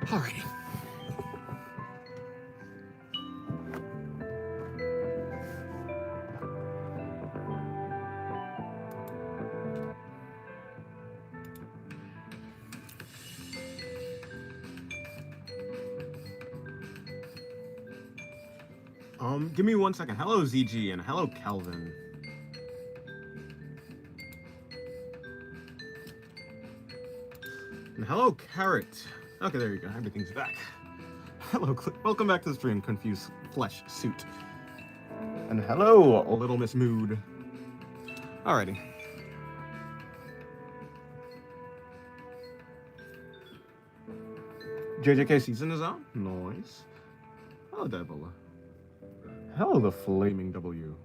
Alrighty. Give me 1 second. Hello, ZG, and hello, Calvin. And hello, Carrot. Okay, there you go. Everything's back. Hello, welcome back to the stream, Confused Flesh Suit. And hello, Little Miss Mood. Alrighty. JJK season is out. Nice. Hello, Debola. Hello, the Flaming W.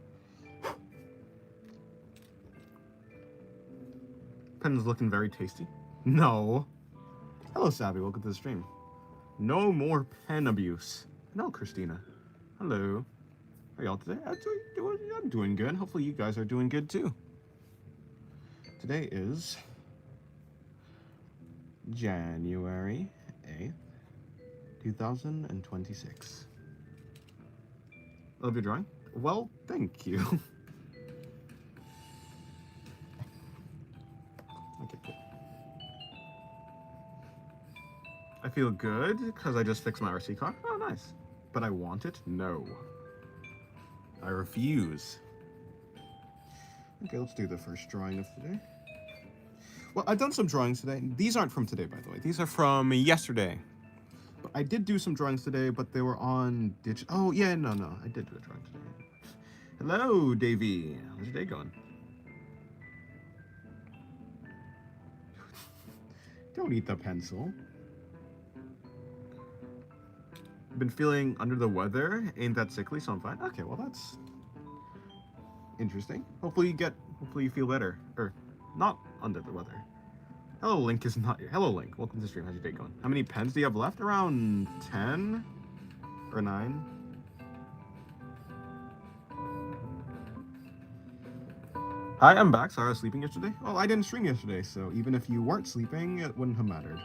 Pen's looking very tasty. No. Hello, Savvy. Welcome to the stream. No more pen abuse. No, Christina. Hello. How are y'all today? I'm doing good. Hopefully you guys are doing good too. Today is January 8th, 2026. Love your drawing? Well, thank you. Okay, cool. I feel good because I just fixed my RC car. Oh, nice. But I want it? No. I refuse. Okay, let's do the first drawing of today. Well, I've done some drawings today. These aren't from today, by the way. These are from yesterday. But I did do some drawings today, but they were on digital. Oh, yeah, no. I did do a drawing today. Hello, Davey. How's your day going? Don't eat the pencil. Been feeling under the weather. Ain't that sickly, so I'm fine. Okay, well, that's interesting. Hopefully you feel better. Or not under the weather. Hello, Link is not here. Hello, Link. Welcome to the stream. How's your day going? How many pens do you have left? Around 10 or 9? Hi, I'm back. Sorry I was sleeping yesterday. Well, I didn't stream yesterday, so even if you weren't sleeping, it wouldn't have mattered.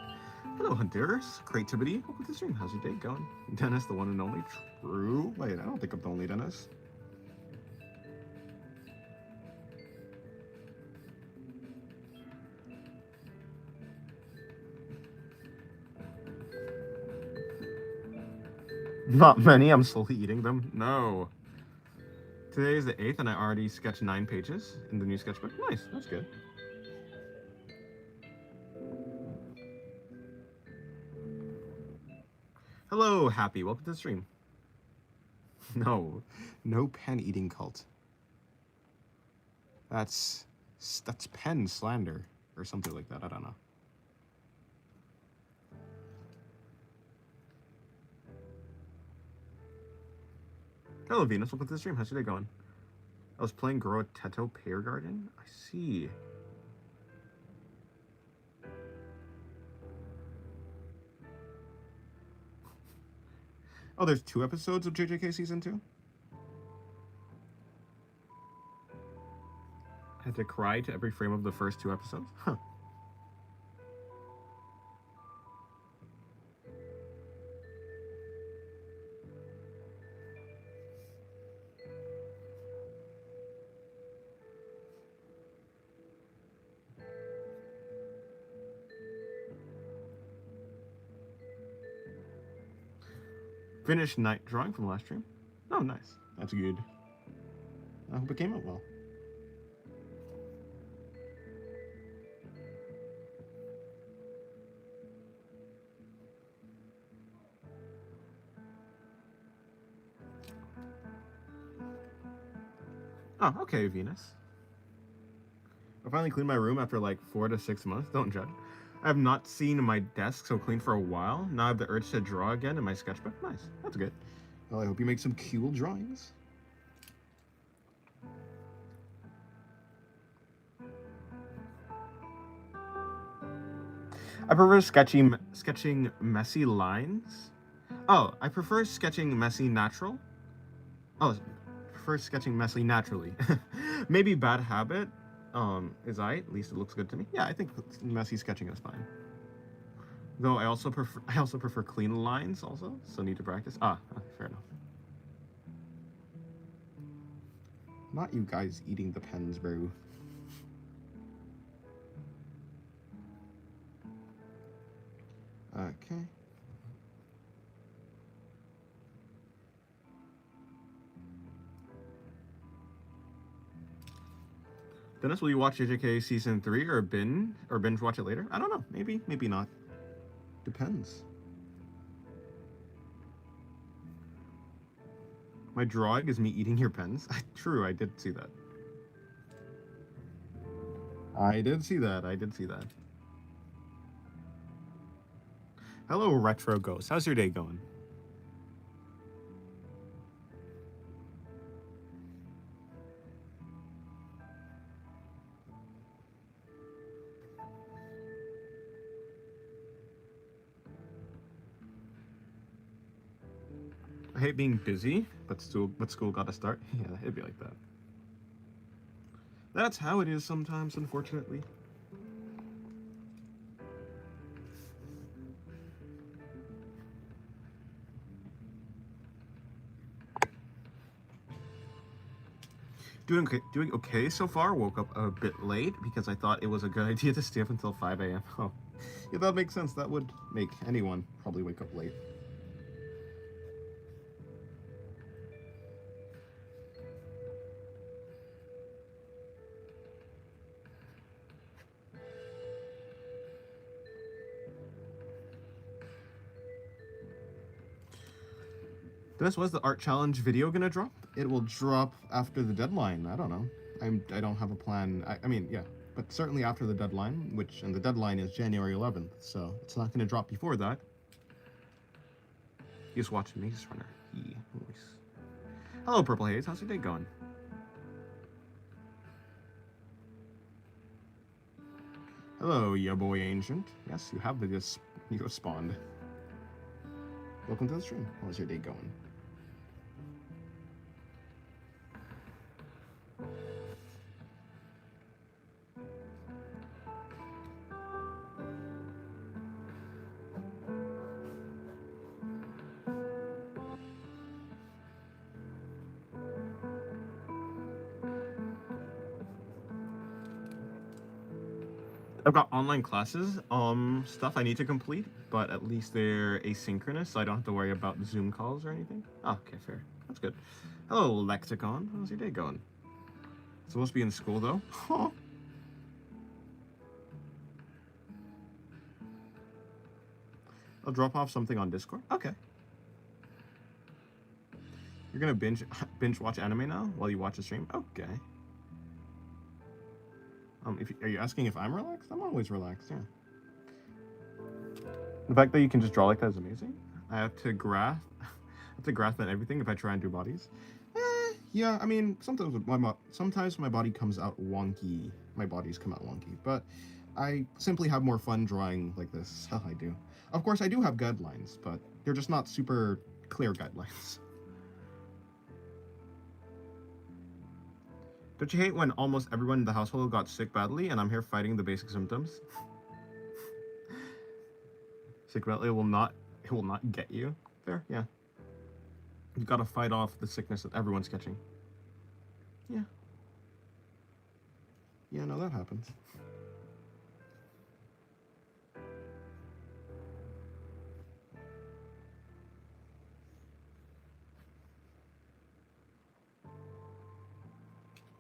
Hello, Hunters. Creativity. Welcome to the stream. How's your day going? Dennis, the one and only. True. Wait, I don't think I'm the only Dennis. Not many. I'm slowly eating them. No. Today is the 8th, and I already sketched 9 pages in the new sketchbook. Nice. That's good. Hello, Happy. Welcome to the stream. No pen eating cult. That's pen slander or something like that. I don't know. Hello, Venus. Welcome to the stream. How's your day going? I was playing Grow a Teto Pear Garden. I see. Oh, there's 2 episodes of JJK Season 2? I had to cry to every frame of the first 2 episodes? Huh. Finished night drawing from last stream. Oh, nice. That's good. I hope it came out well. Oh, okay, Venus. I finally cleaned my room after like 4 to 6 months. Don't judge. I have not seen my desk so clean for a while. Now I have the urge to draw again in my sketchbook. Nice. That's good. Well, I hope you make some cool drawings. I prefer sketching messy lines. Oh, I prefer sketching messy natural. Oh, I prefer sketching messy naturally. Maybe bad habit. Is at least it looks good to me. Yeah, I think messy sketching is fine. Though I also prefer clean lines also, so need to practice. Fair enough. Not you guys eating the pens, bro. Okay. Dennis, will you watch JJK season 3 or binge watch it later? I don't know. Maybe, maybe not. Depends. My drawing is me eating your pens. True, I did see that. I did see that. I did see that. Hello, Retro Ghost. How's your day going? I hate being busy, but school got to start. Yeah, it'd be like that. That's how it is sometimes, unfortunately. Doing okay so far. Woke up a bit late because I thought it was a good idea to stay up until 5 a.m. Oh, yeah, that makes sense. That would make anyone probably wake up late. This was the art challenge video gonna drop? It will drop after the deadline. I don't know. I don't have a plan. I mean, yeah, but certainly after the deadline, and the deadline is January 11th, so it's not gonna drop before that. You just watching Maze Runner. Nice. Hello, Purple Haze. How's your day going? Hello, ya boy ancient. Yes, you have you spawned. Welcome to the stream. How's your day going? I've got online classes, stuff I need to complete, but at least they're asynchronous, so I don't have to worry about Zoom calls or anything. Oh, okay, fair. That's good. Hello, Lexicon. How's your day going? Supposed to be in school, though? I'll drop off something on Discord. Okay. You're gonna binge watch anime now while you watch the stream? Okay. Are you asking if I'm relaxed? I'm always relaxed, yeah. The fact that you can just draw like that is amazing. I have to graph at everything if I try and do bodies. Yeah, I mean, sometimes my body comes out wonky. My bodies come out wonky, but I simply have more fun drawing like this. I do. Of course, I do have guidelines, but they're just not super clear guidelines. Don't you hate when almost everyone in the household got sick badly and I'm here fighting the basic symptoms? Sick badly will not get you. Fair, yeah. You gotta fight off the sickness that everyone's catching. Yeah. Yeah, no, that happens.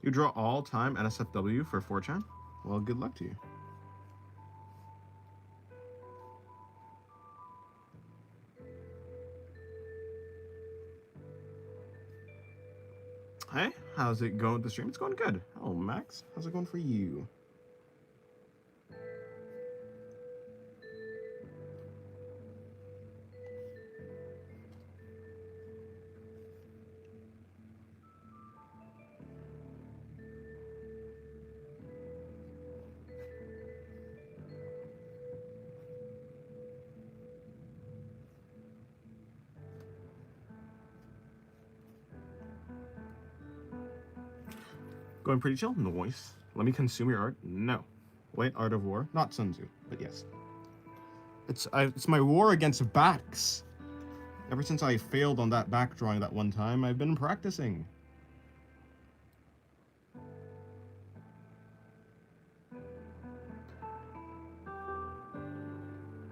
You draw all-time NSFW for 4chan? Well, good luck to you. Hey, how's it going with the stream? It's going good. Oh, Max, how's it going for you? Going pretty chill? Noise. Let me consume your art? No. Wait, Art of War? Not Sun Tzu, but yes. It's my war against backs. Ever since I failed on that back drawing that one time, I've been practicing.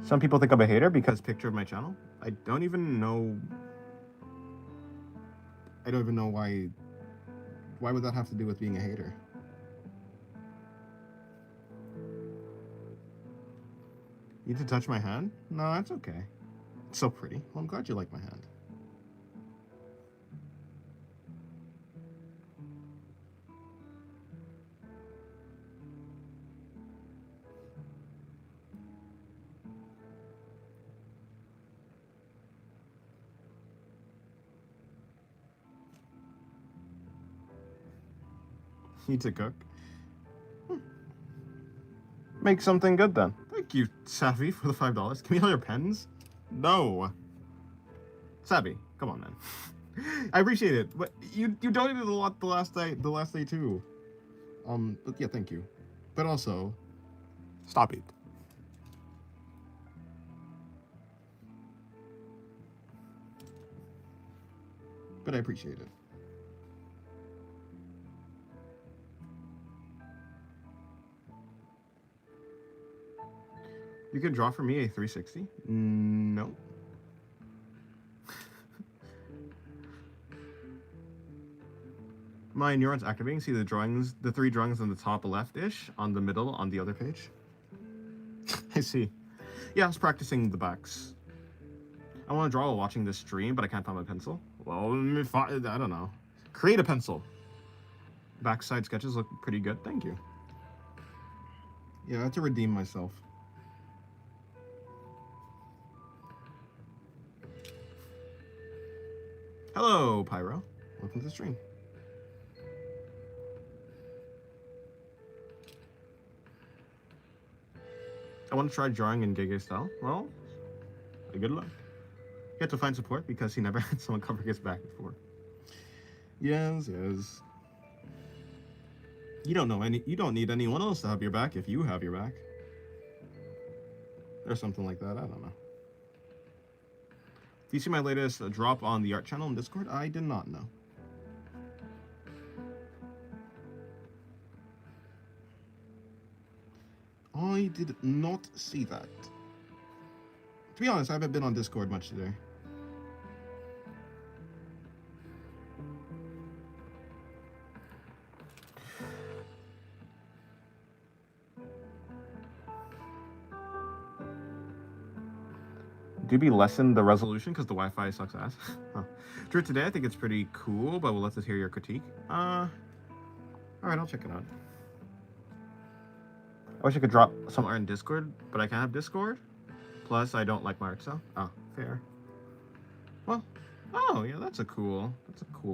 Some people think I'm a hater because picture of my channel. I don't even know why. Why would that have to do with being a hater? You need to touch my hand? No, that's okay. It's so pretty. Well, I'm glad you like my hand. Need to cook? Make something good then. Thank you, Savvy, for the $5. Give me all your pens? No. Savvy, come on, man. I appreciate it, but you donated a lot the last day too. But yeah, thank you. But also, stop it. But I appreciate it. You can draw for me a 360? No. My neurons activating. See the drawings, the 3 drawings on the top left-ish, on the middle, on the other page. I see. Yeah, I was practicing the backs. I want to draw while watching this stream, but I can't find my pencil. Well, I don't know. Create a pencil. Backside sketches look pretty good. Thank you. Yeah, I have to redeem myself. Hello, Pyro. Welcome to the stream. I want to try drawing in Gege style. Well, good luck. You have to find support because he never had someone cover his back before. Yes. You don't need anyone else to have your back if you have your back. Or something like that, I don't know. Do you see my latest drop on the art channel in Discord? I did not know. I did not see that. To be honest, I haven't been on Discord much today. Do be lessen the resolution because the Wi-Fi sucks ass. Huh. Drew, today I think it's pretty cool, but we'll let us hear your critique. Alright, I'll check it out. I wish I could drop some art in Discord, but I can't have Discord. Plus, I don't like my art style. Oh, fair. Well, oh yeah, that's a cool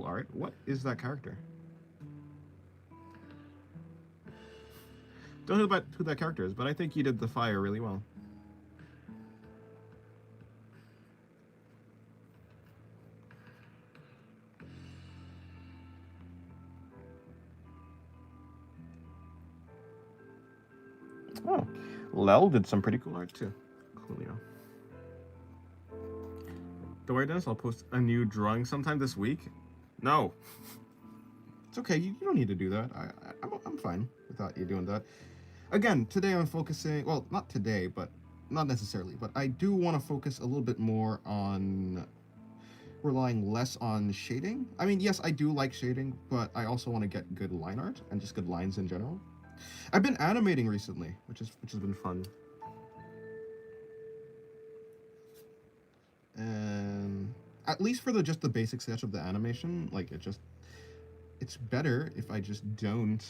art. What is that character? Don't know who that character is, but I think you did the fire really well. Oh, Lel did some pretty cool art too. Coolio. Don't worry, Dennis. I'll post a new drawing sometime this week. No, it's okay. You don't need to do that. I'm fine without you doing that. Again, today I'm focusing. Well, not today, but not necessarily. But I do want to focus a little bit more on relying less on shading. I mean, yes, I do like shading, but I also want to get good line art and just good lines in general. I've been animating recently, which has been fun. And at least for just the basic sketch of the animation, like it's better if I just don't.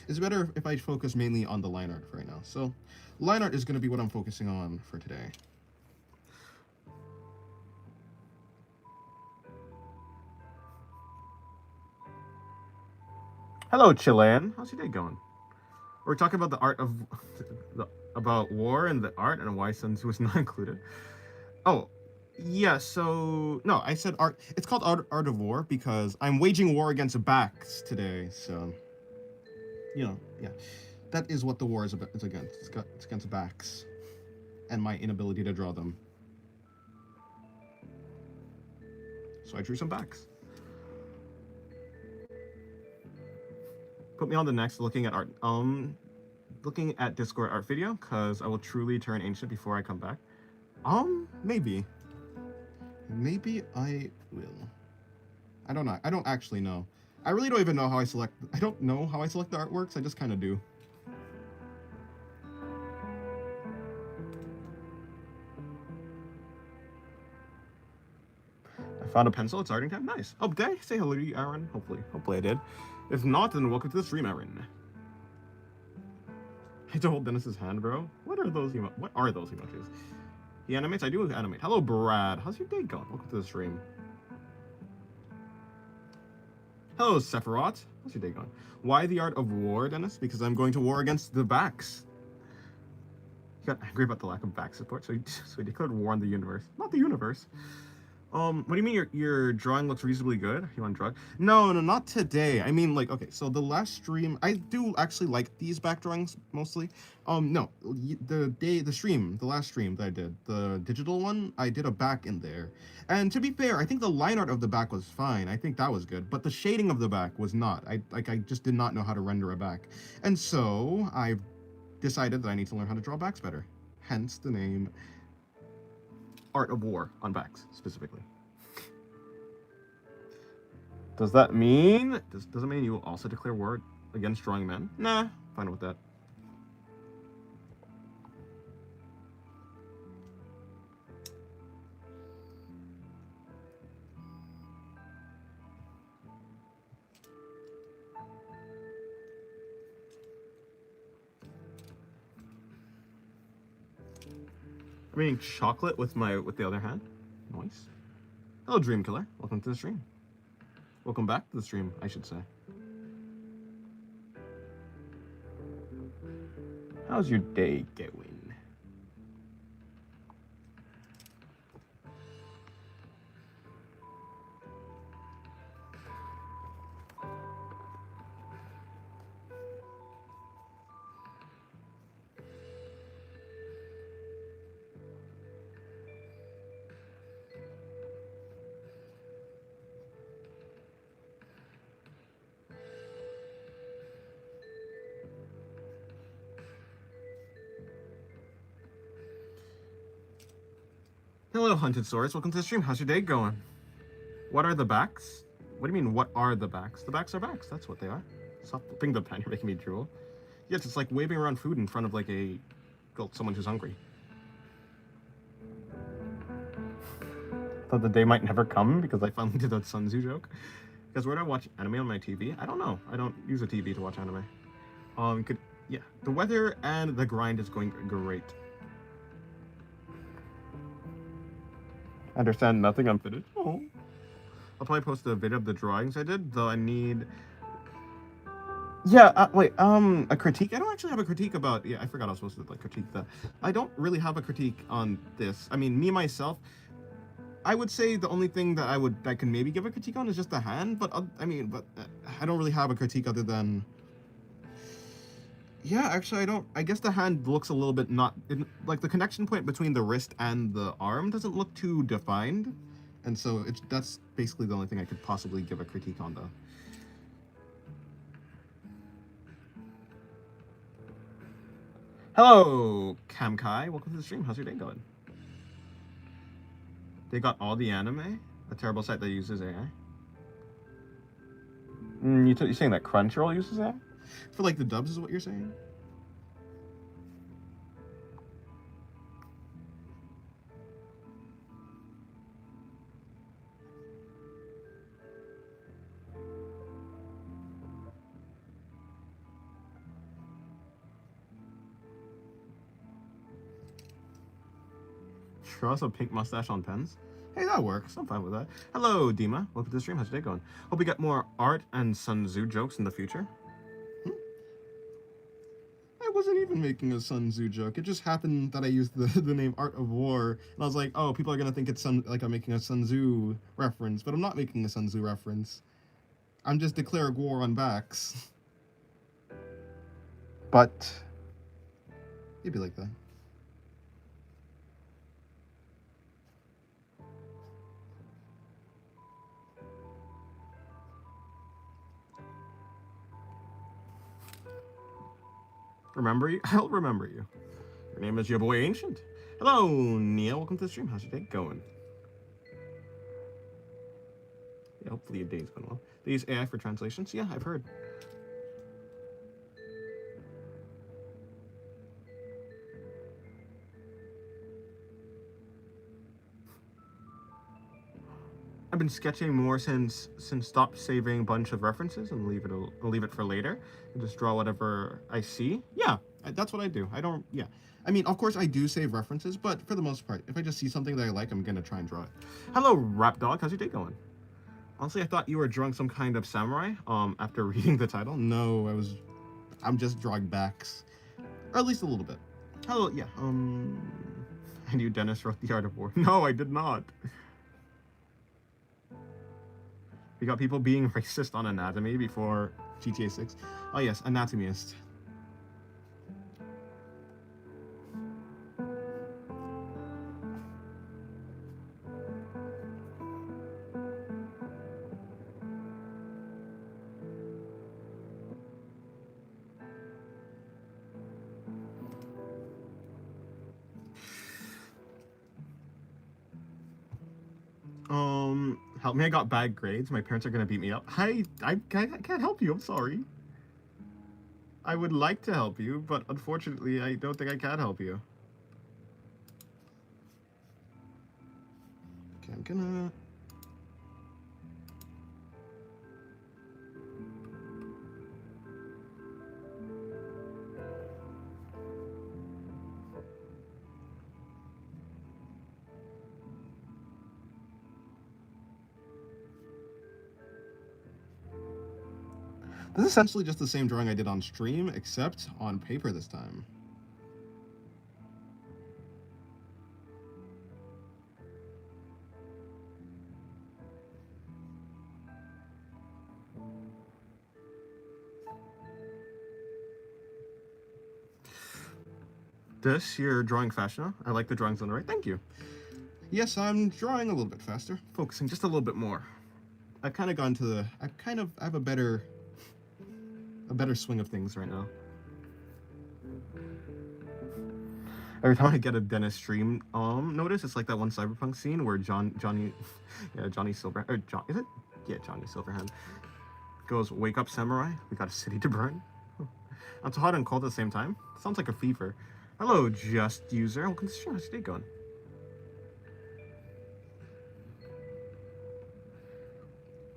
It's better if I focus mainly on the line art right now. So line art is going to be what I'm focusing on for today. Hello, Chilean. How's your day going? We're talking about the art of about war and the art and why Sun Tzu was not included. Oh, Yeah, so no, I said art. It's called art of war because I'm waging war against backs today. So, yeah, that is what the war is about. It's against. It's against backs, and my inability to draw them. So I drew some backs. Put me on the next looking at art. Looking at Discord art video because I will truly turn ancient before I come back. Maybe. Maybe I will. I don't know. I don't actually know. I really don't even know how I select. I don't know how I select the artworks. I just kind of do. I found a pencil. It's arting time. Nice. Oh, did I say hello to you, Aaron? Hopefully I did. If not, then welcome to the stream, Aaron. I had to hold Dennis's hand, bro. What are those emojis? He animates? I do animate. Hello, Brad. How's your day going? Welcome to the stream. Hello, Sephiroth. How's your day going? Why the art of war, Dennis? Because I'm going to war against the backs. He got angry about the lack of back support, so he declared war on the universe. Not the universe. What do you mean your drawing looks reasonably good? You want to draw? No, not today. I mean, like, okay, so the last stream, I do actually like these back drawings mostly. No, the last stream that I did, the digital one, I did a back in there. And to be fair, I think the line art of the back was fine. I think that was good, but the shading of the back was not. I just did not know how to render a back. And so I've decided that I need to learn how to draw backs better. Hence the name Art of War on backs, specifically. Does that mean... Does it mean you will also declare war against drawing men? Nah, fine with that. I'm eating chocolate with the other hand. Nice. Hello, Dream Killer. Welcome to the stream. Welcome back to the stream, I should say. How's your day going? Hello, Hunted Source. Welcome to the stream. How's your day going? What are the backs? What do you mean, what are the backs? The backs are backs. That's what they are. Stop flipping the pen. You're making me drool. Yes, it's like waving around food in front of, like, someone who's hungry. Thought the day might never come because I finally did that Sun Tzu joke. Because where do I watch anime on my TV? I don't know. I don't use a TV to watch anime. Yeah. The weather and the grind is going great. Understand nothing, I'm fitted. Oh. I'll probably post a video of the drawings I did, though I need... Yeah, wait, a critique? I don't actually have a critique about... Yeah, I forgot I was supposed to, like, critique that. I don't really have a critique on this. I mean, me, myself, I would say the only thing that I can maybe give a critique on is just the hand, but, I don't really have a critique other than... Yeah, actually, I don't... I guess the hand looks a little bit not... like, the connection point between the wrist and the arm doesn't look too defined. And so that's basically the only thing I could possibly give a critique on, though. Hello, Cam Kai. Welcome to the stream. How's your day going? They got all the anime? A terrible site that uses AI? You're saying that Crunchyroll uses AI? For, like, the dubs is what you're saying? Draws a pink mustache on pens? Hey, that works. I'm fine with that. Hello, Dima. Welcome to the stream. How's your day going? Hope we get more art and Sun Tzu jokes in the future. wasn't even making a Sun Tzu joke. It just happened that I used the name Art of War, and I was like, oh, people are gonna think it's like I'm making a Sun Tzu reference, but I'm not making a Sun Tzu reference. I'm just declaring war on backs. But it'd be like that. Remember you? I'll remember you. Your name is your boy Ancient. Hello, Neil. Welcome to the stream. How's your day going? Yeah, hopefully your day's going well. They use AI for translations? Yeah, I've heard. I've been sketching more since stopped saving a bunch of references and leave it for later and just draw whatever I see. Yeah, that's what I do. I don't. Yeah, I mean, of course I do save references, but for the most part, if I just see something that I like, I'm gonna try and draw it. Hello, Rap Dog. How's your day going? Honestly, I thought you were drawing some kind of samurai. After reading the title, no, I'm just drawing backs, or at least a little bit. Hello, yeah. I knew Dennis wrote The Art of War. No, I did not. We got people being racist on anatomy before GTA 6. Oh yes, anatomist. Help me, I got bad grades. My parents are gonna beat me up. I can't help you, I'm sorry. I would like to help you, but unfortunately, I don't think I can help you. Okay, I'm gonna... This is essentially just the same drawing I did on stream, except on paper this time. This, you're drawing fast now? I like the drawings on the right. Thank you. Yes, I'm drawing a little bit faster. Focusing just a little bit more. I've kind of gone to the... I have a better swing of things right now. Every time I get a Dennis stream notice, it's like that one Cyberpunk scene where Johnny Silverhand, or John, is it? Yeah, Johnny Silverhand goes, "Wake up, samurai! We got a city to burn." I'm so hot and cold at the same time. Sounds like a fever. Hello, Just User. Welcome to the stream. How's your day going?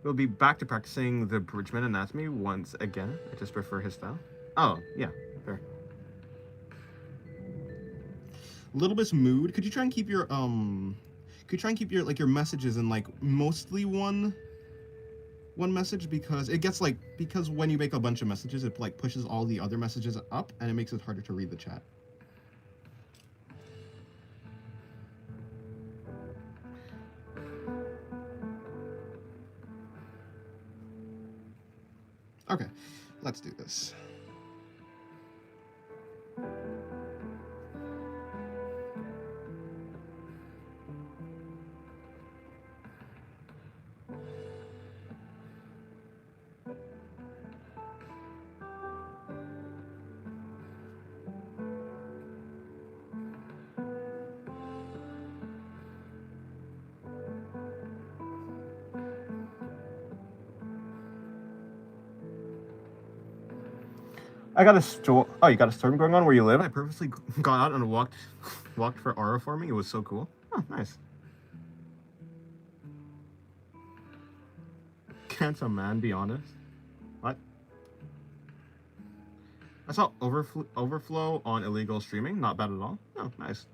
We'll be back to practicing the Bridgman anatomy once again. I just prefer his style. Oh, yeah, fair. Little Bit's mood. Could you try and keep your like your messages in like mostly one message, because it gets like, because when you make a bunch of messages, it like pushes all the other messages up and it makes it harder to read the chat. Okay, let's do this. I got a storm. Oh, you got a storm going on where you live? I purposely got out and walked for aura forming. It was so cool. Oh, nice. Can't a man be honest? What? I saw overflow on illegal streaming. Not bad at all. Oh, nice.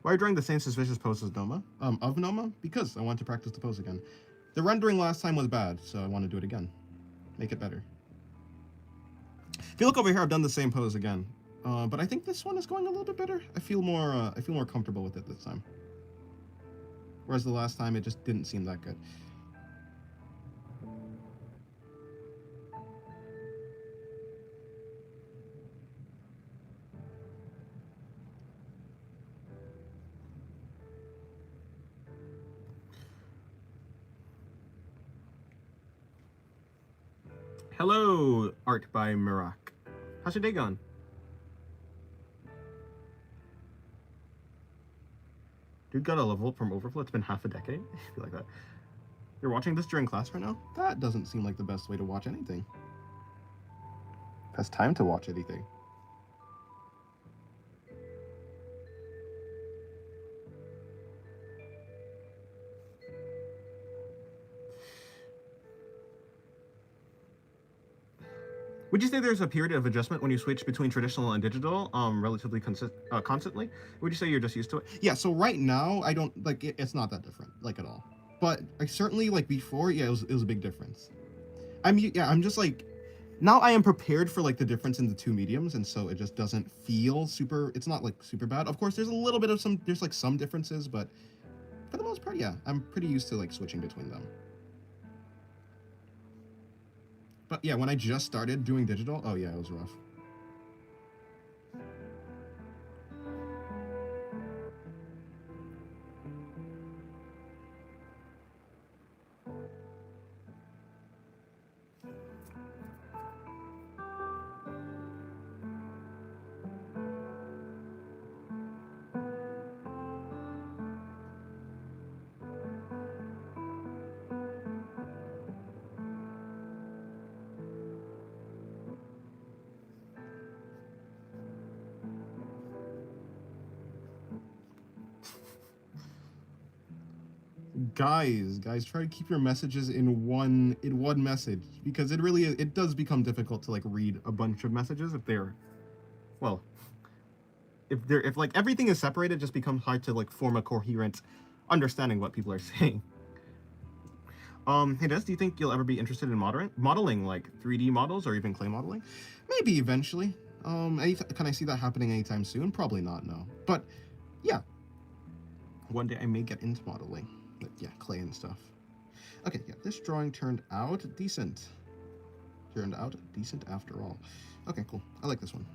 Why are you drawing the same suspicious pose as Noma? Of Noma? Because I want to practice the pose again. The rendering last time was bad, so I want to do it again. Make it better. If you look over here, I've done the same pose again. But I think this one is going a little bit better. I feel more comfortable with it this time. Whereas the last time, it just didn't seem that good. Hello, art by Mirak. How's your day going? Dude got a level up from Overflow. It's been half a decade. I feel like that. You're watching this during class right now? That doesn't seem like the best way to watch anything. Has time to watch anything. Would you say there's a period of adjustment when you switch between traditional and digital relatively constantly? Would you say you're just used to it? Yeah, so right now, I don't, like, it's not that different, like, at all. But I certainly, like, before, yeah, it was a big difference. I'm just, like, now I am prepared for, like, the difference in the two mediums, and so it just doesn't feel super, it's not, like, super bad. Of course, there's a little bit of there's, like, some differences, but for the most part, yeah, I'm pretty used to, like, switching between them. But yeah, when I just started doing digital, oh yeah, it was rough. Guys, try to keep your messages in one message, because it does become difficult to, like, read a bunch of messages if they're, well, if like everything is separated, it just becomes hard to, like, form a coherent understanding what people are saying. Hey Des, do you think you'll ever be interested in modeling like 3D models or even clay modeling? Maybe eventually. Can I see that happening anytime soon? Probably not, no. But yeah, one day I may get into modeling. But yeah, clay and stuff. Okay, yeah, this drawing turned out decent. Turned out decent after all. Okay, cool. I like this one.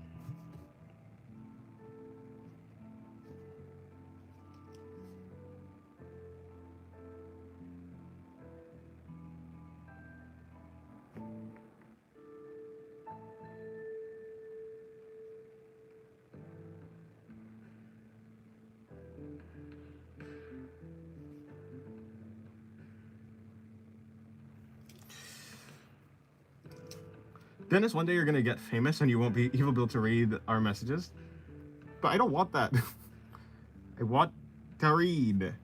Dennis, one day you're gonna get famous and you won't be able to read our messages. But I don't want that. I want to read.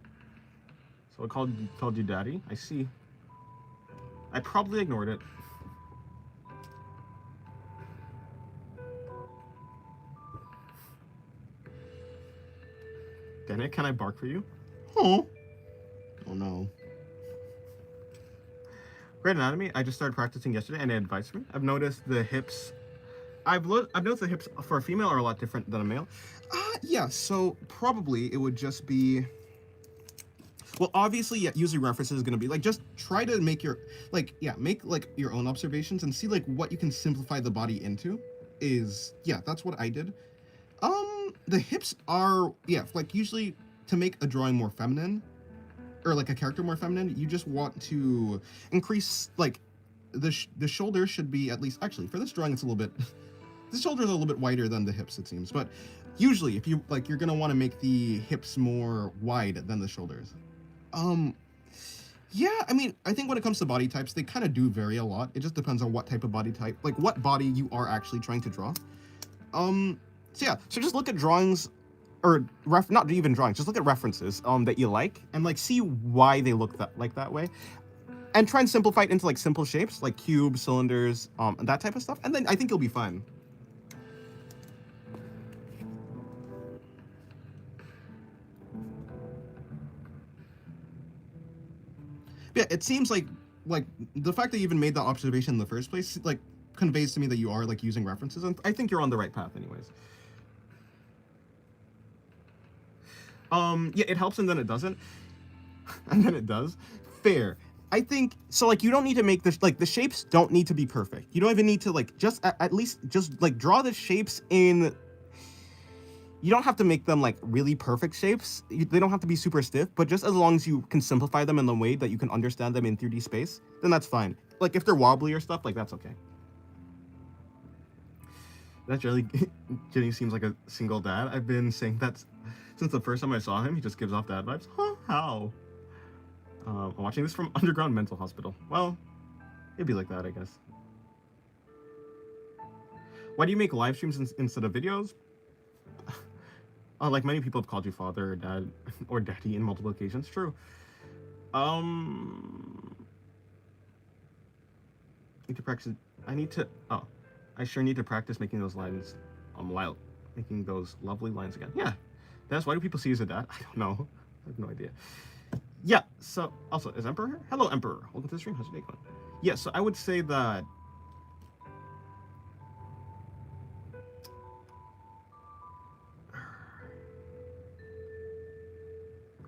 So I called you daddy. I see. I probably ignored it. Dennett, can I bark for you? Oh. Oh no. Great Anatomy, I just started practicing yesterday and they advised me. I've noticed the hips. I've noticed the hips for a female are a lot different than a male. Yeah, so probably it would just be. Well, obviously, yeah, using references is gonna be like, just try to make your, like, yeah, make like your own observations and see like what you can simplify the body into. Yeah, that's what I did. The hips are, yeah, like usually to make a drawing more feminine, or like a character more feminine, you just want to increase, like, the shoulders should be at least, actually, for this drawing, it's a little bit, the shoulders are a little bit wider than the hips, it seems, but usually, if you, like, you're gonna want to make the hips more wide than the shoulders. Yeah, I mean, I think when it comes to body types, they kind of do vary a lot. It just depends on what type of body type, like, what body you are actually trying to draw. So yeah, so just look at drawings, or not even drawings, just look at references that you like, and like see why they look that way, and try and simplify it into like simple shapes like cubes, cylinders, that type of stuff, and then I think you'll be fine. Yeah, it seems like the fact that you even made that observation in the first place like conveys to me that you are like using references, and I think you're on the right path anyways. Yeah, it helps and then it doesn't. And then it does. Fair. I think so. Like, you don't need to make this like the shapes don't need to be perfect. You don't even need to like just at least just like draw the shapes in. You don't have to make them like really perfect shapes. They don't have to be super stiff, but just as long as you can simplify them in the way that you can understand them in 3D space, then that's fine. Like if they're wobbly or stuff, like that's okay. That really Jenny seems like a single dad. I've been saying that since the first time I saw him. He just gives off dad vibes. Huh? How? I'm watching this from underground mental hospital. Well, it'd be like that, I guess. Why do you make live streams instead of videos? Like many people have called you father or dad or daddy in multiple occasions. True. Need to practice. I need to. Oh, I sure need to practice making those lines. Loud, making those lovely lines again. Yeah. That's why do people see you as a dad? I don't know. I have no idea. Yeah. So also, is Emperor here? Hello, Emperor. Welcome to the stream. How's your day going? Yeah. So I would say that.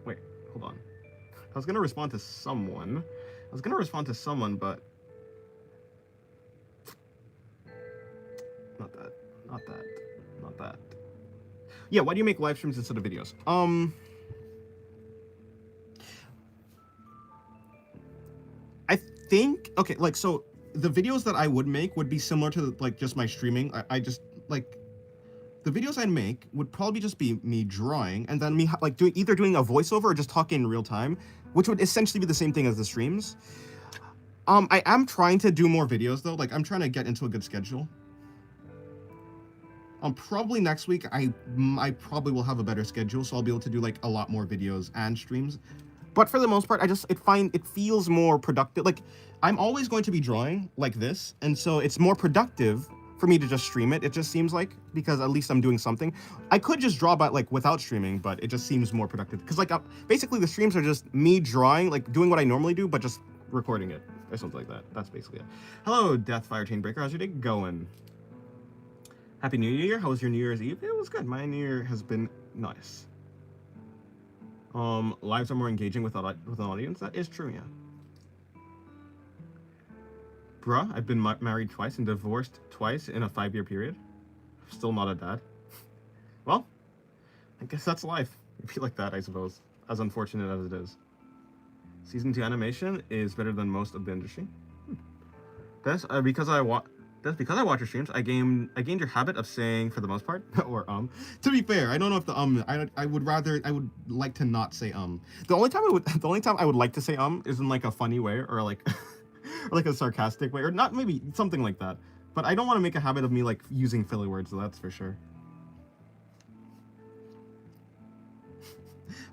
Wait. Hold on. I was gonna respond to someone. But not that. Not that. Not that. Yeah, why do you make live streams instead of videos? I think okay, like so the videos that I would make would be similar to like just my streaming. I just like the videos I'd make would probably just be me drawing and then me like doing a voiceover or just talking in real time, which would essentially be the same thing as the streams. I am trying to do more videos though. Like I'm trying to get into a good schedule. Probably next week I probably will have a better schedule, so I'll be able to do like a lot more videos and streams. But for the most part, it feels more productive. Like I'm always going to be drawing like this, and so it's more productive for me to just stream it. It just seems like, because at least I'm doing something. I could just draw but like without streaming, but it just seems more productive because like basically the streams are just me drawing, like doing what I normally do, but just recording it or something like that. That's basically it. Hello, Deathfire Chainbreaker. How's your day going? Happy New Year. How was your New Year's Eve? It was good. My New Year has been nice. Lives are more engaging with an audience. That is true, yeah. Bruh, I've been married twice and divorced twice in a 5-year period. Still not a dad. Well, I guess that's life. It'd be like that, I suppose. As unfortunate as it is. Season 2 animation is better than most of the industry. That's because I watch your streams. I gained your habit of saying for the most part, or To be fair, I don't know if the I would like to not say The only time I would like to say is in like a funny way or like or like a sarcastic way or not, maybe something like that. But I don't want to make a habit of me like using filler words. That's for sure.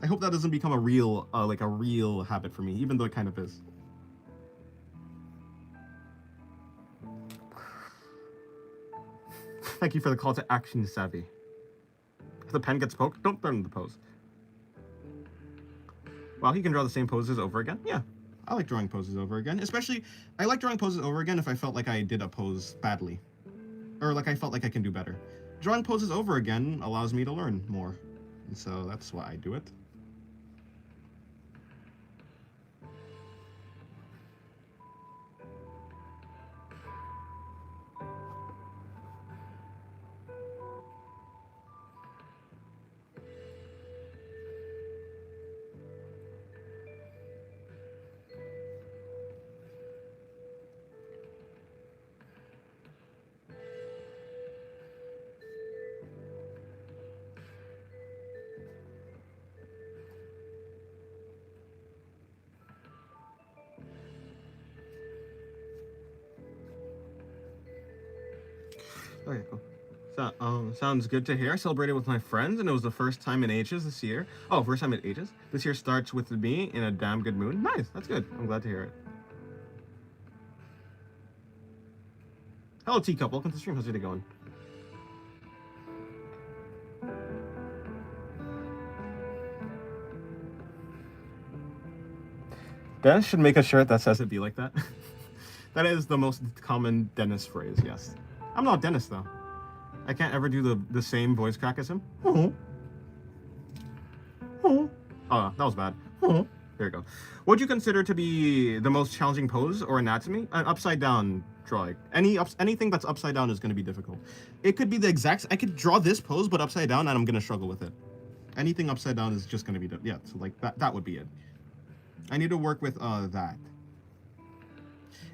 I hope that doesn't become a real habit for me, even though it kind of is. Thank you for the call to action, Savvy. If the pen gets poked, don't burn the pose. Wow, he can draw the same poses over again? Yeah, I like drawing poses over again. Especially, I like drawing poses over again if I felt like I did a pose badly. Or like I felt like I can do better. Drawing poses over again allows me to learn more. And so that's why I do it. Okay, cool. So, sounds good to hear. I celebrated with my friends, and it was the first time in ages this year. Oh, first time in ages? This year starts with me in a damn good mood. Nice, that's good. I'm glad to hear it. Hello, Teacup. Welcome to the stream. How's your day going? Dennis should make a shirt that says it be like that. That is the most common Dennis phrase, yes. I'm not Dennis, though. I can't ever do the same voice crack as him. Oh, that was bad. There you go. What would you consider to be the most challenging pose or anatomy? An upside down drawing. Anything that's upside down is going to be difficult. It could be the exact... I could draw this pose, but upside down, and I'm going to struggle with it. Anything upside down is just going to be... Yeah, so like that would be it. I need to work with that.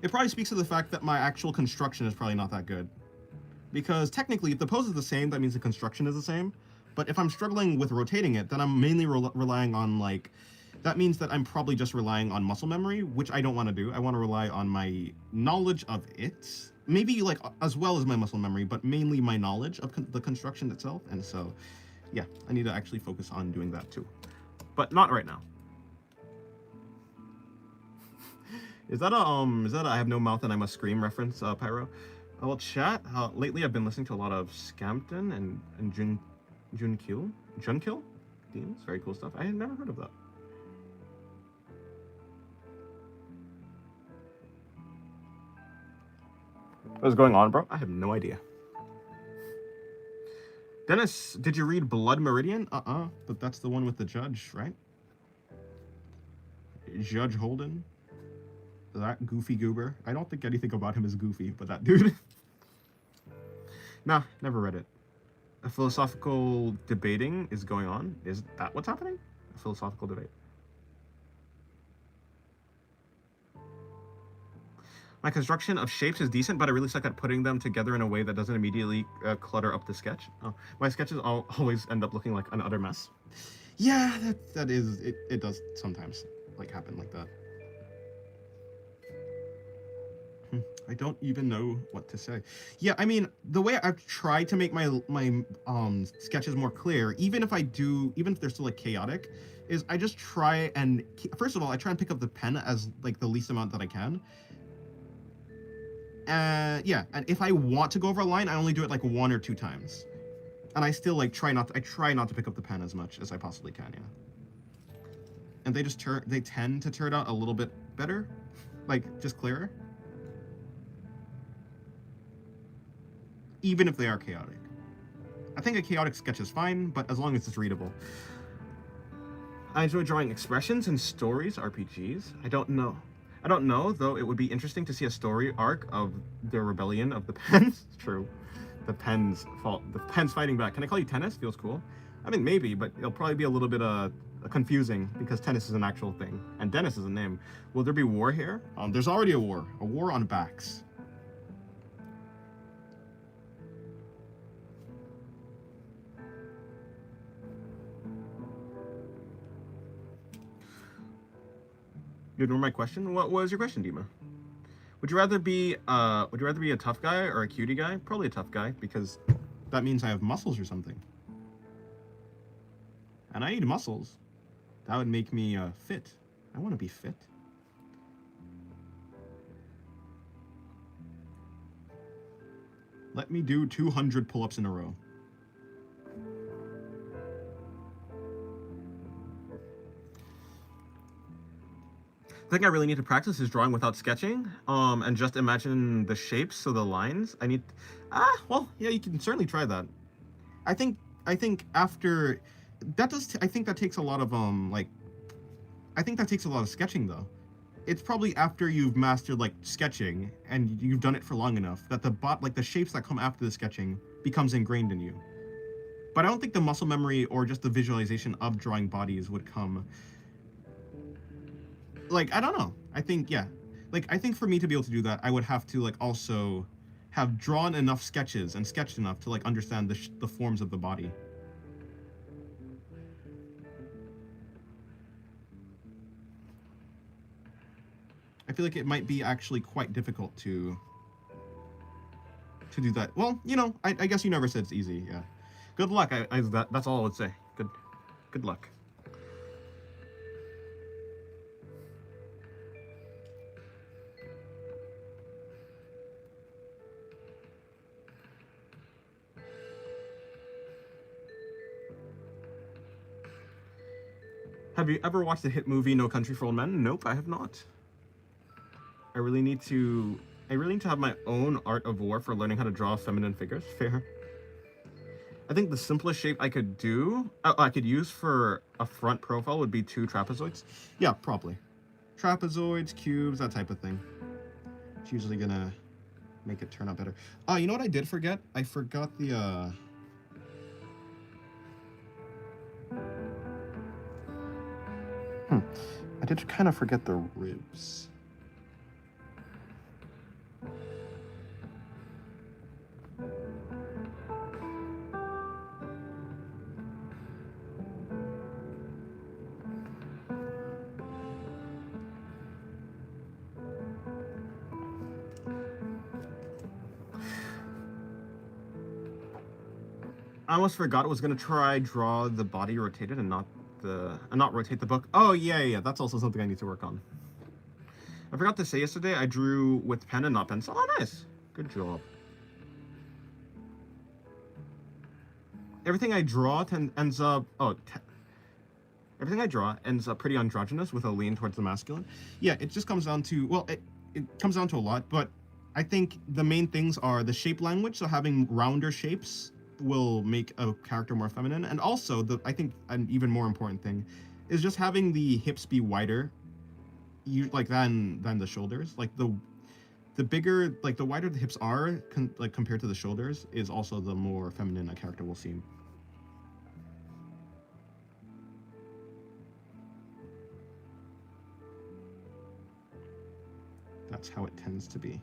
It probably speaks to the fact that my actual construction is probably not that good. Because technically, if the pose is the same, that means the construction is the same. But if I'm struggling with rotating it, then I'm mainly relying on, like... That means that I'm probably just relying on muscle memory, which I don't want to do. I want to rely on my knowledge of it. Maybe, like, as well as my muscle memory, but mainly my knowledge of the construction itself. And so, yeah, I need to actually focus on doing that, too. But not right now. Is that a I have no mouth and I must scream reference, Pyro? Well, chat, lately I've been listening to a lot of Scampton and Junkill themes. Very cool stuff. I had never heard of that. What's going on, bro? I have no idea. Dennis, did you read Blood Meridian? But that's the one with the judge, right? Judge Holden. That goofy goober. I don't think anything about him is goofy, but that dude. Nah, never read it. A philosophical debating is going on. Is that what's happening? A philosophical debate. My construction of shapes is decent, but I really suck at putting them together in a way that doesn't immediately clutter up the sketch. Oh, my sketches always end up looking like an utter mess. Yeah, that is... It does sometimes, like, happen like that. I don't even know what to say. Yeah, I mean, the way I've tried to make my sketches more clear, even if they're still like chaotic, is I just try and... First of all, I try and pick up the pen as like the least amount that I can. Yeah, and if I want to go over a line, I only do it like 1 or 2 times. And I still like try not to pick up the pen as much as I possibly can, yeah. And they tend to turn out a little bit better, like just clearer. Even if they are chaotic. I think a chaotic sketch is fine, but as long as it's readable. I enjoy drawing expressions and stories, RPGs. I don't know, though it would be interesting to see a story arc of the rebellion of the pens. True. The pens fighting back. Can I call you Tennis? Feels cool. I mean, maybe, but it'll probably be a little bit confusing because tennis is an actual thing. And Dennis is a name. Will there be war here? There's already a war. A war on backs. You ignore my question? What was your question, Dima? Would you rather be a tough guy or a cutie guy? Probably a tough guy, because that means I have muscles or something. And I need muscles. That would make me fit. I want to be fit. Let me do 200 pull-ups in a row. The thing I really need to practice is drawing without sketching, and just imagine the shapes, so the lines. Well, yeah, you can certainly try that. I think after that I think that takes a lot of I think that takes a lot of sketching though. It's probably after you've mastered like sketching and you've done it for long enough that the shapes that come after the sketching becomes ingrained in you. But I don't think the muscle memory or just the visualization of drawing bodies would come. Like, I don't know. I think, yeah. Like, I think for me to be able to do that, I would have to, like, also have drawn enough sketches and sketched enough to, like, understand the forms of the body. I feel like it might be actually quite difficult to do that. Well, you know, I guess you never said it's easy, yeah. Good luck, that's all I would say. Good luck. Have you ever watched the hit movie No Country for Old Men? Nope, I have not. I really need to have my own art of war for learning how to draw feminine figures. Fair. I think the simplest shape I could use for a front profile would be 2 trapezoids. Yeah, probably. Trapezoids, cubes, that type of thing. It's usually gonna make it turn out better. You know what I did forget? I forgot the, I did kind of forget the ribs. I almost forgot I was gonna try draw the body rotated and not rotate the book. Oh yeah, that's also something I need to work on. I forgot to say yesterday I drew with pen and not pencil. Oh nice, good job. Everything I draw ends up everything I draw ends up pretty androgynous with a lean towards the masculine. Yeah, it just comes down to, well, it comes down to a lot, but I think the main things are the shape language, so having rounder shapes will make a character more feminine, and also I think an even more important thing is just having the hips be wider, than the shoulders. Like the bigger, like the wider the hips are, compared to the shoulders, is also the more feminine a character will seem. That's how it tends to be.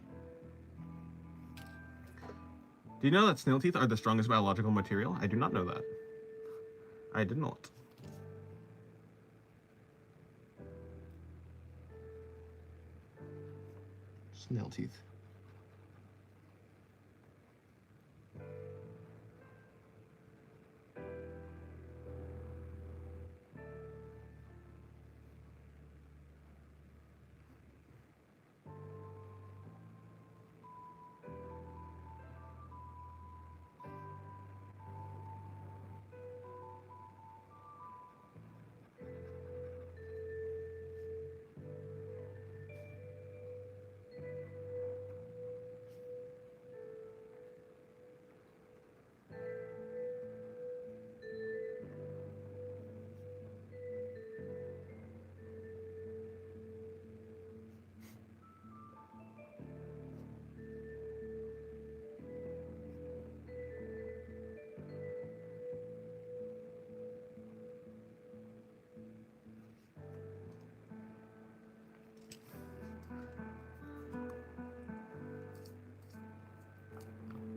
Do you know that snail teeth are the strongest biological material? I do not know that. I did not. Snail teeth.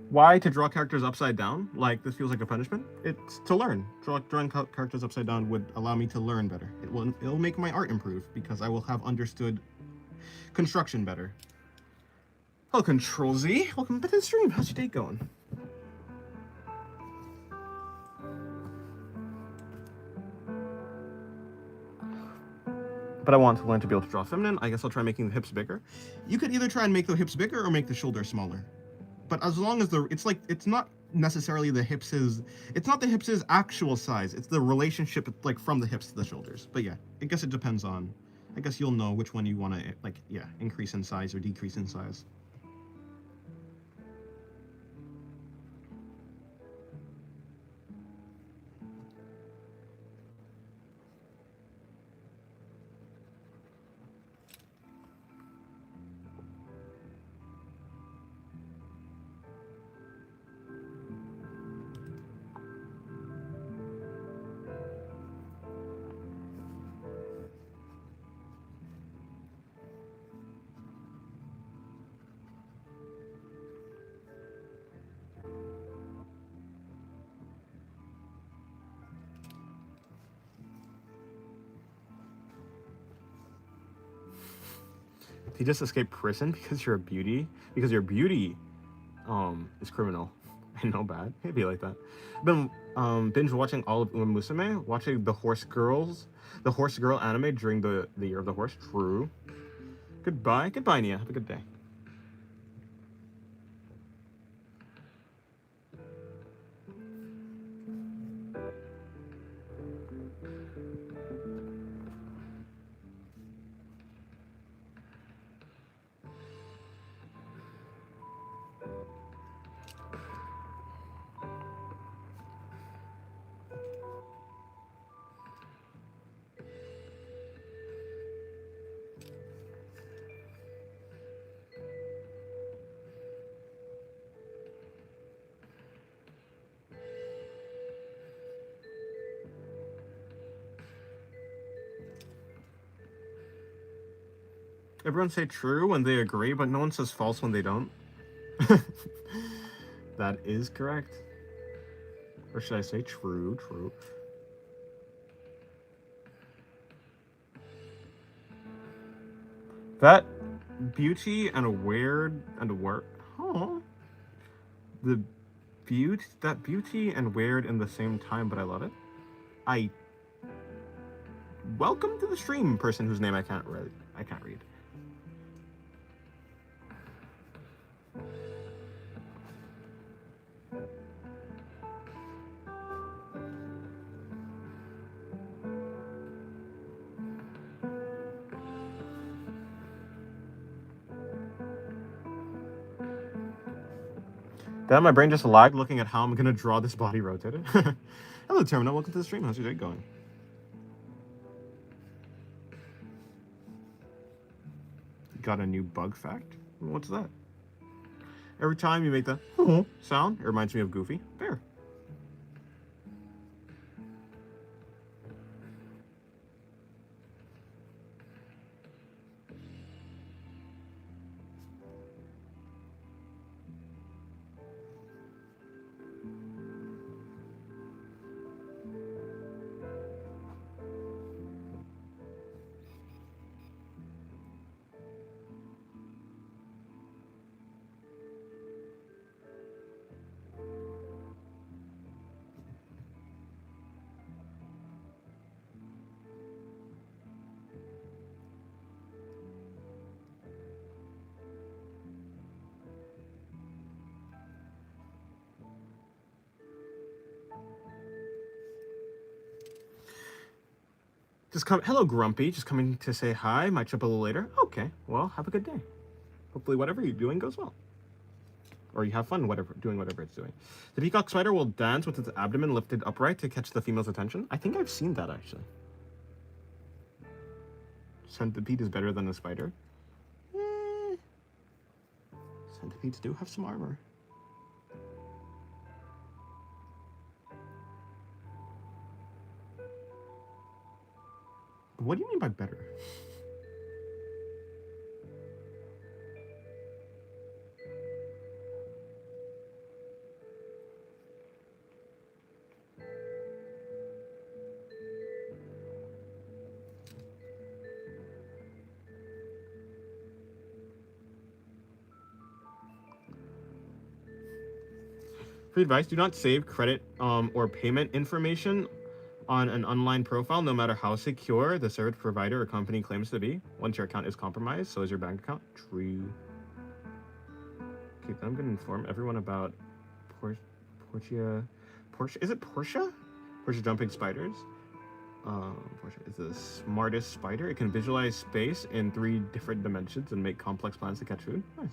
Why to draw characters upside down? Like, this feels like a punishment? It's to learn. Drawing characters upside down would allow me to learn better. It'll make my art improve, because I will have understood construction better. Hello, Control Z. Welcome to the stream. How's your day going? But I want to learn to be able to draw feminine. I guess I'll try making the hips bigger. You could either try and make the hips bigger or make the shoulders smaller. But as long as it's not necessarily the hips' actual size. It's the relationship, like, from the hips to the shoulders. But yeah, I guess it depends on, I guess you'll know which one you want to, like, yeah, increase in size or decrease in size. He just escaped prison because you're a beauty? Because your beauty is criminal. I know, bad. It'd be like that. I've been binge watching all of Uma Musume, watching the horse girl anime during the year of the horse. True. Goodbye, Nia. Have a good day. Everyone say true when they agree, but no one says false when they don't. That is correct. Or should I say true, true. That beauty and a weird and a word. Oh. The beauty, that beauty and weird in the same time, but I love it. I welcome to the stream, person whose name I can't read. Then my brain just lagged looking at how I'm gonna draw this body rotated. Hello, Terminal. Welcome to the stream. How's your day going? Got a new bug fact? What's that? Every time you make the sound, it reminds me of Goofy. Bear. Hello, Grumpy. Just coming to say hi. Might show up a little later. Okay, well, have a good day. Hopefully whatever you're doing goes well. Or you have fun doing whatever it's doing. The peacock spider will dance with its abdomen lifted upright to catch the female's attention. I think I've seen that, actually. Centipede is better than a spider. Centipedes do have some armor. What do you mean by better? Free advice, do not save credit or payment information on an online profile, no matter how secure the service provider or company claims to be. Once your account is compromised, so is your bank account. True. Okay, then I'm going to inform everyone about Portia. Is it Portia? Portia jumping spiders. Portia is the smartest spider. It can visualize space in 3 different dimensions and make complex plans to catch food. Nice.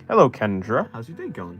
Hello, Kendra. How's your day going?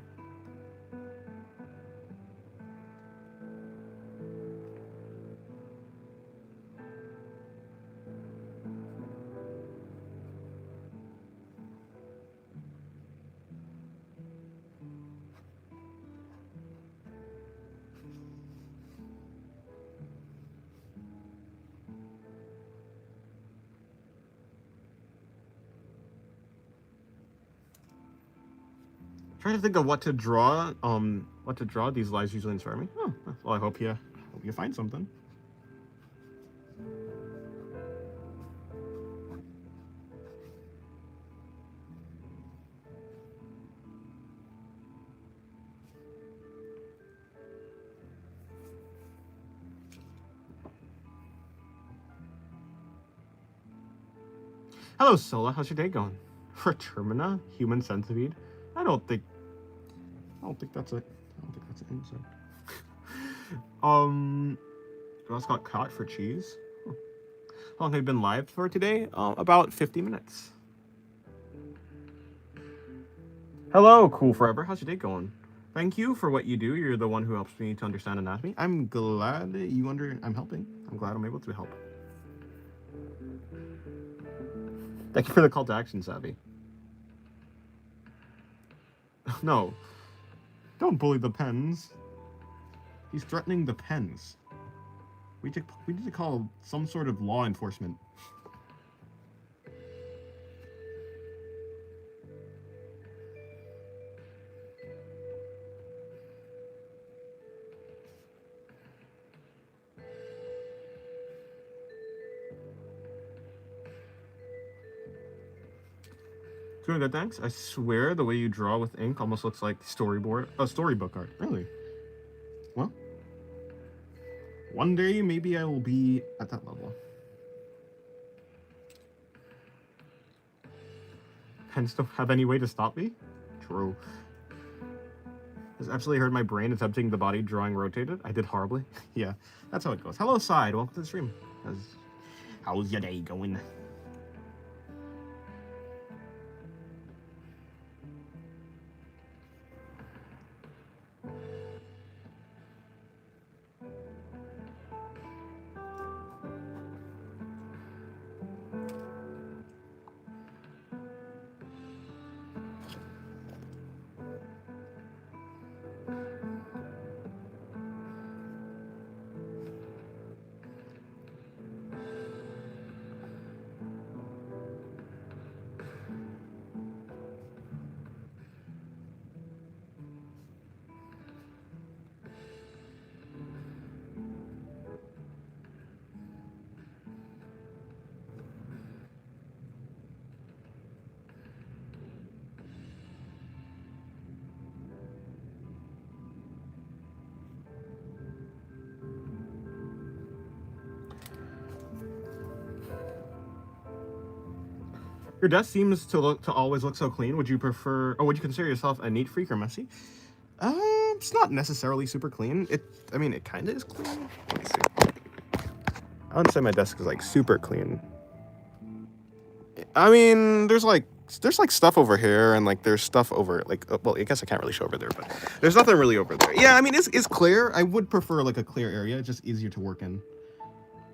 Trying to think of what to draw. These lives usually inspire me. Oh, well, I hope you find something. Hello, Sola. How's your day going? For Termina, human centipede. I don't think that's it. I don't think that's an insect. I also got caught for cheese. Huh. How long have you been live for today? About 50 minutes. Hello, Cool Forever. How's your day going? Thank you for what you do. You're the one who helps me to understand anatomy. I'm glad I'm helping. I'm glad I'm able to help. Thank you for the call to action, Savvy. No. Don't bully the pens. He's threatening the pens. We need to call some sort of law enforcement. Doing good, thanks. I swear the way you draw with ink almost looks like storybook art. Really? Well, one day maybe I will be at that level. Pens don't have any way to stop me? True. Has absolutely heard my brain attempting the body drawing rotated. I did horribly. Yeah, that's how it goes. Hello, Side. Welcome to the stream. How's your day going? Your desk seems to always look so clean. Would you prefer, or would you consider yourself a neat freak or messy? It's not necessarily super clean. I mean, it kind of is clean. Let me see. I wouldn't say my desk is like super clean. I mean, there's like stuff over here, and like there's stuff over well, I guess I can't really show over there, but there's nothing really over there. Yeah, I mean, it's clear. I would prefer like a clear area, just easier to work in.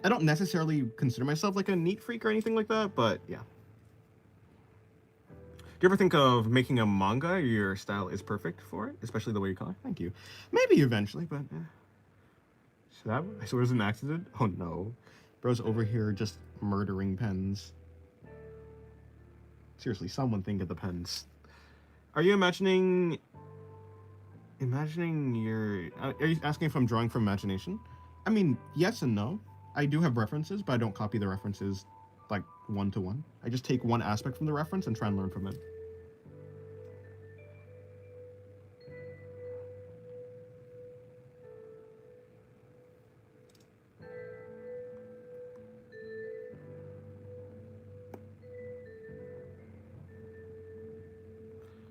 I don't necessarily consider myself like a neat freak or anything like that, but yeah. Do you ever think of making a manga? Your style is perfect for it, especially the way you color. Thank you. Maybe eventually, but I swear it was an accident. Oh no, bro's over here just murdering pens. Seriously, someone think of the pens. Are you imagining your? Are you asking if I'm drawing from imagination? I mean, yes and no. I do have references, but I don't copy the references like one-to-one. I just take one aspect from the reference and try and learn from it.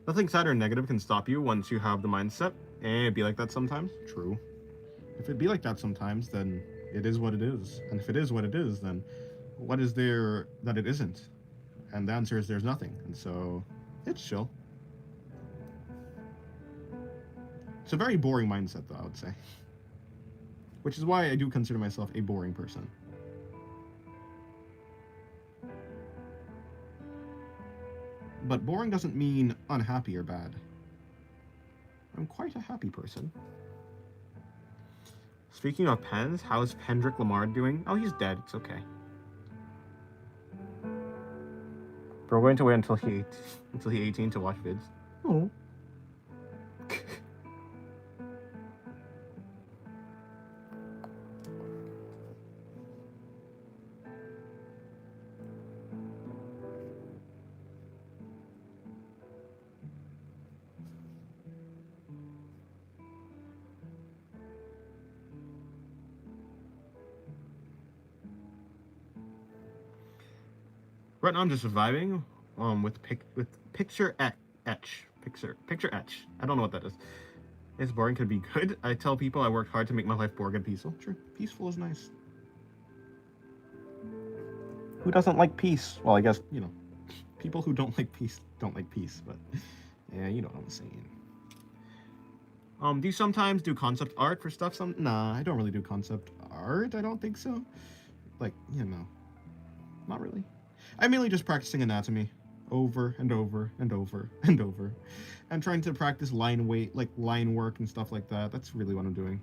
Nothing sad or negative can stop you once you have the mindset. It'd be like that sometimes. True. If it'd be like that sometimes, then it is what it is. And if it is what it is, then what is there that it isn't? And the answer is there's nothing. And so it's chill. It's a very boring mindset, though, I would say. Which is why I do consider myself a boring person. But boring doesn't mean unhappy or bad. I'm quite a happy person. Speaking of pens, how's Kendrick Lamar doing? Oh, he's dead. It's okay. Bro, we're going to wait until he's 18 to watch vids. Oh. Right now I'm just surviving with picture etch. I don't know what that is. It's boring, could be good. I tell people I worked hard to make my life boring and peaceful. Sure, peaceful is nice. Who doesn't like peace? Well, I guess, you know, people who don't like peace don't like peace, but yeah, you know what I'm saying. Do you sometimes do concept art for stuff? Nah, I don't really do concept art. I don't think so. Like, you know, not really. I'm mainly just practicing anatomy. over and over and over and over, and trying to practice line weight, like line work and stuff like that. That's really what I'm doing.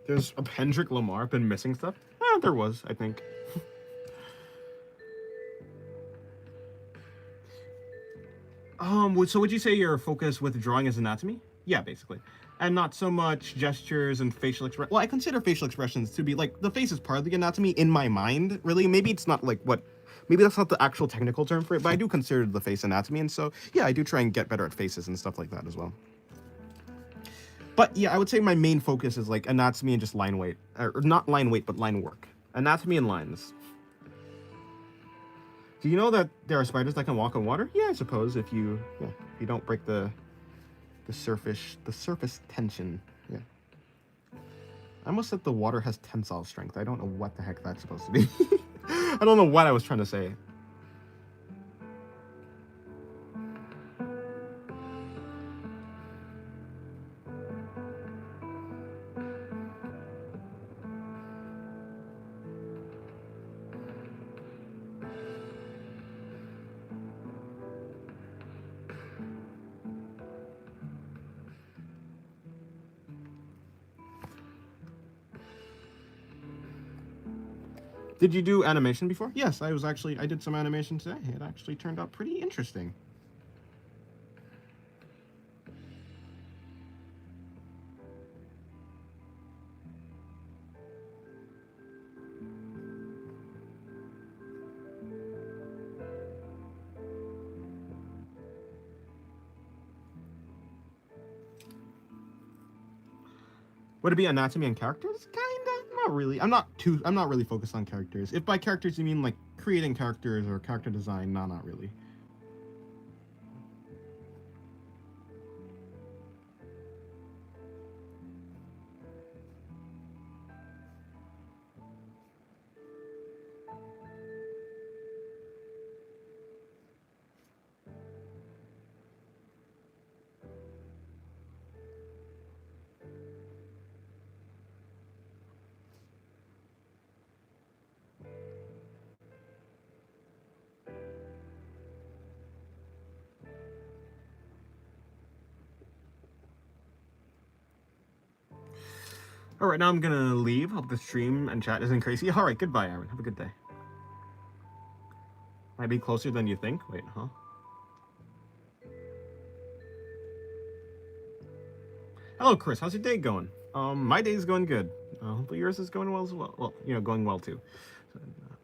There's a Kendrick Lamar been missing stuff? There was, I think. So would you say your focus with drawing is anatomy? Yeah, basically. And not so much gestures and facial expression. Well, I consider facial expressions to be like the face is part of the anatomy in my mind, really. Maybe it's not like what maybe that's not the actual technical term for it, but I do consider the face anatomy, and so yeah, I do try and get better at faces and stuff like that as well. But yeah, I would say my main focus is like anatomy and just line weight. Or not line weight, but line work. Anatomy and lines. Do you know that there are spiders that can walk on water? Yeah, I suppose if you don't break the surface tension. Yeah. I almost said the water has tensile strength. I don't know what the heck that's supposed to be. I don't know what I was trying to say. Did you do animation before? Yes, I did some animation today. It actually turned out pretty interesting. Would it be anatomy and characters? Kinda. Not really. I'm not really focused on characters. If by characters you mean like creating characters or character design, no, not really. All right, now I'm gonna leave. Hope the stream and chat isn't crazy. All right, goodbye, Aaron. Have a good day. Might be closer than you think. Wait, huh? Hello, Chris. How's your day going? My day's going good. Hopefully yours is going well as well. Well, going well too.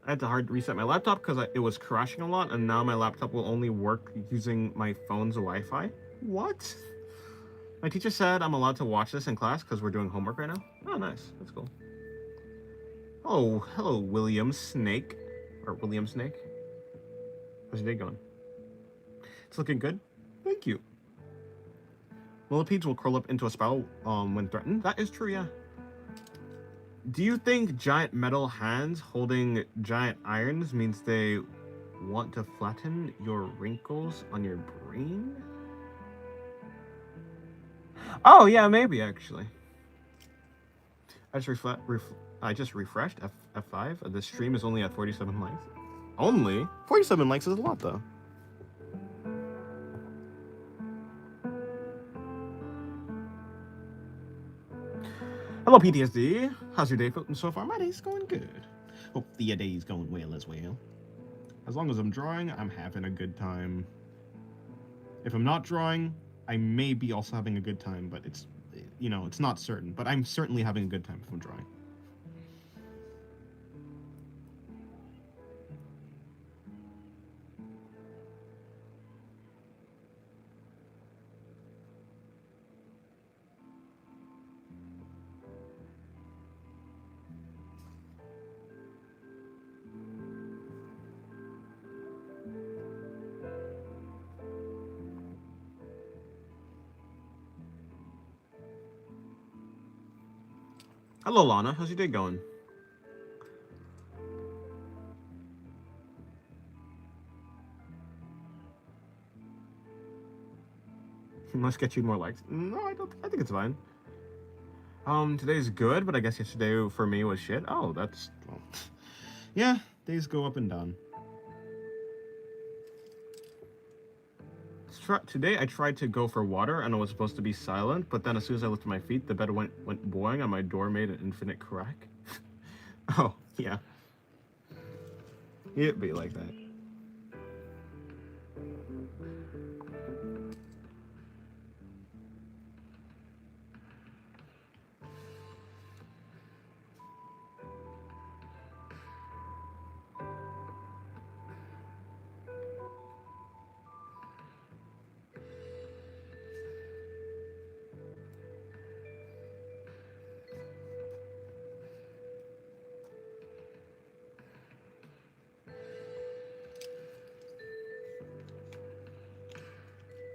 I had to hard reset my laptop because it was crashing a lot, and now my laptop will only work using my phone's Wi-Fi. What? My teacher said I'm allowed to watch this in class because we're doing homework right now. Oh, nice. That's cool. Oh, hello, William Snake. Or William Snake. How's your day going? It's looking good. Thank you. Millipedes will curl up into a spiral when threatened. That is true, yeah. Do you think giant metal hands holding giant irons means they want to flatten your wrinkles on your brain? Oh, yeah, maybe, actually. I just refreshed F5. The stream is only at 47 likes. Only? 47 likes is a lot, though. Hello, PTSD. How's your day feeling so far? My day's going good. Hope your day's going well as well. As long as I'm drawing, I'm having a good time. If I'm not drawing, I may be also having a good time, but it's not certain. But I'm certainly having a good time if I'm drawing. Hello, Lana. How's your day going? Let's get you more likes. No, I don't. I think it's fine. Today's good, but I guess yesterday for me was shit. Oh, that's well, yeah. Days go up and down. Today I tried to go for water and I was supposed to be silent, but then as soon as I lifted my feet, the bed went boing and my door made an infinite crack. Oh yeah, it'd be like that.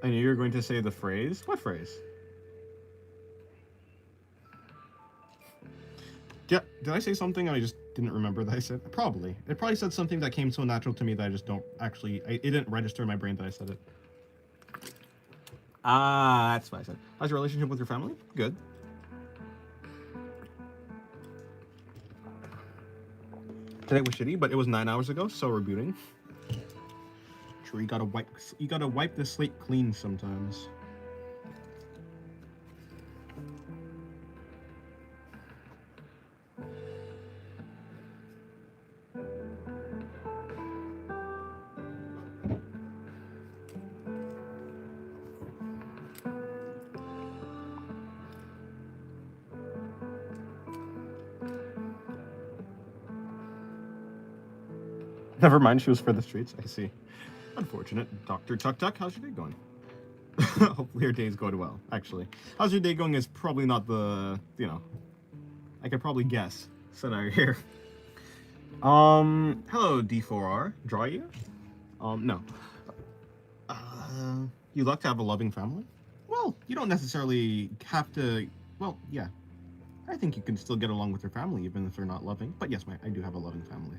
I knew you were going to say the phrase. What phrase? Yeah, did I say something and I just didn't remember that I said? Probably. It probably said something that came so natural to me that I just don't actually. It didn't register in my brain that I said it. Ah, that's what I said. How's your relationship with your family? Good. Today was shitty, but it was 9 hours ago, so rebooting. True, you gotta wipe. You gotta wipe the slate clean sometimes. Never mind, she was for the streets. I see. Unfortunate. Dr. Tuck Tuck, how's your day going? Hopefully your day's going well, actually. How's your day going is probably not the, I could probably guess scenario here. Hello, D4R. Draw you? No. You luck to have a loving family? Well, you don't necessarily have to, well, yeah. I think you can still get along with your family even if they're not loving. But yes, I do have a loving family.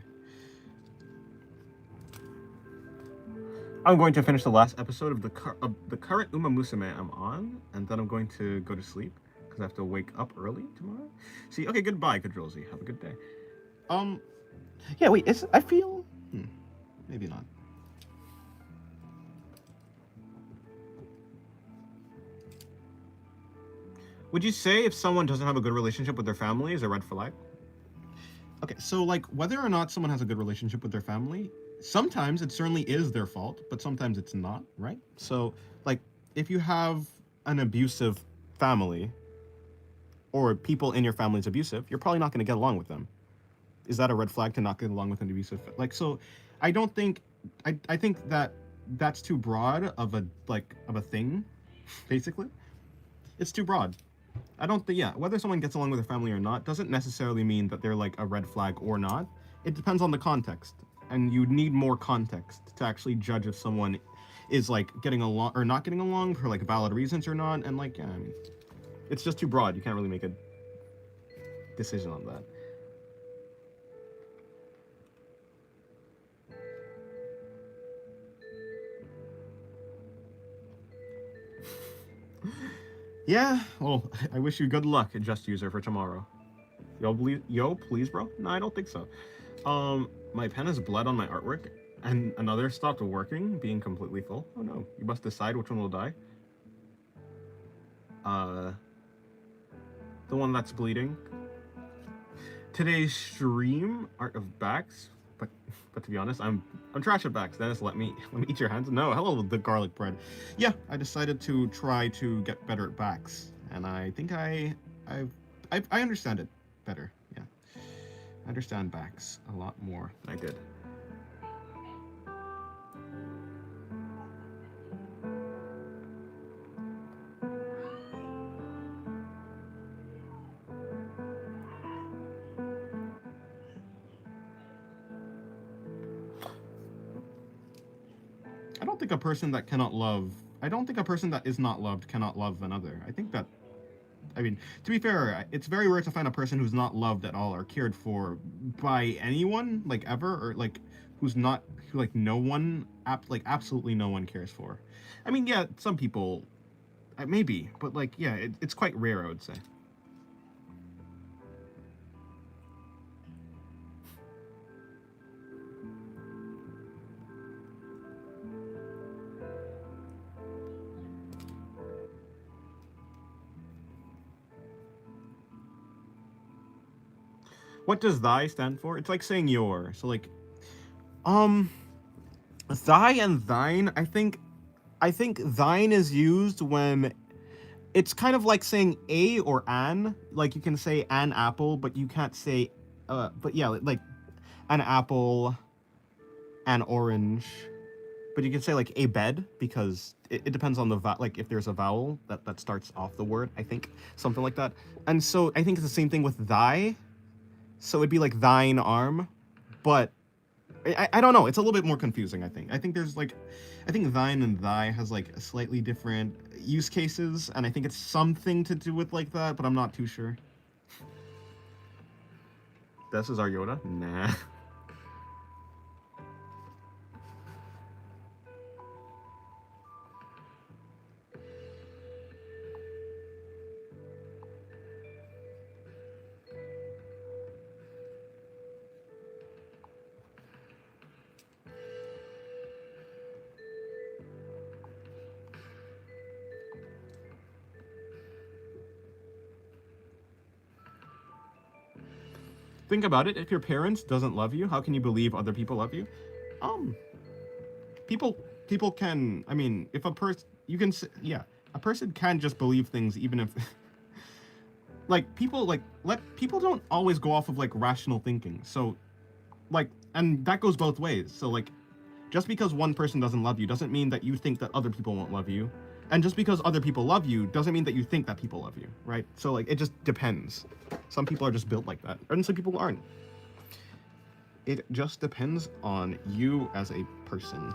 I'm going to finish the last episode of the current Uma Musume I'm on, and then I'm going to go to sleep because I have to wake up early tomorrow. See, okay, goodbye, good Rosie. Have a good day. Yeah, wait, I feel, maybe not. Would you say if someone doesn't have a good relationship with their family is a red flag? Okay, so like whether or not someone has a good relationship with their family, sometimes it certainly is their fault, but sometimes it's not, right? So like if you have an abusive family or people in your family is abusive, you're probably not going to get along with them. Is that a red flag to not get along with an abusive like so I don't think I think that that's too broad of a thing basically. It's too broad. I don't think, yeah, whether someone gets along with their family or not doesn't necessarily mean that they're like a red flag or not. It depends on the context, and you need more context to actually judge if someone is like getting along or not getting along for like valid reasons or not. And like, yeah, I mean, it's just too broad. You can't really make a decision on that. Yeah, well, I wish you good luck, Just User, for tomorrow. Yo, please, bro? No, I don't think so. My pen has bled on my artwork, and another stopped working, being completely full. Oh no, you must decide which one will die. The one that's bleeding. Today's stream, Art of Backs, but to be honest, I'm trash at backs. Dennis, let me eat your hands. No, hello, the garlic bread. Yeah, I decided to try to get better at backs, and I think I understand it better. Yeah, I understand backs a lot more than I did. I don't think a person that cannot love. I don't think a person that is not loved cannot love another. I think that I mean, to be fair, it's very rare to find a person who's not loved at all or cared for by anyone, like ever, or like who's not who like no one, like absolutely no one cares for. I mean, yeah, some people, maybe, but like yeah, it's quite rare, I would say. What does thy stand for? It's like saying your. So like, um, thy and thine. I think thine is used when it's kind of like saying a or an. Like you can say an apple, but you can't say. But yeah, like an apple, an orange. But you can say like a bed because it depends on the like if there's a vowel that starts off the word. I think something like that. And so I think it's the same thing with thy. So it'd be like thine arm, but I don't know. It's a little bit more confusing, I think. I think there's like, I think thine and thy has like slightly different use cases, and I think it's something to do with like that, but I'm not too sure. This is our Yoda? Nah. Think about it. If your parents doesn't love you, how can you believe other people love you? Um, people people can. I mean, if a person you can yeah, a person can just believe things even if like people like let people don't always go off of like rational thinking. So like and that goes both ways. So like just because one person doesn't love you doesn't mean that you think that other people won't love you. And just because other people love you doesn't mean that you think that people love you, right? So like it just depends. Some people are just built like that, and some people aren't. It just depends on you as a person.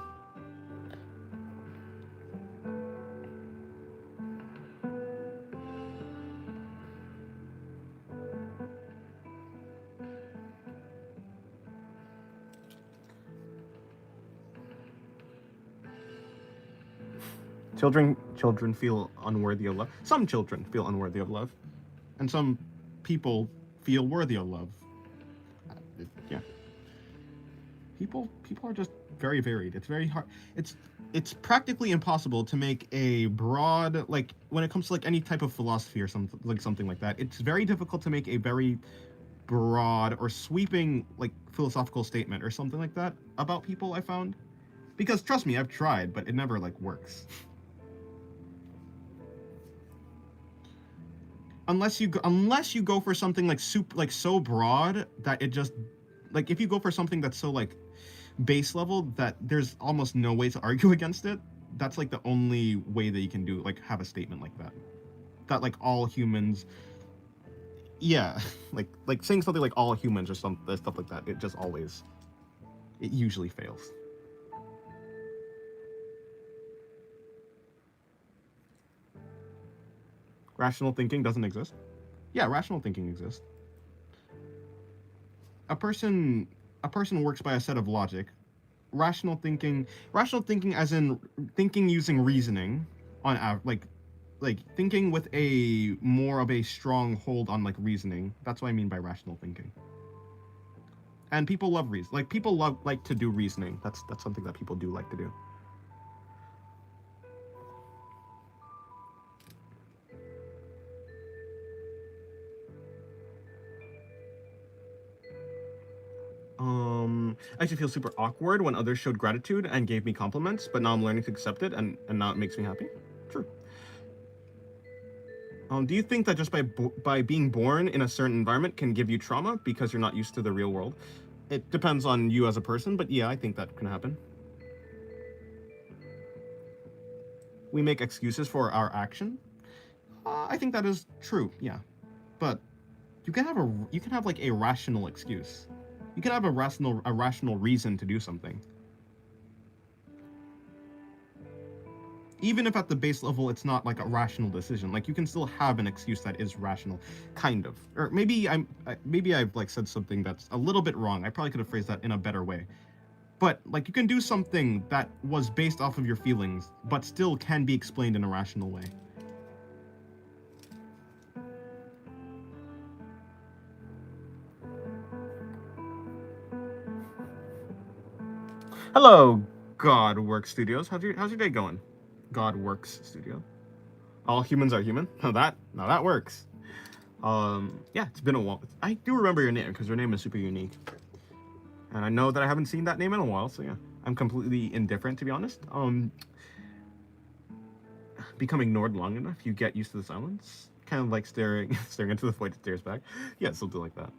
Children feel unworthy of love. Some children feel unworthy of love, and some people feel worthy of love. Yeah. People are just very varied. It's very hard. It's practically impossible to make a broad like when it comes to like any type of philosophy or something like that. It's very difficult to make a very broad or sweeping like philosophical statement or something like that about people, I found. Because trust me, I've tried, but it never like works. Unless you go for something like so broad that it just like if you go for something that's so like base level that there's almost no way to argue against it, that's like the only way that you can do like have a statement like that like all humans, yeah, like saying something like all humans or some stuff like that, it usually fails. Rational thinking doesn't exist. Yeah, rational thinking exists. A person works by a set of logic. Rational thinking as in thinking using reasoning on like thinking with a more of a strong hold on like reasoning. That's what I mean by rational thinking. And people love reason. Like people love like to do reasoning. That's something that people do like to do. I used to feel super awkward when others showed gratitude and gave me compliments, but now I'm learning to accept it, and now it makes me happy. True. Do you think that just by being born in a certain environment can give you trauma because you're not used to the real world? It depends on you as a person, but yeah, I think that can happen. We make excuses for our action. I think that is true. Yeah, but you can have like a rational excuse. You can have a rational reason to do something. even if at the base level it's not like a rational decision, like you can still have an excuse that is rational, kind of. Or maybe I've like said something that's a little bit wrong. I probably could have phrased that in a better way. But like you can do something that was based off of your feelings, but still can be explained in a rational way. Hello, God Works Studios. How's your day going? God Works Studio. All humans are human. Now that works. Yeah, it's been a while. I do remember your name because your name is super unique, and I know that I haven't seen that name in a while. So yeah, I'm completely indifferent to be honest. Become ignored long enough, you get used to the silence. Kind of like staring into the void that stares back. Yeah, something like that.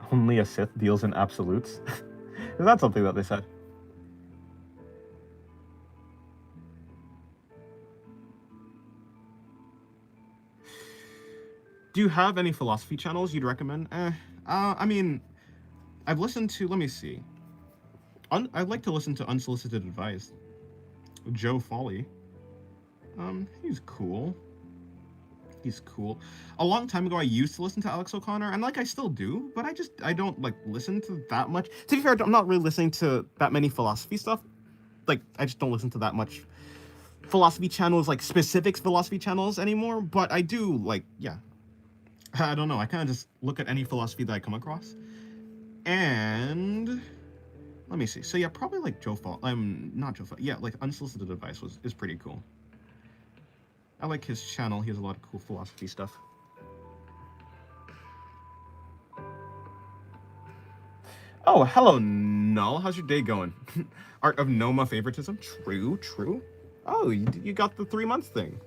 Only a Sith deals in absolutes. Is that something that they said? Do you have any philosophy channels you'd recommend? I mean, I've listened to. Let me see. I'd like to listen to Unsolicited Advice. Joe Foley. He's cool. He's cool. A long time ago, I used to listen to Alex O'Connor, and like I still do, but I don't like listen to that much. To be fair, I'm not really listening to that many philosophy stuff. Like I just don't listen to that much philosophy channels, like specific philosophy channels anymore. But I do like, yeah. I don't know. I kind of just look at any philosophy that I come across, and let me see. So yeah, probably like Joe Fall. Not Joe Fall. Yeah, like Unsolicited Advice is pretty cool. I like his channel. He has a lot of cool philosophy stuff. Oh, hello, Null. How's your day going? Art of Noma favoritism? True. Oh, you got the 3 month thing.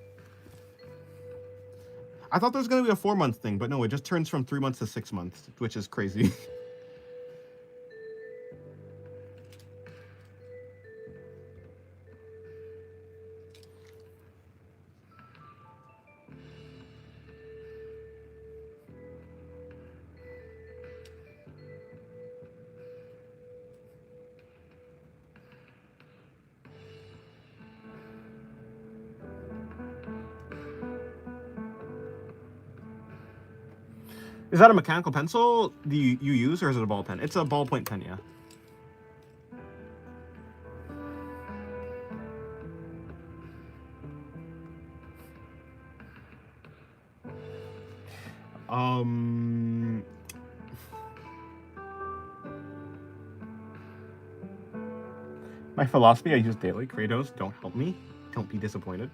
I thought there was going to be a 4 month thing, but no, it just turns from 3 months to 6 months, which is crazy. Is that a mechanical pencil you use, or is it a ball pen? It's a ballpoint pen, yeah. My philosophy I use daily. Kratos, don't help me. Don't be disappointed.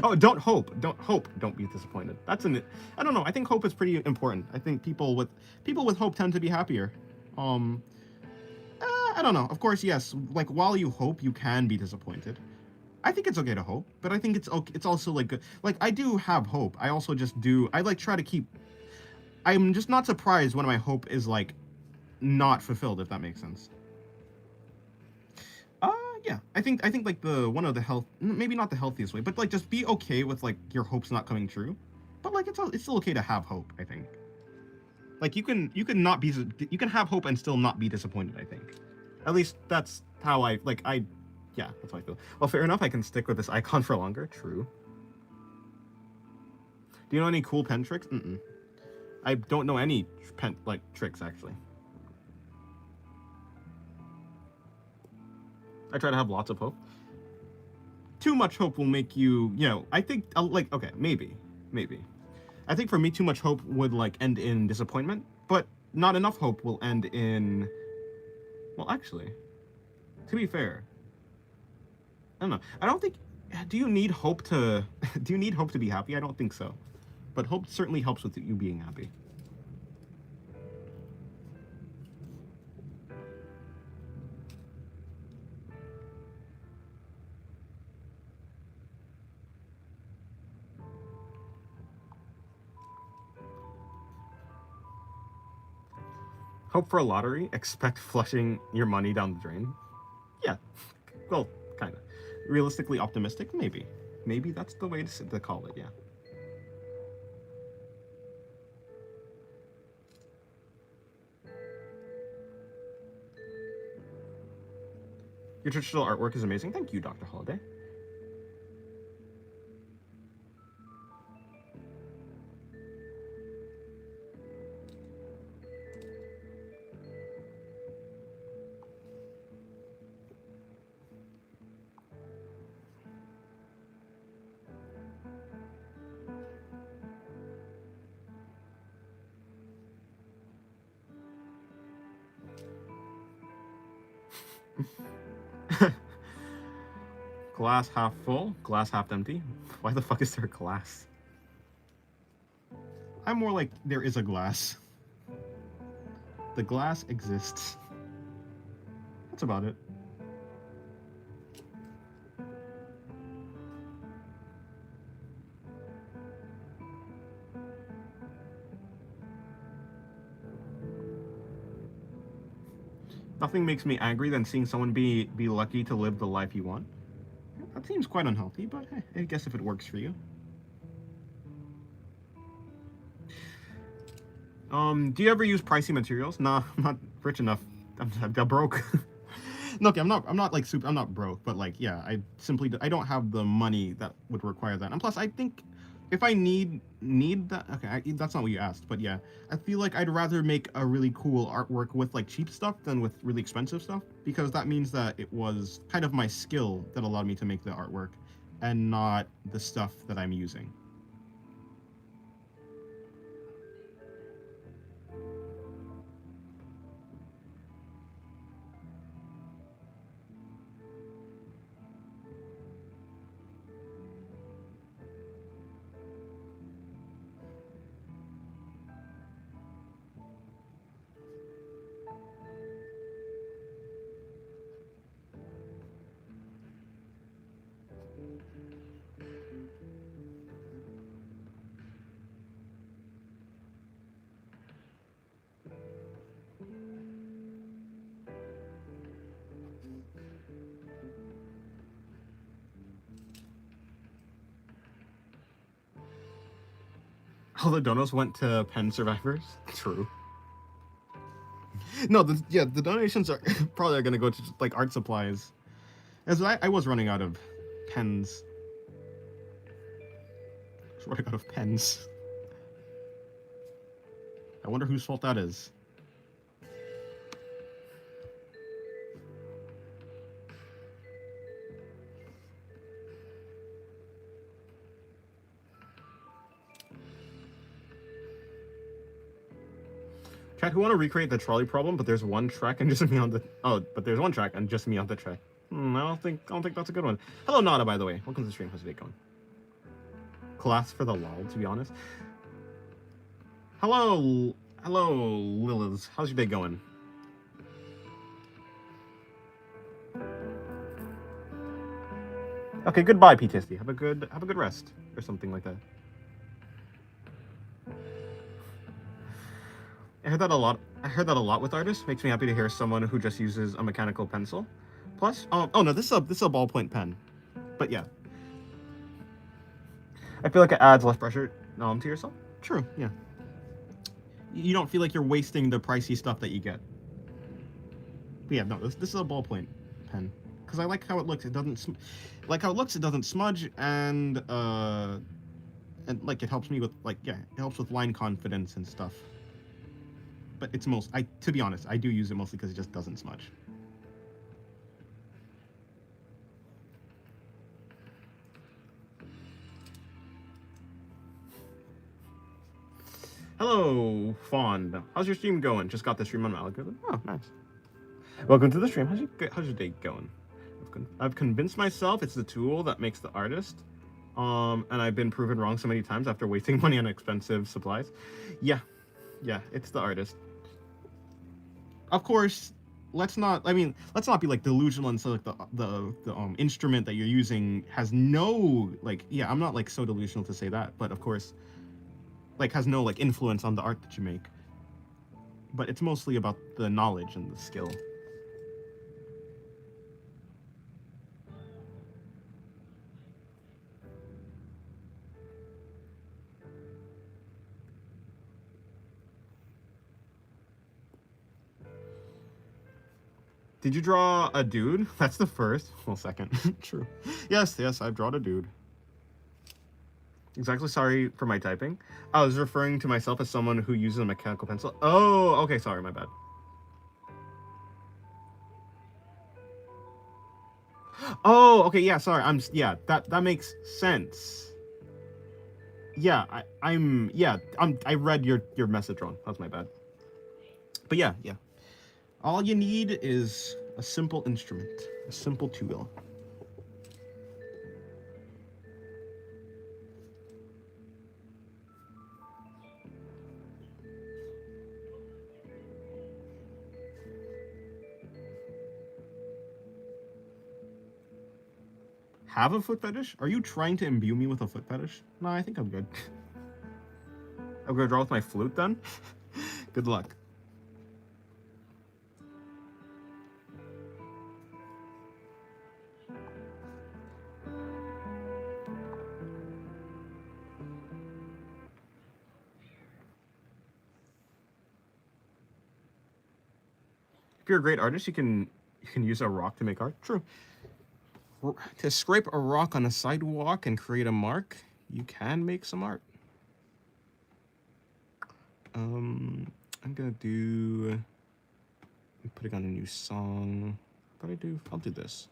Oh, don't hope. Don't hope. Don't be disappointed. That's an. I don't know. I think hope is pretty important. I think people with hope tend to be happier. I don't know. Of course, yes. Like while you hope, you can be disappointed. I think it's okay to hope, but I think it's okay. It's also like I do have hope. I also just do. I like try to keep. I'm just not surprised when my hope is like not fulfilled, if that makes sense. Yeah, I think like the one of the health, maybe not the healthiest way, but like just be okay with like your hopes not coming true, but like it's still okay to have hope. I think, like you can not be you can have hope and still not be disappointed. I think, at least that's how yeah, that's how I feel. Well, fair enough. I can stick with this icon for longer. True. Do you know any cool pen tricks? I don't know any pen like tricks actually. I try to have lots of hope. Too much hope will make you, I think, like, okay, maybe. I think for me, too much hope would, like, end in disappointment, but not enough hope will end in, well, actually, to be fair, I don't know. I don't think, do you need hope to be happy? I don't think so. But hope certainly helps with you being happy. Hope for a lottery, expect flushing your money down the drain. Yeah, well, kind of. Realistically optimistic, maybe. Maybe that's the way to call it, yeah. Your traditional artwork is amazing. Thank you, Dr. Holiday. Glass half full, glass half empty. Why the fuck is there a glass? I'm more like there is a glass. The glass exists. That's about it. Nothing makes me angry than seeing someone be lucky to live the life you want. That seems quite unhealthy, but hey, I guess if it works for you. Do you ever use pricey materials? Nah, I'm not rich enough. I'm broke. No, okay, I'm not like super. I'm not broke, but like, yeah, I don't have the money that would require that. And plus, I think if I need that, okay, that's not what you asked, but yeah, I feel like I'd rather make a really cool artwork with like cheap stuff than with really expensive stuff, because that means that it was kind of my skill that allowed me to make the artwork, and not the stuff that I'm using. All the donos went to pen survivors. True. No, the donations are probably gonna go to just, like, art supplies. As I was running out of pens. I was running out of pens. I wonder whose fault that is. Chat, who want to recreate the trolley problem, but there's one track and just me on the... Oh, but there's one track and just me on the track. I don't think that's a good one. Hello, Nada, by the way. Welcome to the stream. How's your day going? Class for the lol, to be honest. Hello, Lilith. How's your day going? Okay, goodbye, PTSD. Have a good rest, or something like that. I heard that a lot with artists. Makes me happy to hear someone who just uses a mechanical pencil. Plus, oh no, this is a ballpoint pen. But yeah, I feel like it adds less pressure to yourself. True, yeah. You don't feel like you're wasting the pricey stuff that you get. But yeah, no, this is a ballpoint pen because I like how it looks. It doesn't it doesn't smudge, and like it helps me with it helps with line confidence and stuff. But it's to be honest, I do use it mostly because it just doesn't smudge. Hello, Fawn. How's your stream going? Just got the stream on my algorithm. Oh, nice. Welcome to the stream. How's your day going? I've convinced myself it's the tool that makes the artist. And I've been proven wrong so many times after wasting money on expensive supplies. Yeah, it's the artist. Of course, let's not be like delusional and say like the instrument that you're using has no I'm not like so delusional to say that, but of course like has no like influence on the art that you make. But it's mostly about the knowledge and the skill. Did you draw a dude? That's the first. Well, second. True. Yes, I've drawn a dude. Exactly, sorry for my typing. I was referring to myself as someone who uses a mechanical pencil. Oh, okay, sorry, my bad. Oh, okay, yeah, sorry. Yeah, that makes sense. Yeah, I read your message wrong. That's my bad. But yeah. All you need is a simple instrument, a simple tool. Have a foot fetish? Are you trying to imbue me with a foot fetish? No, I think I'm good. I'm gonna draw with my flute then. Good luck. If you're a great artist, you can use a rock to make art. True. To scrape a rock on a sidewalk and create a mark, you can make some art. I'm gonna do. I'm putting on a new song. What do? I'll do this.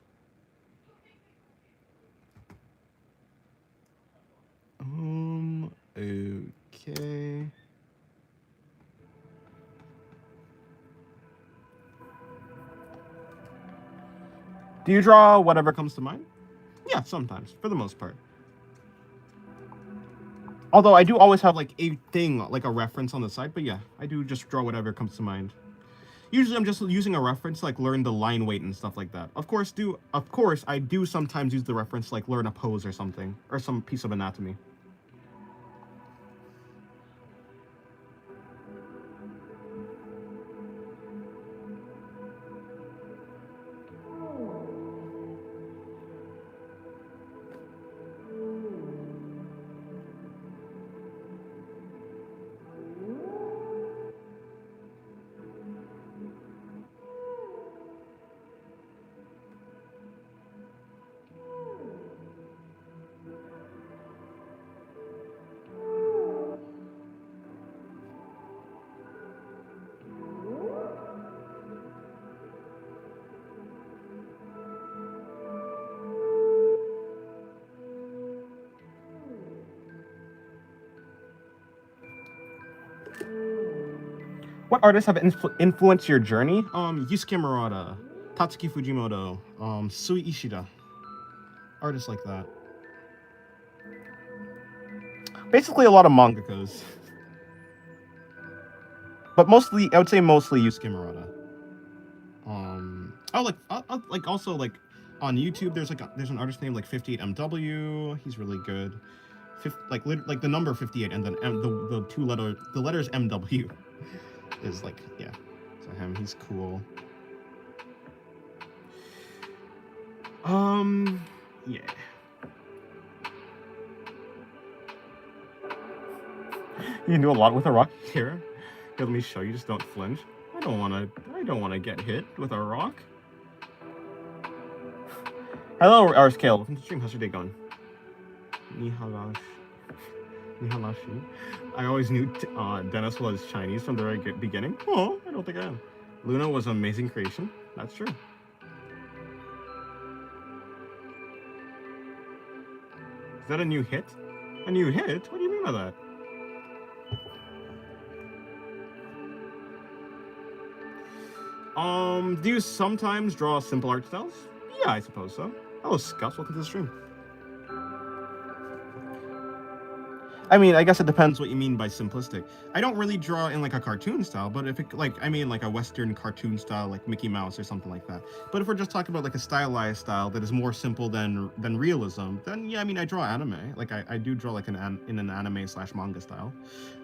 Okay. Do you draw whatever comes to mind? Yeah, sometimes, for the most part. Although I do always have like a thing, like a reference on the side, but yeah, I do just draw whatever comes to mind. Usually I'm just using a reference to like learn the line weight and stuff like that. Of course, I do sometimes use the reference to like learn a pose or something, or some piece of anatomy. What artists have influenced your journey? Yusuke Murata, Tatsuki Fujimoto, Sui Ishida. Artists like that. Basically a lot of mangakas. But mostly, I would say mostly Yusuke Murata. Like also like on YouTube, there's an artist named like 58MW. He's really good. Like the number 58 and then the letters MW is like, yeah. So him, he's cool. Yeah. You can do a lot with a rock here. Let me show you. Just don't flinch. I don't wanna get hit with a rock. Hello, RSKL. Welcome to the stream. How's your day going? Nihalashi. I always knew Dennis was Chinese from the very beginning. Oh, I don't think I am. Luna was an amazing creation. That's true. Is that a new hit? A new hit? What do you mean by that? Do you sometimes draw simple art styles? Yeah, I suppose so. Hello, Scuffs. Welcome to the stream. I mean, I guess it depends what you mean by simplistic. I don't really draw in like a cartoon style, but if it like a Western cartoon style, like Mickey Mouse or something like that. But if we're just talking about like a stylized style that is more simple than realism, then yeah, I mean, I draw anime. Like I do draw like in an anime/manga style.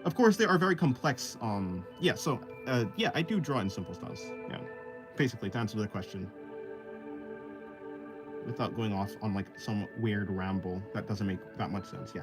Of course, they are very complex. Yeah. So yeah, I do draw in simple styles. Yeah, basically to answer the question, without going off on like some weird ramble that doesn't make that much sense. Yeah.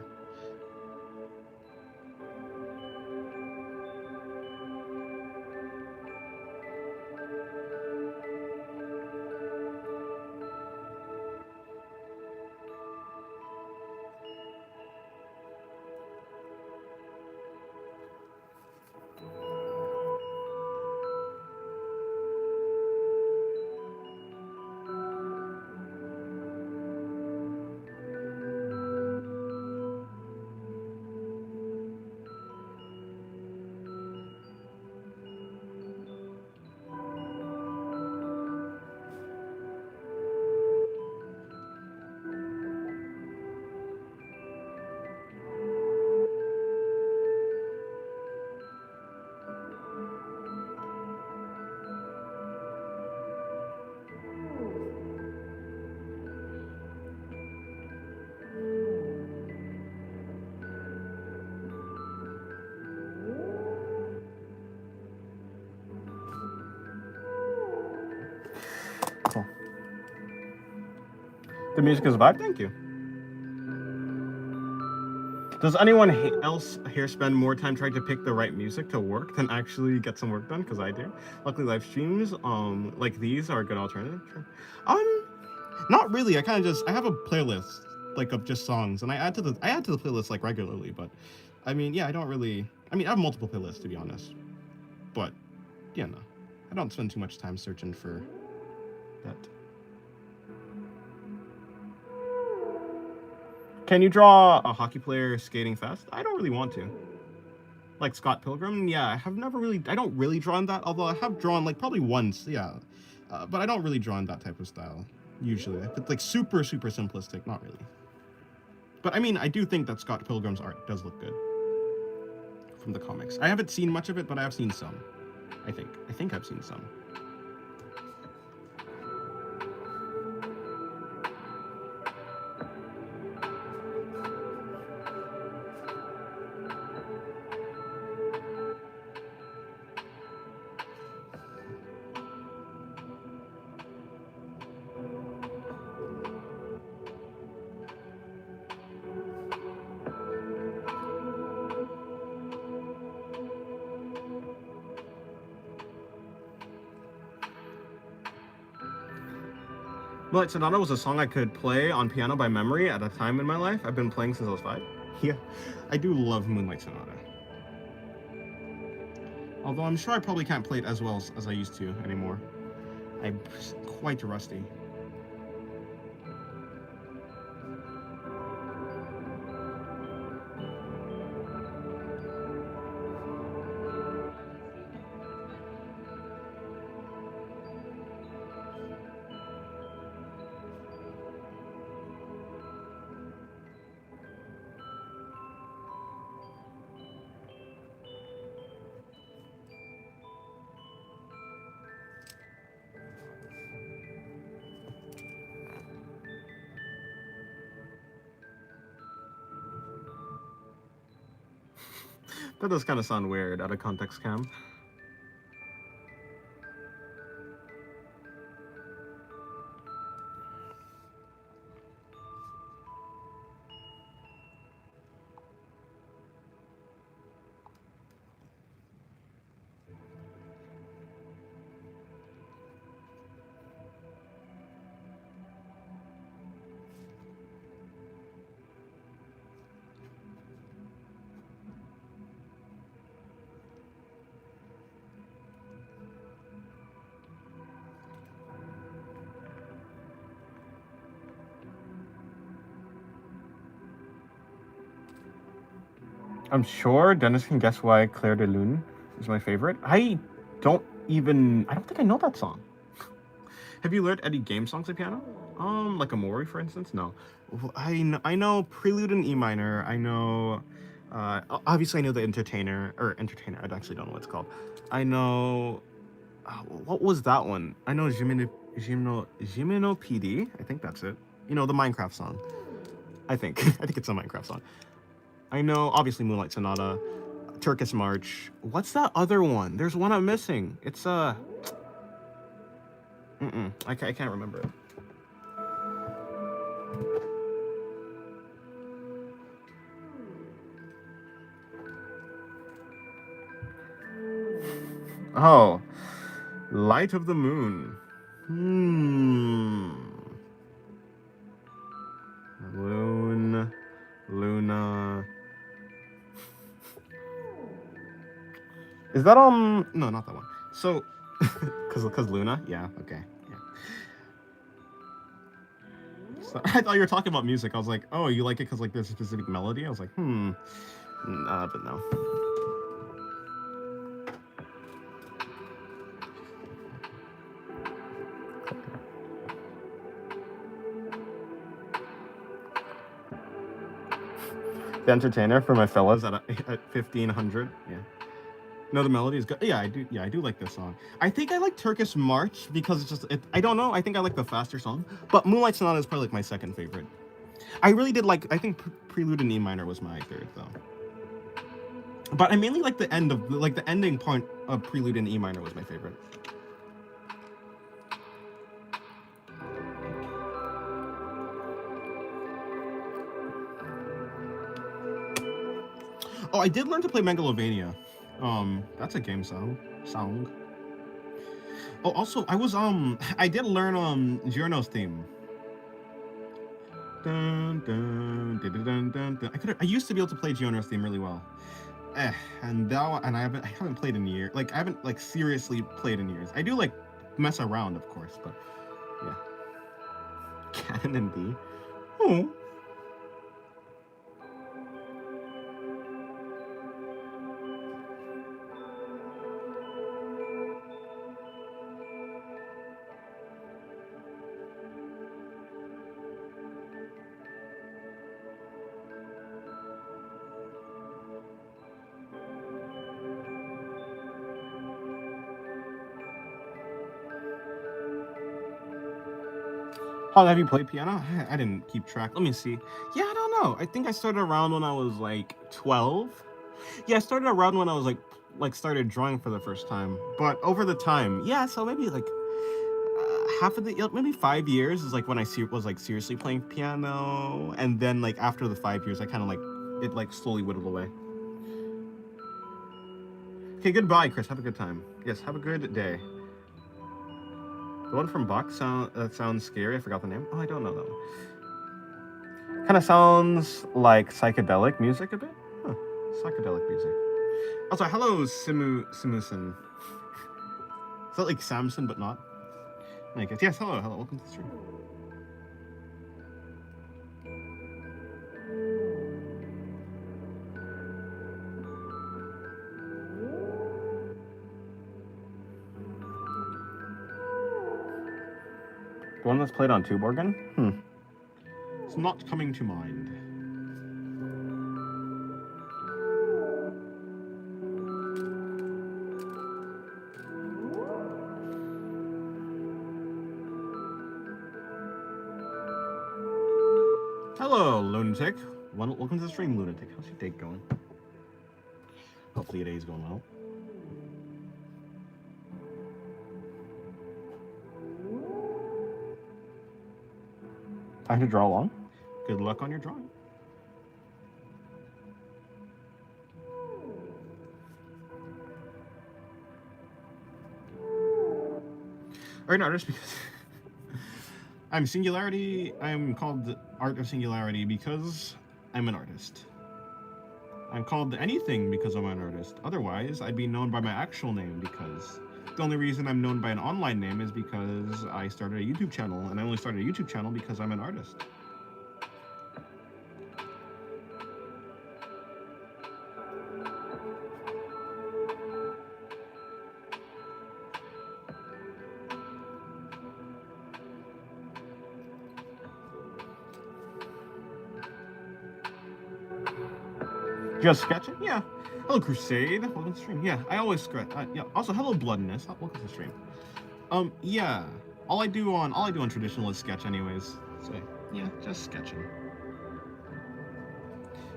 The music is a vibe. Thank you. Does anyone else here spend more time trying to pick the right music to work than actually get some work done? Because I do. Luckily, live streams like these are a good alternative. Not really. I have a playlist like of just songs, and I add to the playlist like regularly. But I mean, yeah, I don't really. I mean, I have multiple playlists to be honest. But yeah, no, I don't spend too much time searching for that. Can you draw a hockey player skating fast? I don't really want to. Like Scott Pilgrim, yeah, I don't really draw in that, although I have drawn like probably once, yeah. But I don't really draw in that type of style, usually. It's like super simplistic, not really. But I mean, I do think that Scott Pilgrim's art does look good from the comics. I haven't seen much of it, but I have seen some, I think I've seen some. Moonlight Sonata was a song I could play on piano by memory at a time in my life. I've been playing since I was 5. Yeah, I do love Moonlight Sonata. Although I'm sure I probably can't play it as well as I used to anymore. I'm quite rusty. That does kind of sound weird out of context, Cam. I'm sure Dennis can guess why Claire de Lune is my favorite. I don't think I know that song. Have you learned any game songs on piano? Like Amori, for instance? No. I know Prelude in E minor. I know, obviously I know the Entertainer, I actually don't know what it's called. I know, what was that one? I know Jimeno PD. I think that's it. You know, the Minecraft song. I think it's a Minecraft song. I know, obviously, Moonlight Sonata, Turkish March. What's that other one? There's one I'm missing. It's I can't remember it. Oh, Light of the Moon. Luna. Is that no, not that one. So, cause Luna, yeah, okay, yeah. So, I thought you were talking about music. I was like, oh, you like it because like there's a specific melody. I was like, but no. The Entertainer for my fellas at 1500. Yeah. No, the melody is good. Yeah, I do like this song. I think I like Turkish March because it's just I don't know. I think I like the faster song, but Moonlight Sonata is probably like my second favorite. I really did like. I think Prelude in E minor was my third though. But I mainly like the ending part of Prelude in E minor was my favorite. Oh, I did learn to play Megalovania. That's a game song. Oh, also, I did learn Giorno's theme. Dun, dun, dun, dun, dun, dun. I used to be able to play Giorno's theme really well. And now, and I haven't played in years. Like I haven't like seriously played in years. I do like mess around, of course, but yeah. Canon and D. Oh. How long have you played piano? I didn't keep track. Let me see. Yeah, I don't know. I think I started around when I was like 12. Yeah, I started around when I was like started drawing for the first time. But over the time, yeah, so maybe like half of the maybe 5 years is like when I was like seriously playing piano, and then like after the 5 years, I kind of like it like slowly whittled away. Okay, goodbye, Chris. Have a good time. Yes, have a good day. The one from Buck sounds scary. I forgot the name. Oh, I don't know that one. Kind of sounds like psychedelic music a bit. Huh. Psychedelic music. Also, hello, Simuson. Is that like Samson, but not? I guess. Yes, hello. Welcome to the stream. The one that's played on tube organ? It's not coming to mind. Hello, Lunatic. Welcome to the stream, Lunatic. How's your day going? Hopefully your day's going well. Time to draw along. Good luck on your drawing. Or an artist because I'm Singularity. I'm called the Art of Singularity because I'm an artist. I'm called anything because I'm an artist. Otherwise, I'd be known by my actual name because the only reason I'm known by an online name is because I started a YouTube channel, and I only started a YouTube channel because I'm an artist. Just sketching? Yeah. Hello, Crusade. Welcome to the stream. Yeah, I always sketch. Yeah. Also, hello, Bloodness. Welcome to the stream. Yeah. All I do on traditional is sketch, anyways. So yeah, just sketching.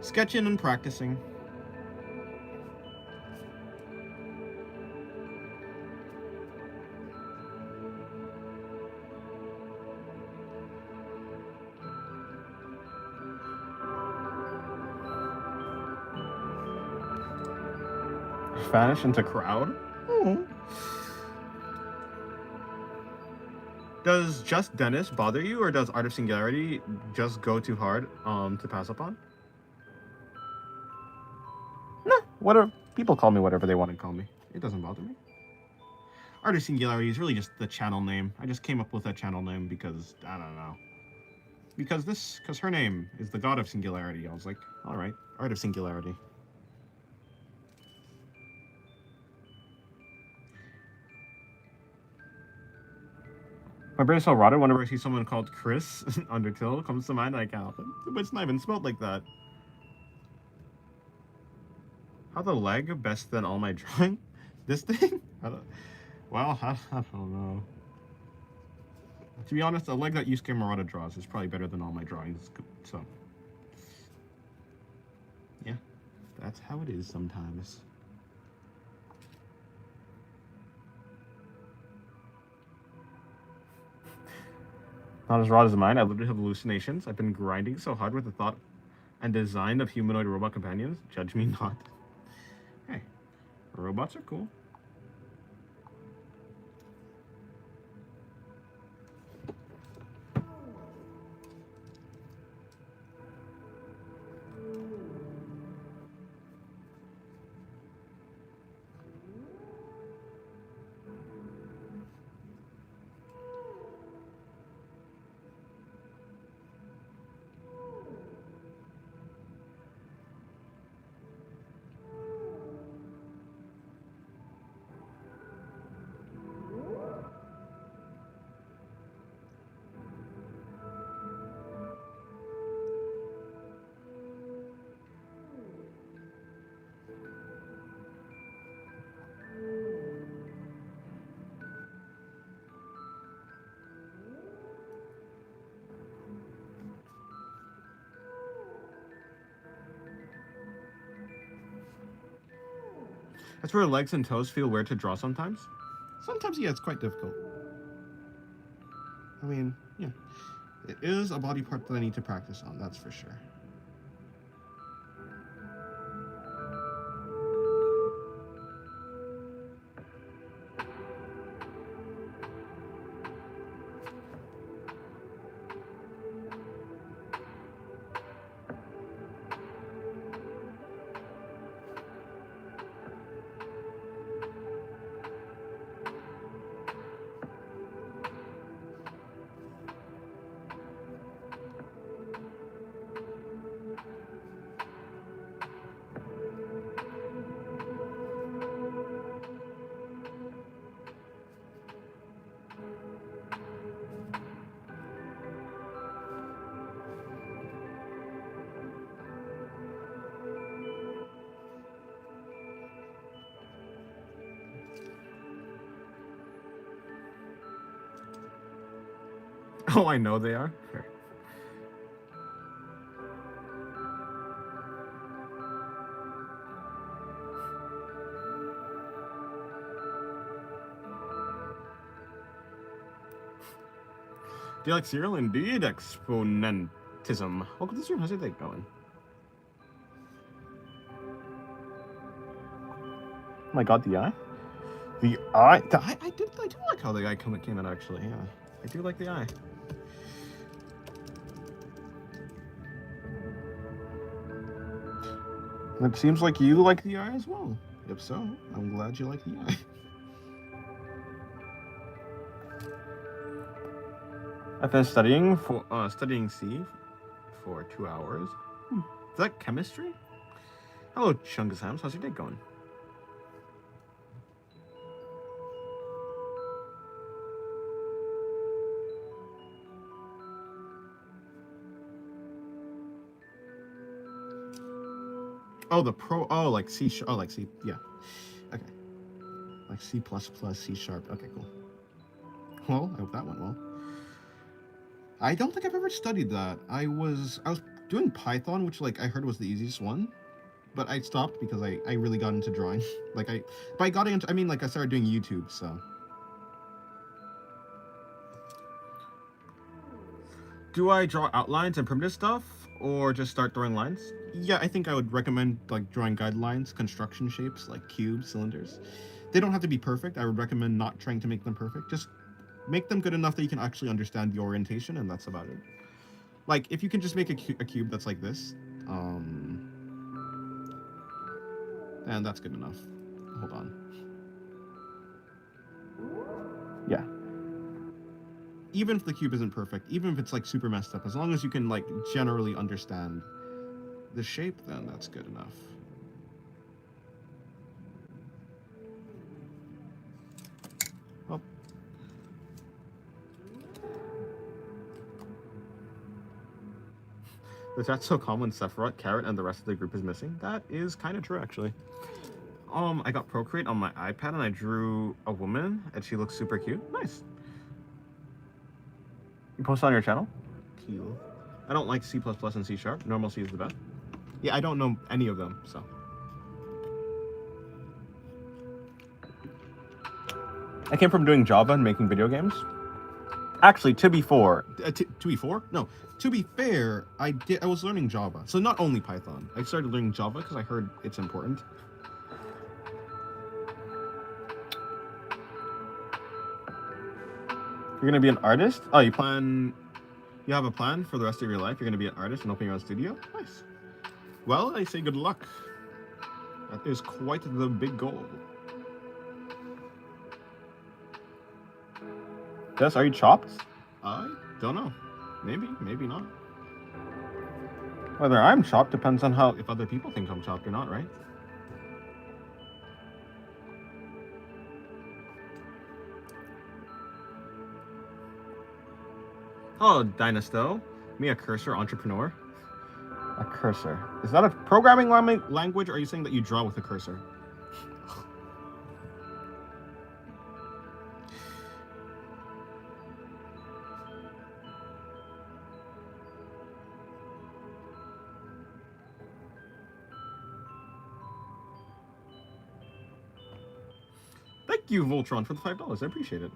Sketching and practicing. Vanish into crowd? Oh. Does just Dennis bother you, or does Art of Singularity just go too hard to pass up on? No, whatever. People call me whatever they want to call me. It doesn't bother me. Art of Singularity is really just the channel name. I just came up with that channel name because, I don't know. Because her name is the God of Singularity. I was like, alright, Art of Singularity. My brain is so rotted whenever I see someone called Chris Undertale comes to mind, I can't help it. But it's not even spelled like that. How the leg best than all my drawing? This thing? I don't know. To be honest, a leg that Yusuke Murata draws is probably better than all my drawings. So, yeah, that's how it is sometimes. Not as raw as mine. I literally have hallucinations. I've been grinding so hard with the thought and design of humanoid robot companions. Judge me not. Hey, robots are cool. That's where legs and toes feel weird to draw sometimes. Sometimes, yeah, it's quite difficult. I mean, yeah. It is a body part that I need to practice on, that's for sure. Oh, I know they are. Fair. Do you like cereal? Indeed, exponentism. Welcome to the stream. How's your day going? Oh my god, the eye? The eye? I do like how the eye came out, actually. Yeah, I do like the eye. It seems like you like the eye as well. If so, I'm glad you like the eye. I've been studying C for 2 hours. Is that chemistry? Hello, Chungus Hams. How's your day going? Oh, the pro. Oh, like C. Oh, like C. Yeah. Okay. Like C++, C sharp. Okay, cool. Well, I hope that went well. I don't think I've ever studied that. I was doing Python, which like I heard was the easiest one, but I stopped because I really got into drawing. I got into. I mean, like I started doing YouTube, so. Do I draw outlines and primitive stuff, or just start drawing lines? Yeah, I think I would recommend like drawing guidelines, construction shapes like cubes, cylinders. They don't have to be perfect. I would recommend not trying to make them perfect. Just make them good enough that you can actually understand the orientation, and that's about it. Like, if you can just make a cube that's like this, and that's good enough. Hold on. Yeah. Even if the cube isn't perfect, even if it's like super messed up, as long as you can like generally understand the shape, then that's good enough. Oh. The chat's so calm when Sephiroth, Carrot, and the rest of the group is missing. That is kind of true, actually. I got Procreate on my iPad and I drew a woman, and she looks super cute. Nice. You post on your channel? Cool. I don't like C++ and C sharp. Normal C is the best. Yeah, I don't know any of them, so. I came from doing Java and making video games. Actually, to be no, to be fair, I was learning Java, so not only Python. I started learning Java because I heard it's important. You're gonna be an artist? Oh, you have a plan for the rest of your life? You're gonna be an artist and open your own studio? Nice. Well, I say good luck. That is quite the big goal. Yes, are you chopped? I don't know. Maybe, maybe not. Whether I'm chopped depends on if other people think I'm chopped or not, right? Oh, Dynasto. Me, a cursor entrepreneur. A cursor. Is that a programming language, or are you saying that you draw with a cursor? Thank you, Voltron, for the $5. I appreciate it.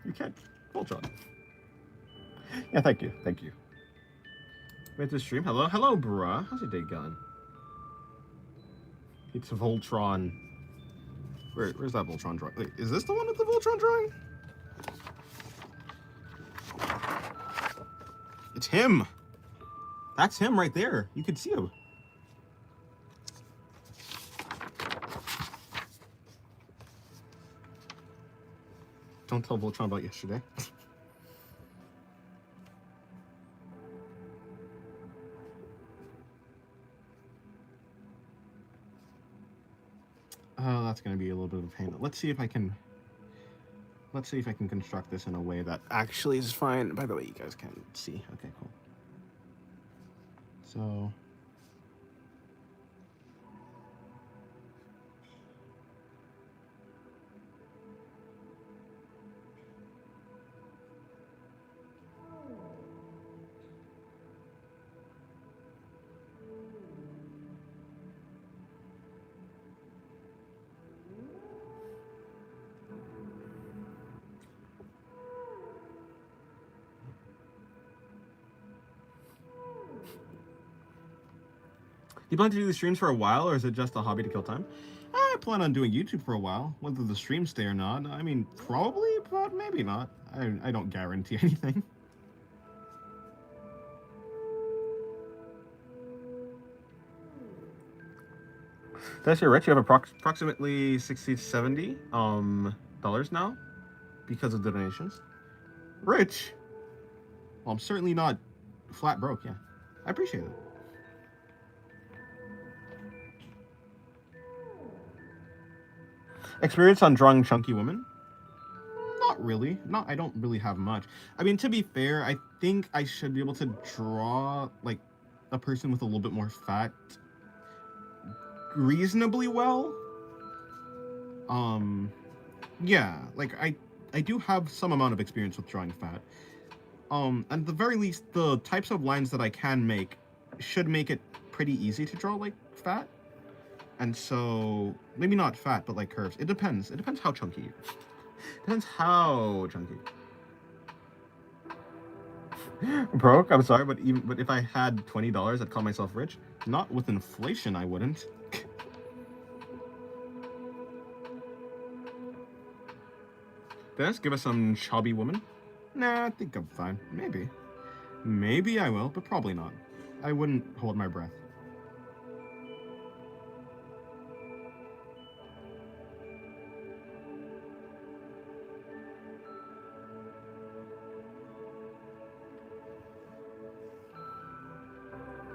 You can't. Voltron. Yeah, thank you. Thank you. Wait to stream. Hello, hello, bruh. How's your day going? It's Voltron. Where's that Voltron drawing? Wait, is this the one with the Voltron drawing? It's him. That's him right there. You can see him. Don't tell Voltron about yesterday. Oh, that's gonna be a little bit of a pain. Let's see if I can construct this in a way that actually is fine. By the way, you guys can see. Okay, cool. So you plan to do the streams for a while, or is it just a hobby to kill time? I plan on doing YouTube for a while, whether the streams stay or not. I mean, probably, but maybe not. I don't guarantee anything. Did I say rich? You have approximately $60 to $70 dollars now because of donations. Rich? Well, I'm certainly not flat broke, yeah. I appreciate it. Experience on drawing chunky women? Not really. I don't really have much. I mean, to be fair, I think I should be able to draw, like, a person with a little bit more fat reasonably well. Yeah, like, I do have some amount of experience with drawing fat. At the very least, the types of lines that I can make should make it pretty easy to draw, like, fat. And so, maybe not fat, but like curves. It depends. It depends how chunky. Depends how chunky. Broke? I'm sorry, but if I had $20, I'd call myself rich. Not with inflation, I wouldn't. Dennis, give us some chubby woman. Nah, I think I'm fine. Maybe. Maybe I will, but probably not. I wouldn't hold my breath.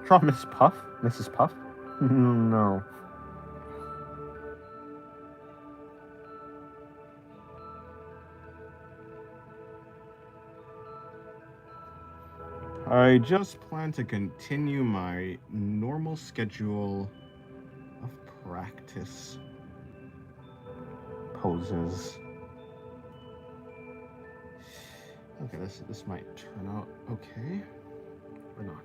Draw Miss Puff? Mrs. Puff? No. I just plan to continue my normal schedule of practice poses. Okay, this might turn out okay or not.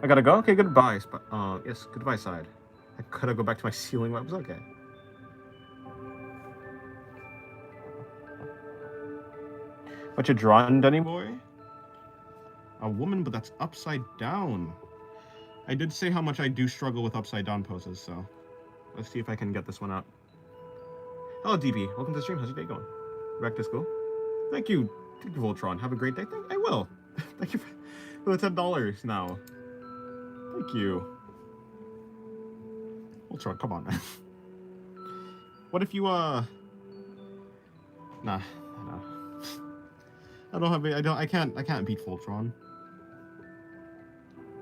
I gotta go? Okay, goodbye. Yes, goodbye side. I gotta go back to my ceiling webs? Okay. What you drawing, Denny boy? A woman, but that's upside down. I did say how much I do struggle with upside down poses, so let's see if I can get this one out. Hello, DB. Welcome to the stream. How's your day going? Back to school? Thank you. Thank you, Voltron. Have a great day. I will. Thank you for the $10 now. Thank you. Voltron, come on, man. What if you, Nah. I can't beat Voltron.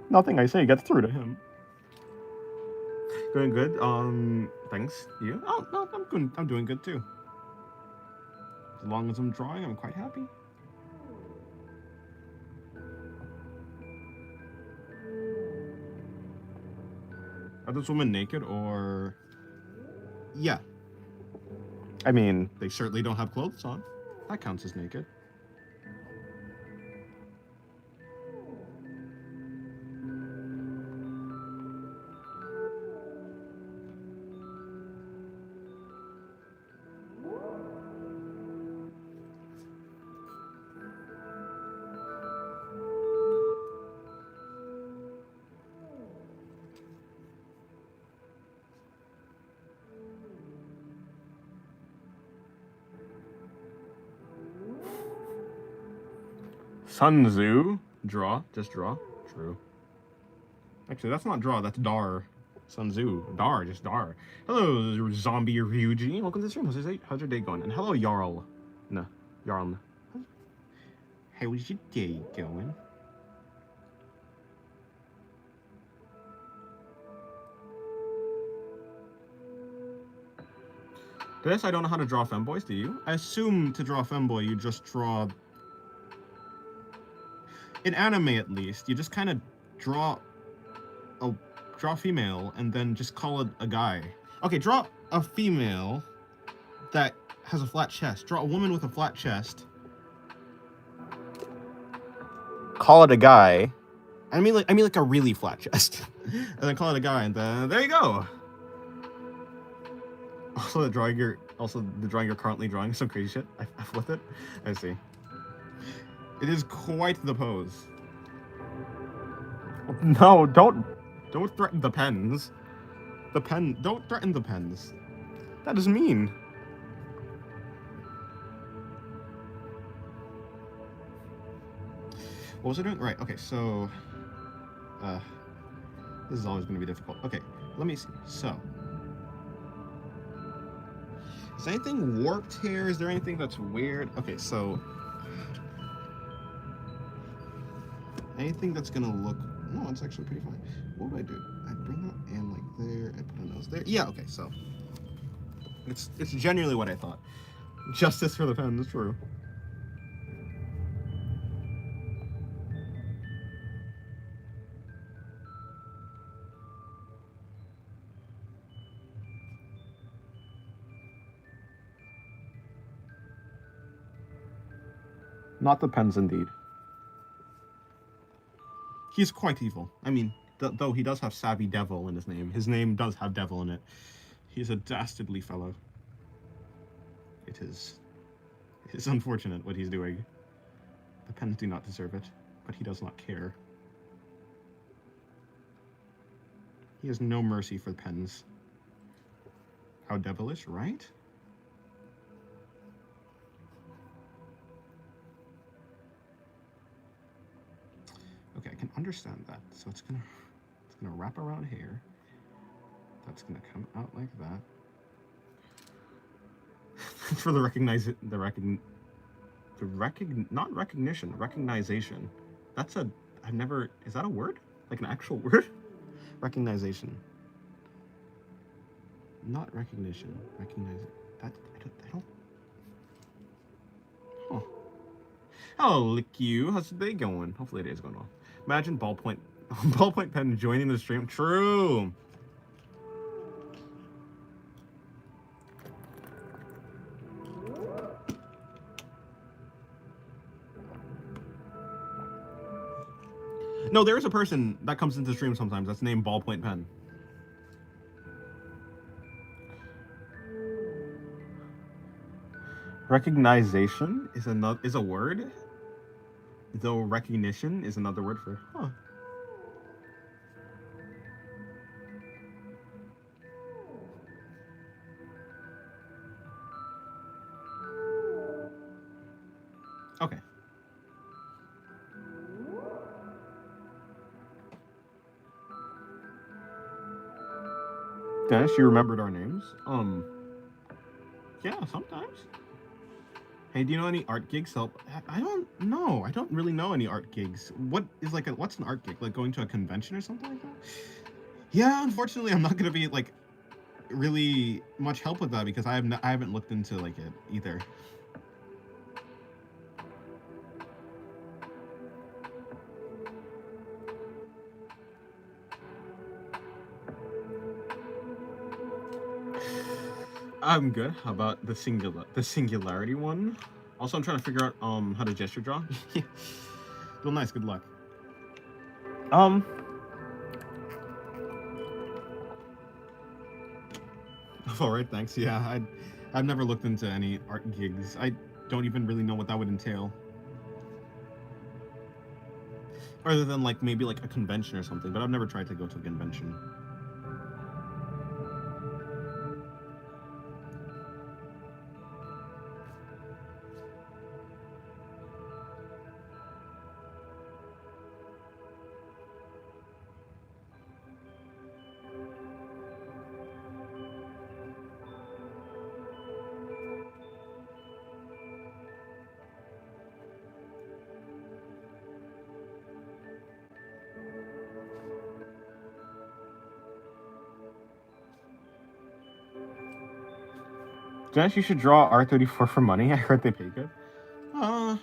Nothing I say gets through to him. Going good. Thanks. You? Oh no, I'm good. I'm doing good too. As long as I'm drawing, I'm quite happy. Are those women naked or? Yeah. I mean, they certainly don't have clothes on. That counts as naked. Sun Tzu. Draw. Just draw. True. Actually, that's not draw. That's dar. Sun Tzu. Dar. Just dar. Hello, zombie Ryuji. Welcome to the stream. How's your day going? And hello, Jarl. No. Jarl. How's your day going? This, I don't know how to draw femboys, do you? I assume to draw a femboy, you just draw... In anime, at least, you just kind of draw a female and then just call it a guy. Okay, draw a female that has a flat chest. Draw a woman with a flat chest. Call it a guy. I mean like a really flat chest. And then call it a guy, and then there you go. Also, the drawing you're currently drawing some crazy shit with it. I see. It is quite the pose. No, don't threaten the pens. Don't threaten the pens. That is mean. What was I doing? Right, okay, so... this is always going to be difficult. Okay, let me see. So... Is anything warped here? Is there anything that's weird? Okay, so... Anything that's gonna look... No, it's actually pretty fine. What would I do? I'd bring that in like there, I'd put a nose there. Yeah, okay, so... It's genuinely what I thought. Justice for the pen, is true. Not the pens, indeed. He's quite evil. I mean, though he does have Savvy Devil in his name does have devil in it. He's a dastardly fellow. It is unfortunate what he's doing. The pens do not deserve it, but he does not care. He has no mercy for the pens. How devilish, right? Okay, I can understand that. So it's gonna wrap around here. That's gonna come out like that. For the recognition. That's a, I've never, is that a word? Like an actual word? Recognition. Not recognition. Recognize that, I don't. Huh. Hello, Lick you. How's the day going? Hopefully the day's going well. Imagine ballpoint pen joining the stream. True. No, there is a person that comes into the stream sometimes that's named Ballpoint Pen. Recognition is a word, though recognition is another word for huh. Okay. Dennis, you remembered our names? Yeah, sometimes. Hey, do you know any art gigs help? I don't know. I don't really know any art gigs. What's an art gig? Like going to a convention or something like that? Yeah, unfortunately, I'm not gonna be like really much help with that because I haven't looked into like it either. I'm good. How about the singularity one? Also, I'm trying to figure out how to gesture draw. Well, nice. Good luck. Um. All right. Thanks. Yeah, I've never looked into any art gigs. I don't even really know what that would entail. Other than like maybe like a convention or something, but I've never tried to go to a convention. Dennis, you should draw R34 for money. I heard they pay good. Uh,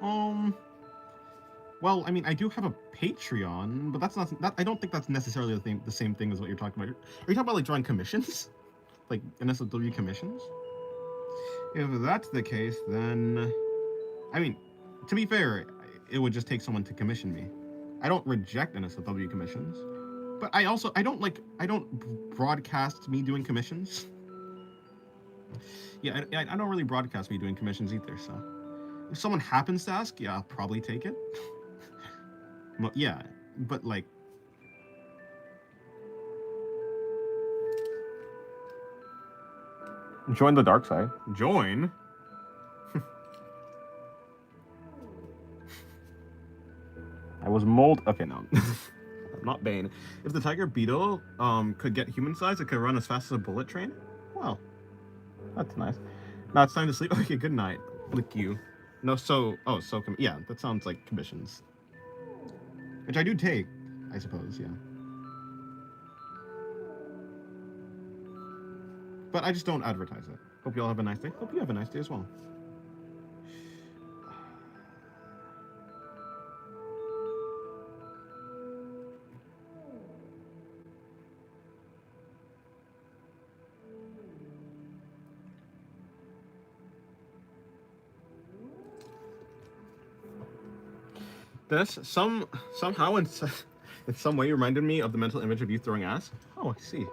um. Well, I mean, I do have a Patreon, but that's not. That, I don't think that's necessarily the same thing as what you're talking about. Are you talking about like drawing commissions, like NSFW commissions? If that's the case, then I mean, to be fair, it would just take someone to commission me. I don't reject NSFW commissions, but I don't broadcast me doing commissions. Yeah, I don't really broadcast me doing commissions either. So if someone happens to ask, yeah, I'll probably take it. Well, yeah, but like. Join the dark side. Join? I was mold. Okay, no. Not Bane. If the tiger beetle could get human size, it could run as fast as a bullet train? Well, that's nice. Now it's time to sleep. Okay, good night. Lick you. No, yeah, that sounds like commissions. Which I do take, I suppose, yeah. But I just don't advertise it. Hope you all have a nice day. Hope you have a nice day as well. This somehow in some way reminded me of the mental image of you throwing ass. Oh, I see.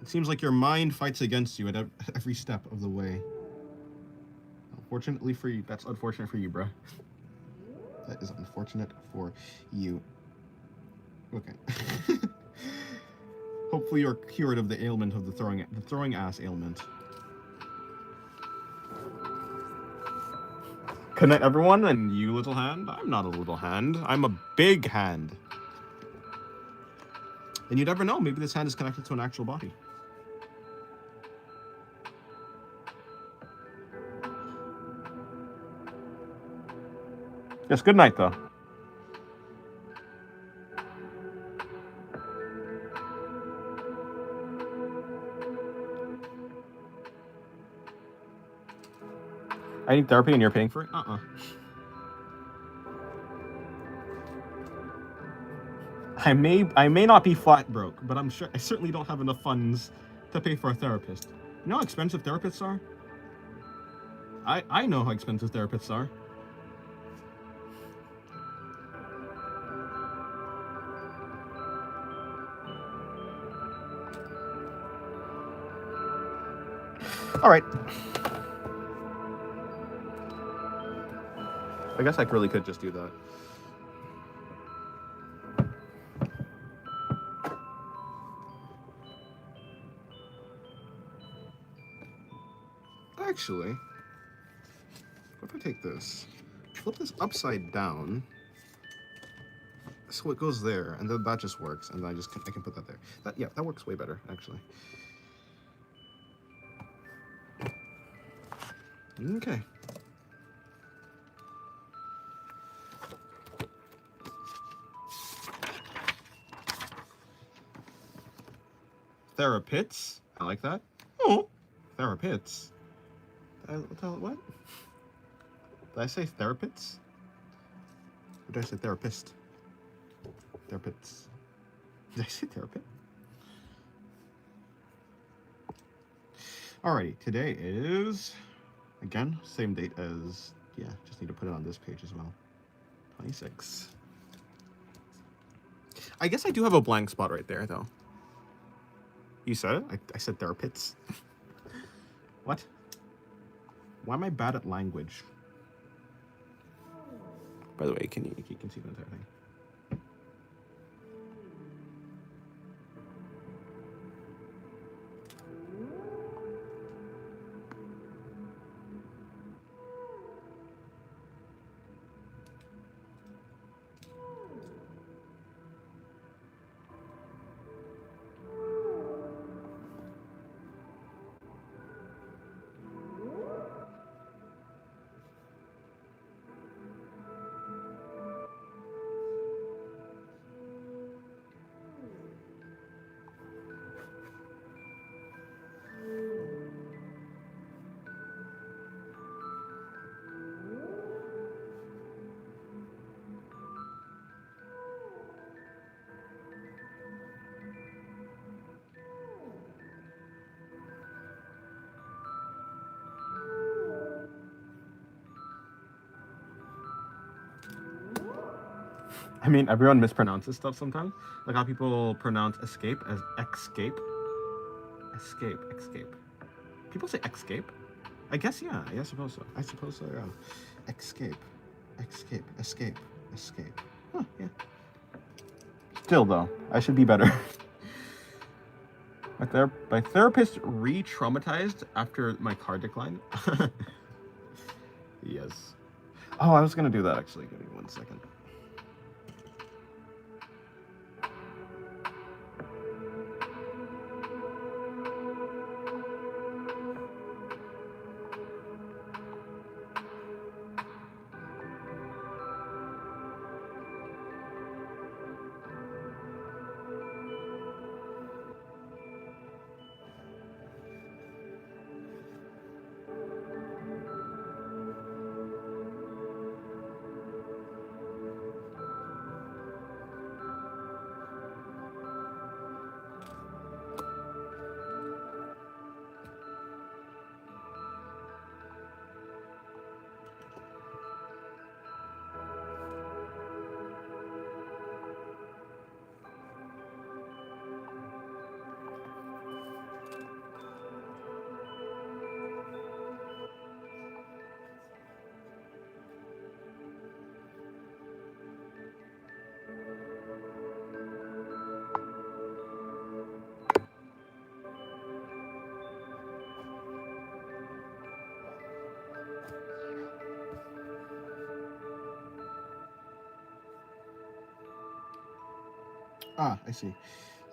It seems like your mind fights against you at every step of the way. Unfortunately for you, that's unfortunate for you, bro. That is unfortunate for you. Okay. Hopefully you're cured of the ailment of the throwing ass ailment. Good night, everyone, and you, little hand. I'm not a little hand. I'm a big hand. And you never know. Maybe this hand is connected to an actual body. Yes, good night, though. I need therapy and you're paying for it? I may not be flat broke, but I certainly don't have enough funds to pay for a therapist. You know how expensive therapists are? I know how expensive therapists are. All right. I guess I really could just do that. Actually, what if I take this, flip this upside down, so it goes there, and then that just works, and then I can put that there. That works way better, actually. Okay. Therapists. I like that. Oh, therapists. What? Did I say therapists? Or did I say therapist? Therapists. Did I say therapist? Alrighty, today is, again, same date as, yeah, just need to put it on this page as well. 26. I guess I do have a blank spot right there, though. You said it? I said therapists. What? Why am I bad at language? By the way, you can see the entire thing. I mean, everyone mispronounces stuff sometimes. Like how people pronounce escape as escape. Escape. People say escape. I guess, yeah. I suppose so. Yeah. Escape. Huh, yeah. Still, though, I should be better. My therapist re-traumatized after my car decline. Yes. Oh, I was gonna do that, actually. Give me 1 second. Ah, I see.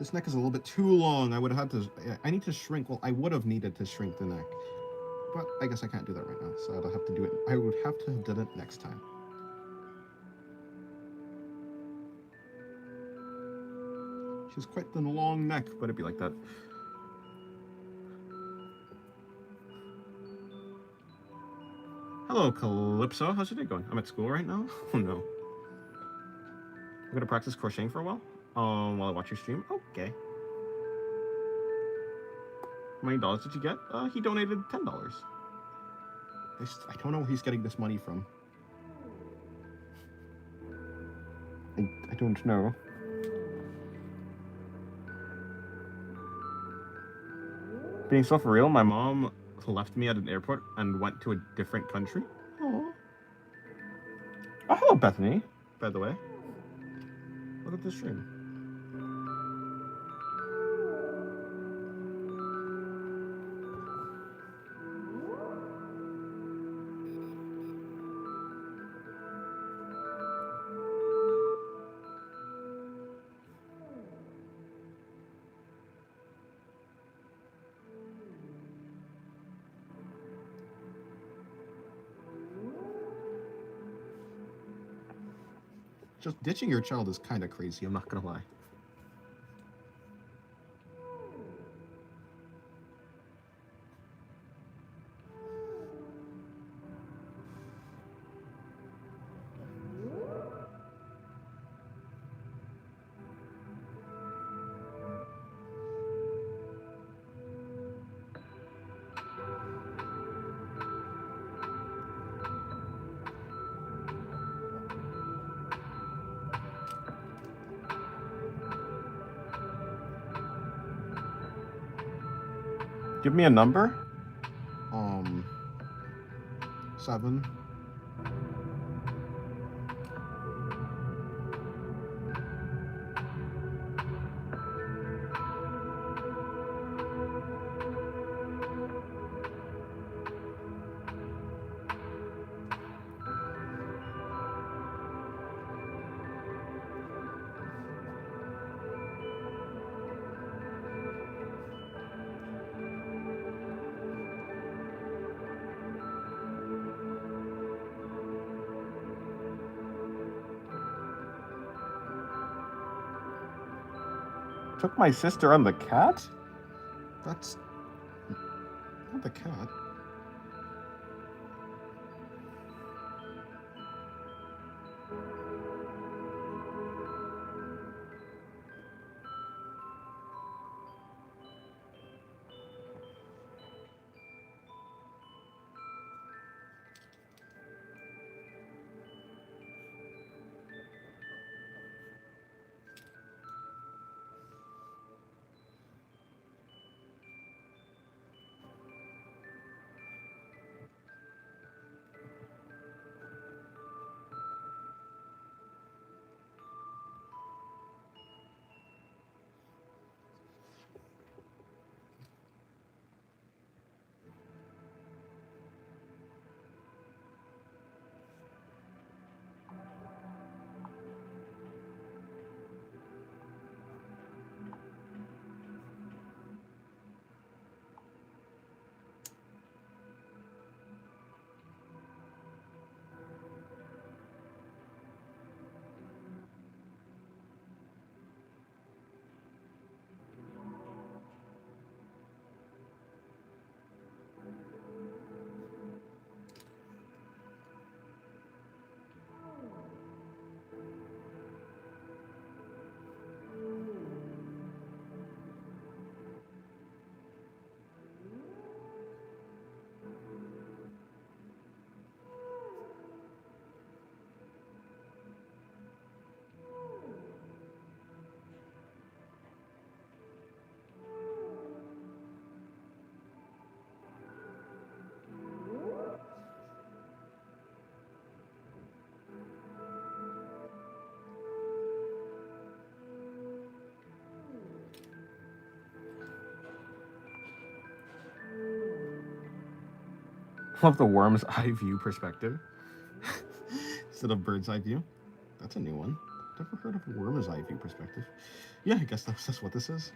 This neck is a little bit too long. I would have had to. I need to shrink. Well, I would have needed to shrink the neck, but I guess I can't do that right now. So I'll have to do it. I would have to have done it next time. She's quite the long neck, but it'd be like that. Hello, Calypso. How's your day going? I'm at school right now. Oh no. I'm gonna practice crocheting for a while. While I watch your stream. Okay. How many dollars did you get? He donated $10. I don't know where he's getting this money from. I don't know. Being so for real, my mom left me at an airport and went to a different country. Aww. Bethany, by the way. Look at the stream. Just ditching your child is kind of crazy, I'm not gonna lie. Give me a number. 7. Took my sister on the cat? That's not the cat. Love the worm's eye view perspective instead of bird's eye view. That's a new one. Never heard of a worm's eye view perspective. Yeah, I guess that's what this is.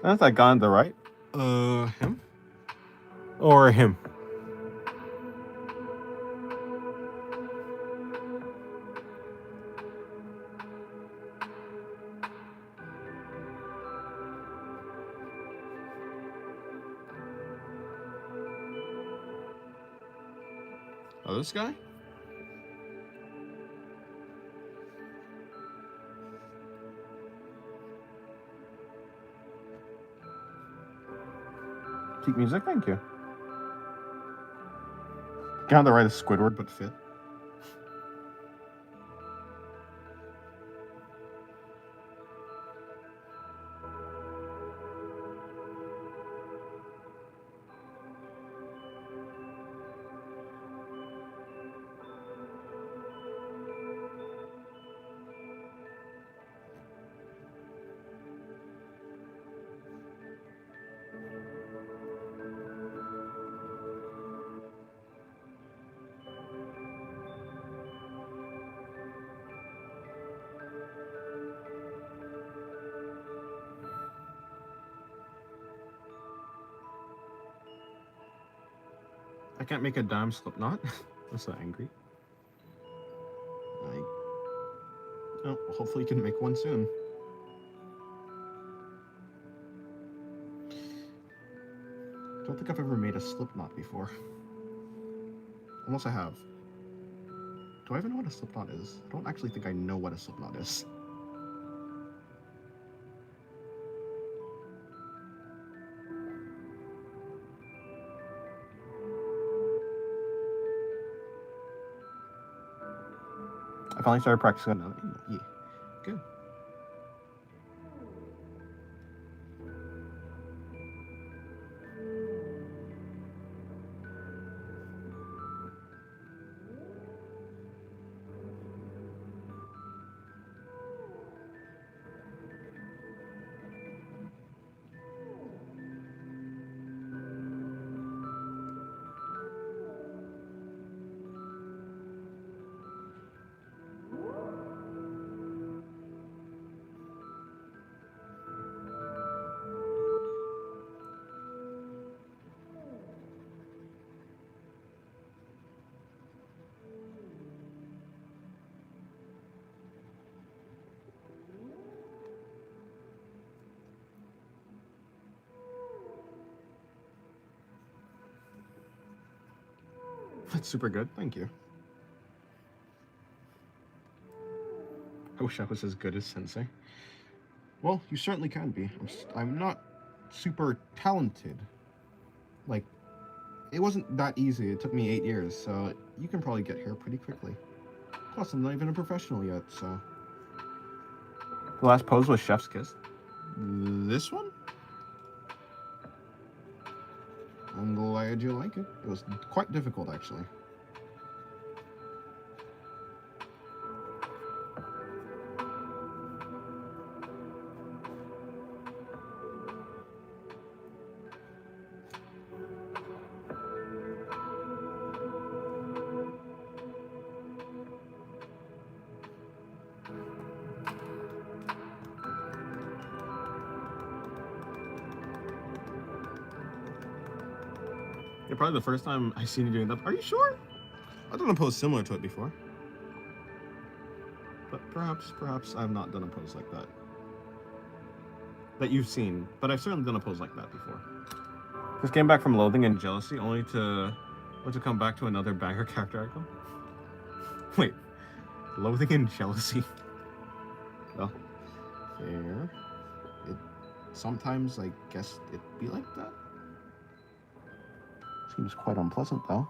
Has that gone to the right? Him? Or him? Oh, this guy? Keep music, thank you. Got the right Squidward, but fit. I can't make a dime slip knot. I'm so angry. Oh, hopefully you can make one soon. Don't think I've ever made a slip knot before. Unless I have. Do I even know what a slip knot is? I don't actually think I know what a slip knot is. I finally started practicing now. Yeah, good. That's super good, thank you. I wish I was as good as Sensei. Well, you certainly can be. I'm not super talented. Like, it wasn't that easy. It took me 8 years, so you can probably get here pretty quickly. Plus, I'm not even a professional yet, so... The last pose was Chef's Kiss. This one? I'm glad you like it. It was quite difficult, actually. Yeah, probably the first time I seen you doing that. Are you sure? I've done a pose similar to it before. But perhaps I've not done a pose like that. That you've seen. But I've certainly done a pose like that before. Just came back from Loathing and Jealousy, only to come back to another banger character icon. Wait. Loathing and Jealousy? Well, fair. Sometimes I guess it'd be like that. Seems quite unpleasant, though.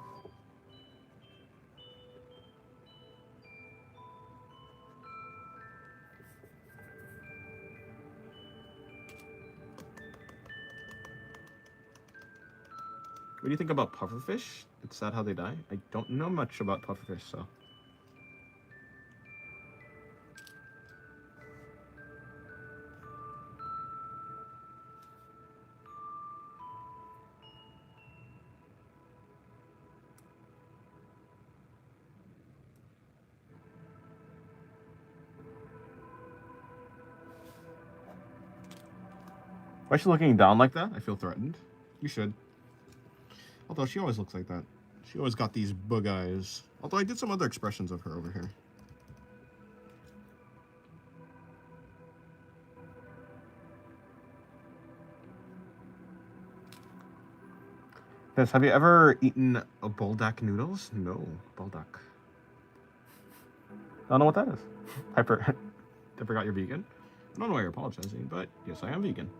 What do you think about pufferfish? It's sad how they die. I don't know much about pufferfish, so... Why is she looking down like that? I feel threatened. You should. Although she always looks like that. She always got these bug eyes. Although I did some other expressions of her over here. Yes, have you ever eaten a buldak noodles? No, buldak. I don't know what that is. I forgot you're vegan. I don't know why you're apologizing, but yes, I am vegan.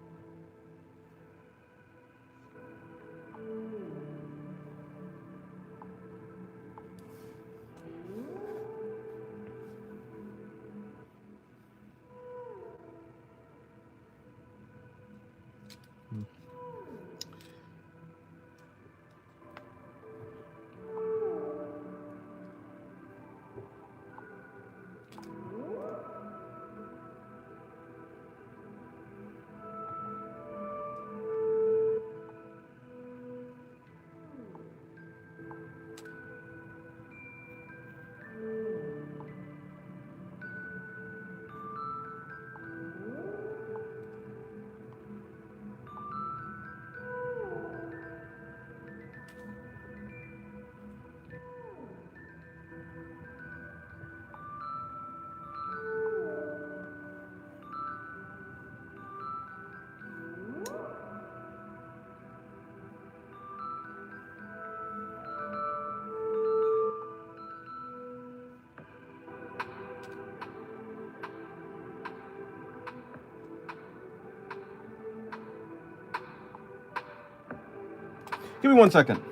Give me 1 second.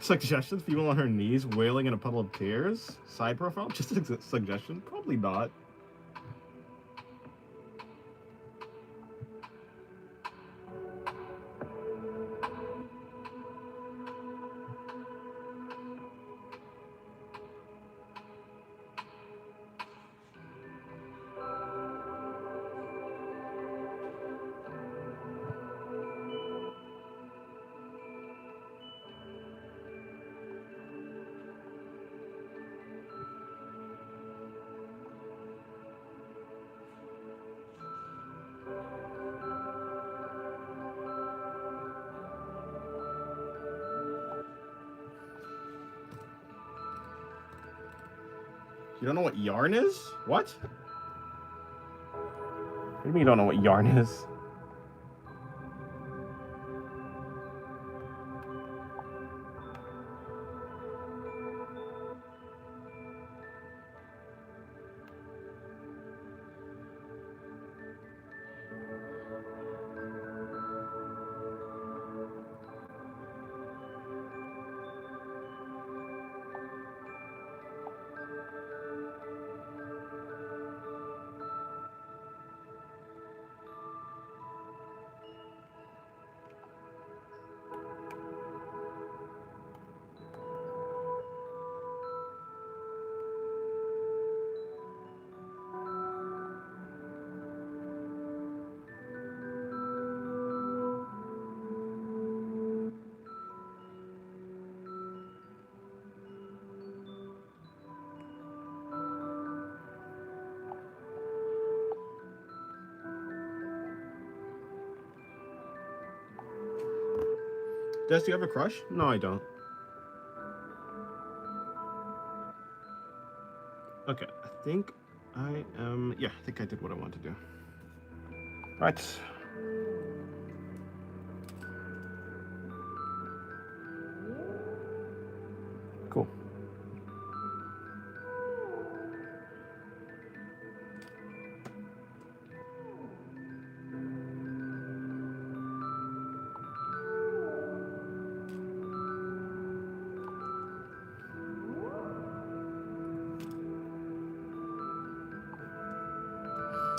Suggestions? People on her knees wailing in a puddle of tears? Side profile? Just a suggestion? Probably not. You don't know what yarn is? What? What do you mean you don't know what yarn is? Des, do you have a crush? No, I don't. Okay, I think I am... Yeah, I think I did what I wanted to do. Right. Cool.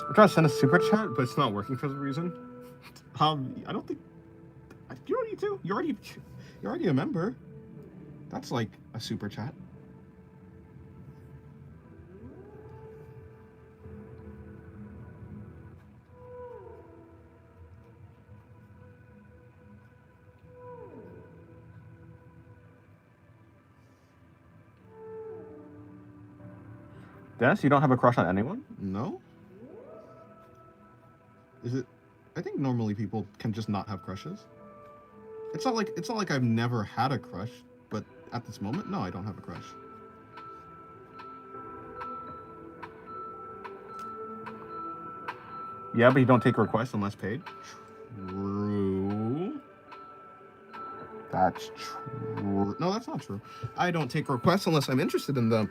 I'm trying to send a super chat, but it's not working for some reason. I don't think... You don't need to. You're already a member. That's like a super chat. Des, you don't have a crush on anyone? No? Is it... I think normally people can just not have crushes. It's not like I've never had a crush, but at this moment, no, I don't have a crush. Yeah, but you don't take requests unless paid? True. That's true. No, that's not true. I don't take requests unless I'm interested in them.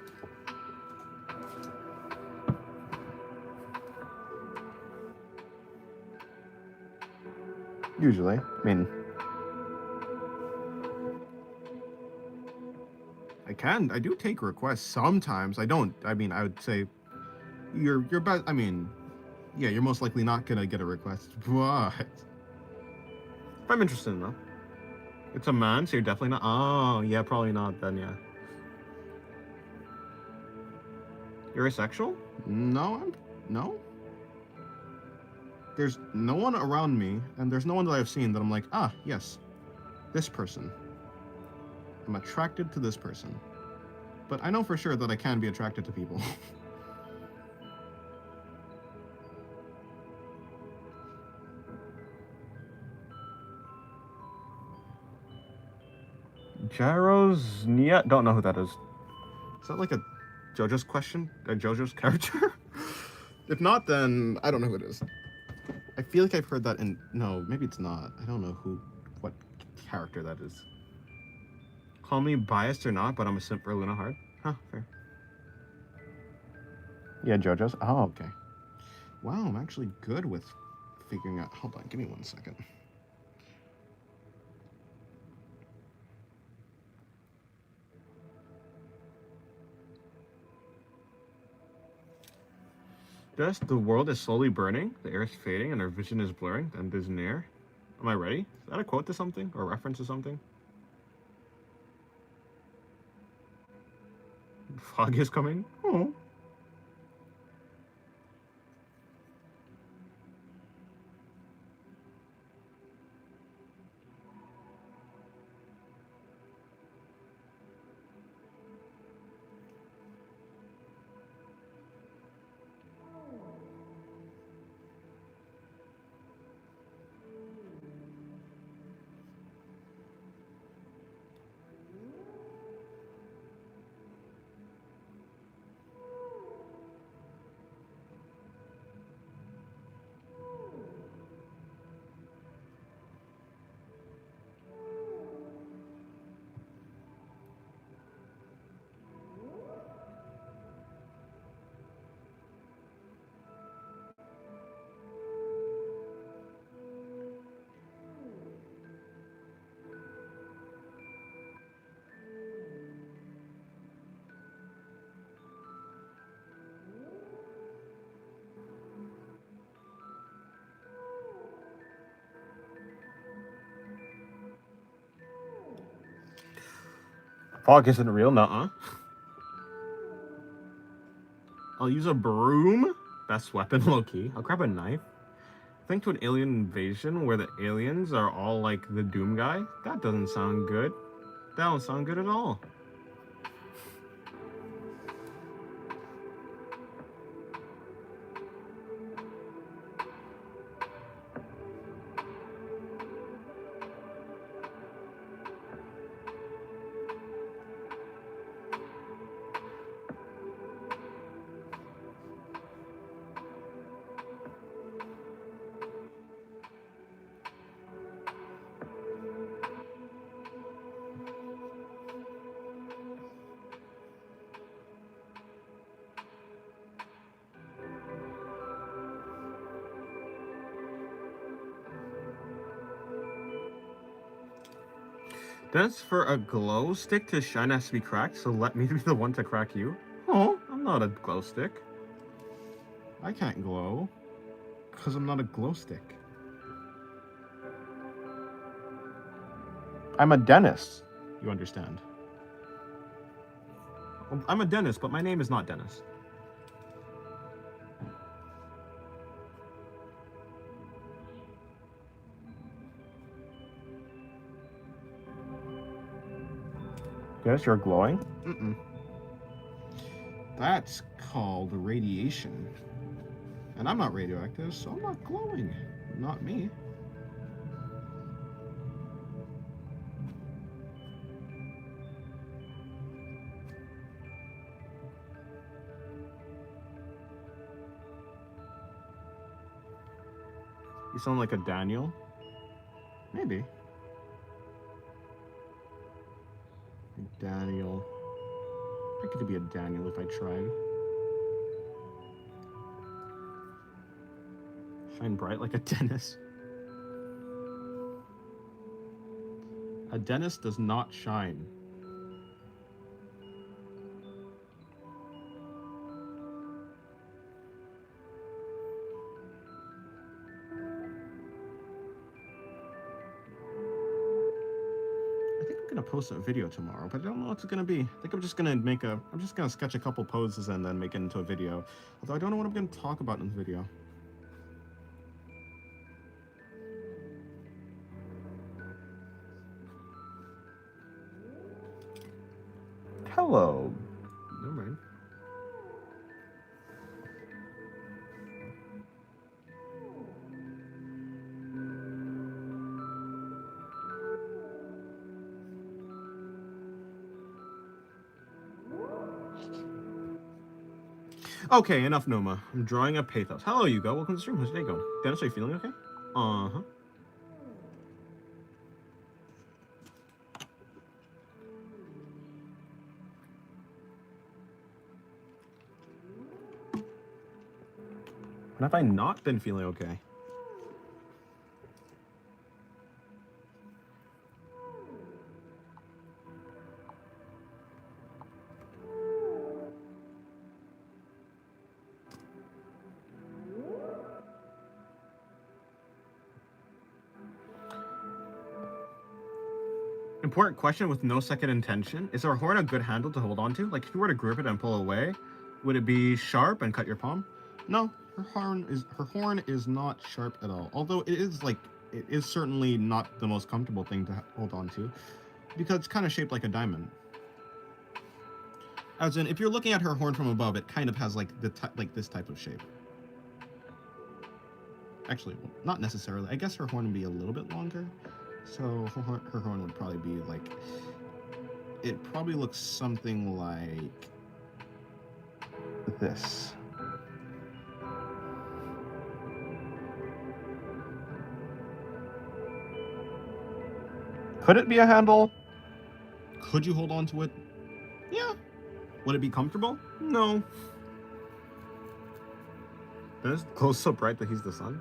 Usually. I mean, I do take requests sometimes. I don't. I mean, I would say you're best. I mean, yeah, you're most likely not gonna get a request, but if I'm interested in them, it's a man, so you're definitely not. Oh, yeah, probably not then. Yeah, you're asexual? No, no. There's no one around me, and there's no one that I've seen that I'm like, ah, yes, this person. I'm attracted to this person. But I know for sure that I can be attracted to people. Jaro's Nia? Don't know who that is. Is that like a JoJo's question? A JoJo's character? If not, then I don't know who it is. I feel like I've heard that in... No, maybe it's not. I don't know what character that is. Call me biased or not, but I'm a simp for Luna Hard. Huh, fair. Yeah, JoJo's. Oh, okay. Wow, I'm actually good with figuring out... Hold on, give me 1 second. Just the world is slowly burning, the air is fading, and our vision is blurring, the end is near. Am I ready? Is that a quote to something? Or a reference to something? Fog is coming? Oh. Fog isn't real, nuh-uh. I'll use a broom. Best weapon, low-key. I'll grab a knife. Think to an alien invasion where the aliens are all like the Doom guy? That doesn't sound good. That don't sound good at all. That's for a glow stick to shine has to be cracked, so let me be the one to crack you. Oh, I'm not a glow stick. I can't glow, because I'm not a glow stick. I'm a dentist, you understand. I'm a dentist, but my name is not Dennis. Dennis, you're glowing? Mm-mm. That's called radiation. And I'm not radioactive, so I'm not glowing. Not me. You sound like a Daniel? Maybe. Daniel. I could be a Daniel if I tried. Shine bright like a dentist. A dentist does not shine. I think I'm gonna post a video tomorrow, but I don't know what it's gonna be. I think I'm just gonna sketch a couple poses and then make it into a video. Although I don't know what I'm gonna talk about in the video. Hello. Never mind. Okay, enough Noma. I'm drawing a pathos. Hello, Hugo. Welcome to the stream. How's your day going? Dennis, are you feeling okay? Uh-huh. When have I not been feeling okay? Important question with no second intention. Is her horn a good handle to hold on to? Like, if you were to grip it and pull away, would it be sharp and cut your palm? No, her horn is not sharp at all. Although it is certainly not the most comfortable thing to hold on to, because it's kind of shaped like a diamond. As in, if you're looking at her horn from above, it kind of has like this type of shape. Actually, well, not necessarily. I guess her horn would be a little bit longer. So her horn would probably be like, it probably looks something like this. Could it be a handle? Could you hold on to it? Yeah. Would it be comfortable? No. Dennis, close so bright that he's the sun.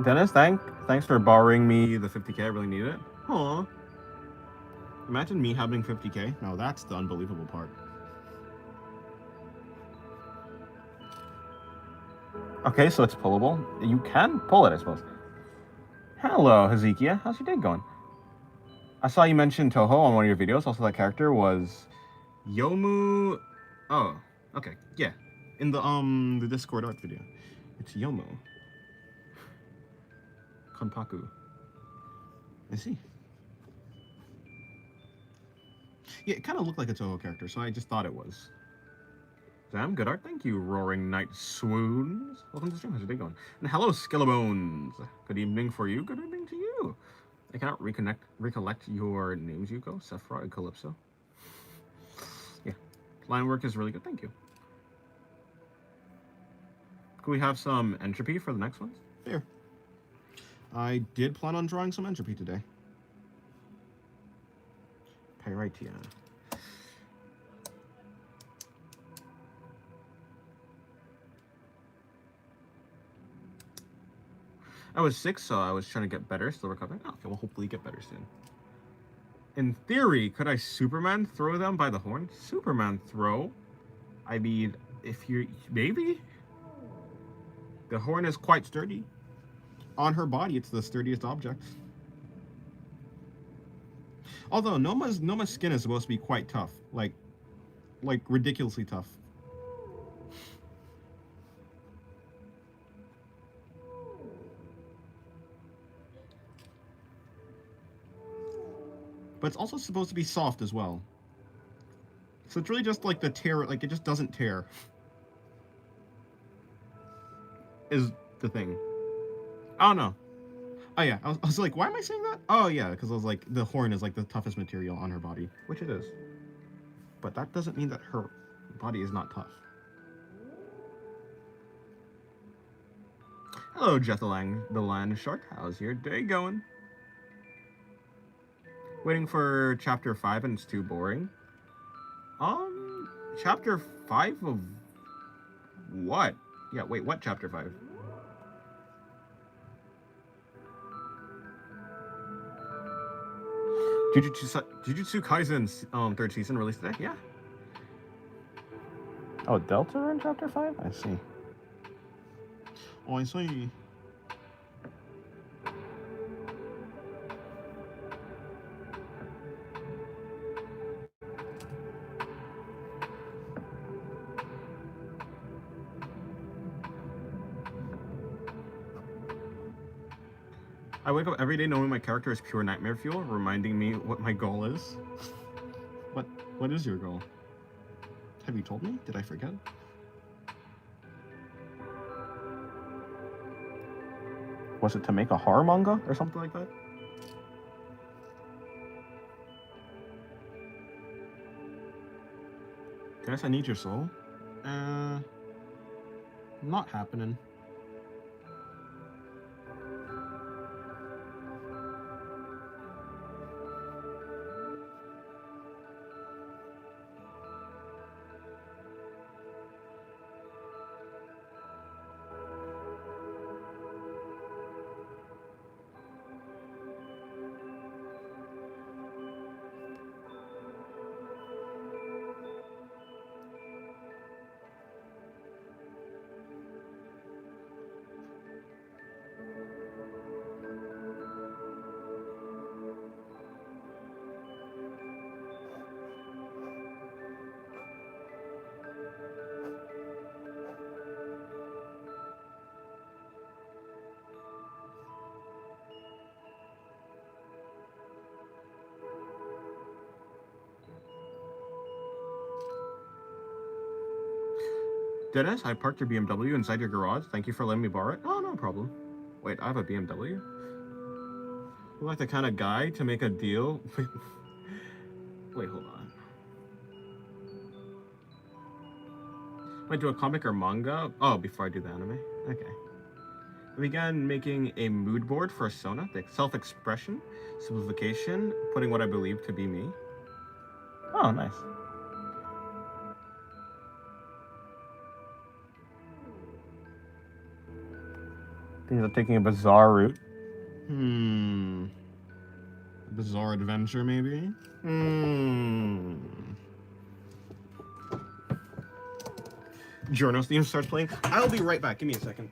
Dennis, thanks for borrowing me the 50K. I really need it. Aw. Imagine me having 50K. No, that's the unbelievable part. Okay, so it's pullable. You can pull it, I suppose. Hello, Hezekiah. How's your day going? I saw you mention Toho on one of your videos. Also, that character was Yomu. Oh, okay, yeah. In the Discord art video, it's Yomu. Konpaku. I see. Yeah, it kind of looked like a Toho character, so I just thought it was. Damn, good art. Thank you, Roaring Night Swoons. Welcome to the stream. How's your day going? And hello, Skillbones. Good evening for you. Good evening to you. I cannot recollect your names, Yuko, Sephra, and Calypso. Yeah, line work is really good. Thank you. Can we have some entropy for the next ones? Here. I did plan on drawing some entropy today. Pyritia. I was sick, so I was trying to get better, still recovering. Oh, okay, well, hopefully get better soon. In theory, could I Superman throw them by the horn? Superman throw? I mean, if you're... maybe? The horn is quite sturdy. On her body, it's the sturdiest object. Although, Noma's skin is supposed to be quite tough. Like ridiculously tough. But it's also supposed to be soft as well. So it's really just like the tear, like it just doesn't tear. Is the thing. I don't know. Oh yeah, I was like, why am I saying that? Oh yeah, because I was like, the horn is like the toughest material on her body, which it is. But that doesn't mean that her body is not tough. Hello, Jethalang, the land shark. How's your day going? Waiting for chapter 5 and it's too boring. Chapter 5 of what? Yeah, wait, what chapter 5? Jujutsu Kaisen's third season released today? Yeah. Oh, Delta are in chapter 5? I see. Oh, I see. I wake up every day knowing my character is pure nightmare fuel, reminding me what my goal is. What is your goal? Have you told me? Did I forget? Was it to make a horror manga or something like that? Guess I need your soul. Not happening. Dennis, I parked your BMW inside your garage. Thank you for letting me borrow it. Oh, no problem. Wait, I have a BMW? I'm like the kind of guy to make a deal with... Wait, hold on. Wait, do a comic or manga? Oh, before I do the anime? Okay. I began making a mood board for Sona, the self-expression, simplification, putting what I believe to be me. Oh, nice. Things are taking a bizarre route. Bizarre adventure, maybe? Journal's theme starts playing. I'll be right back. Give me a second.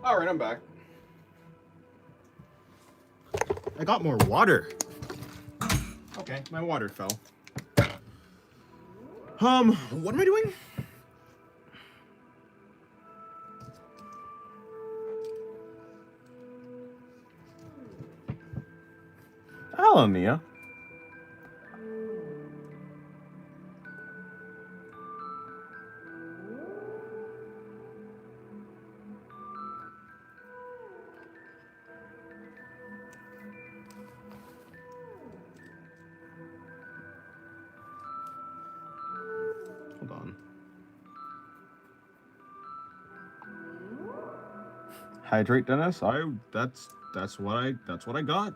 Alright, I'm back. I got more water. Okay, my water fell. What am I doing? Hello, Nia. Hold on. Hydrate, Dennis. That's what I got.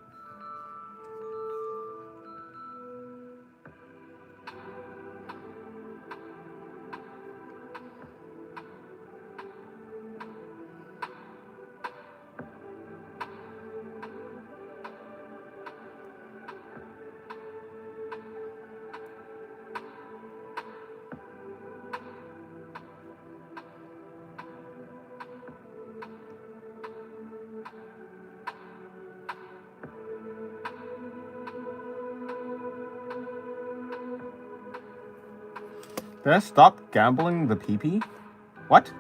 Did I stop gambling the PP? What?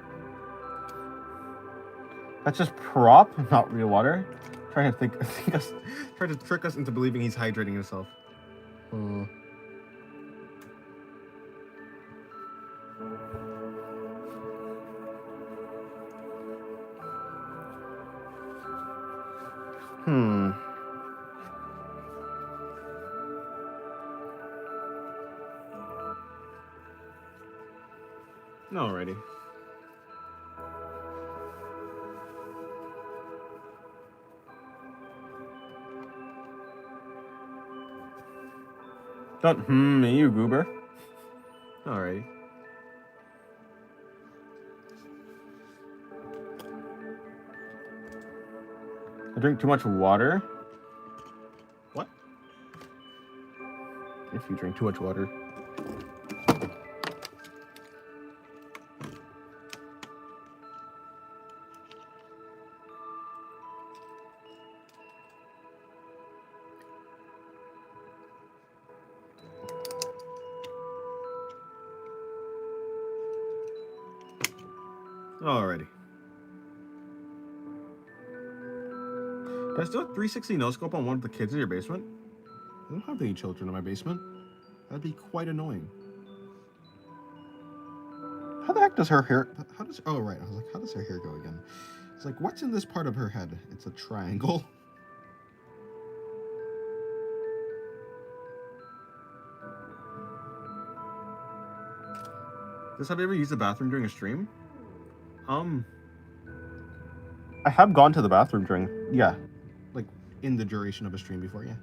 That's just prop, not real water. Trying to trying to trick us into believing he's hydrating himself. Alrighty. Don't me, you goober. Alrighty. I drink too much water. What? If you drink too much water. Alrighty. Did I still have 360 no scope on one of the kids in your basement? I don't have any children in my basement. That'd be quite annoying. How the heck does her hair... How does... Oh, right. I was like, how does her hair go again? It's like, what's in this part of her head? It's a triangle. Have you ever used the bathroom during a stream? I have gone to the bathroom during... Yeah. Like, in the duration of a stream before, yeah.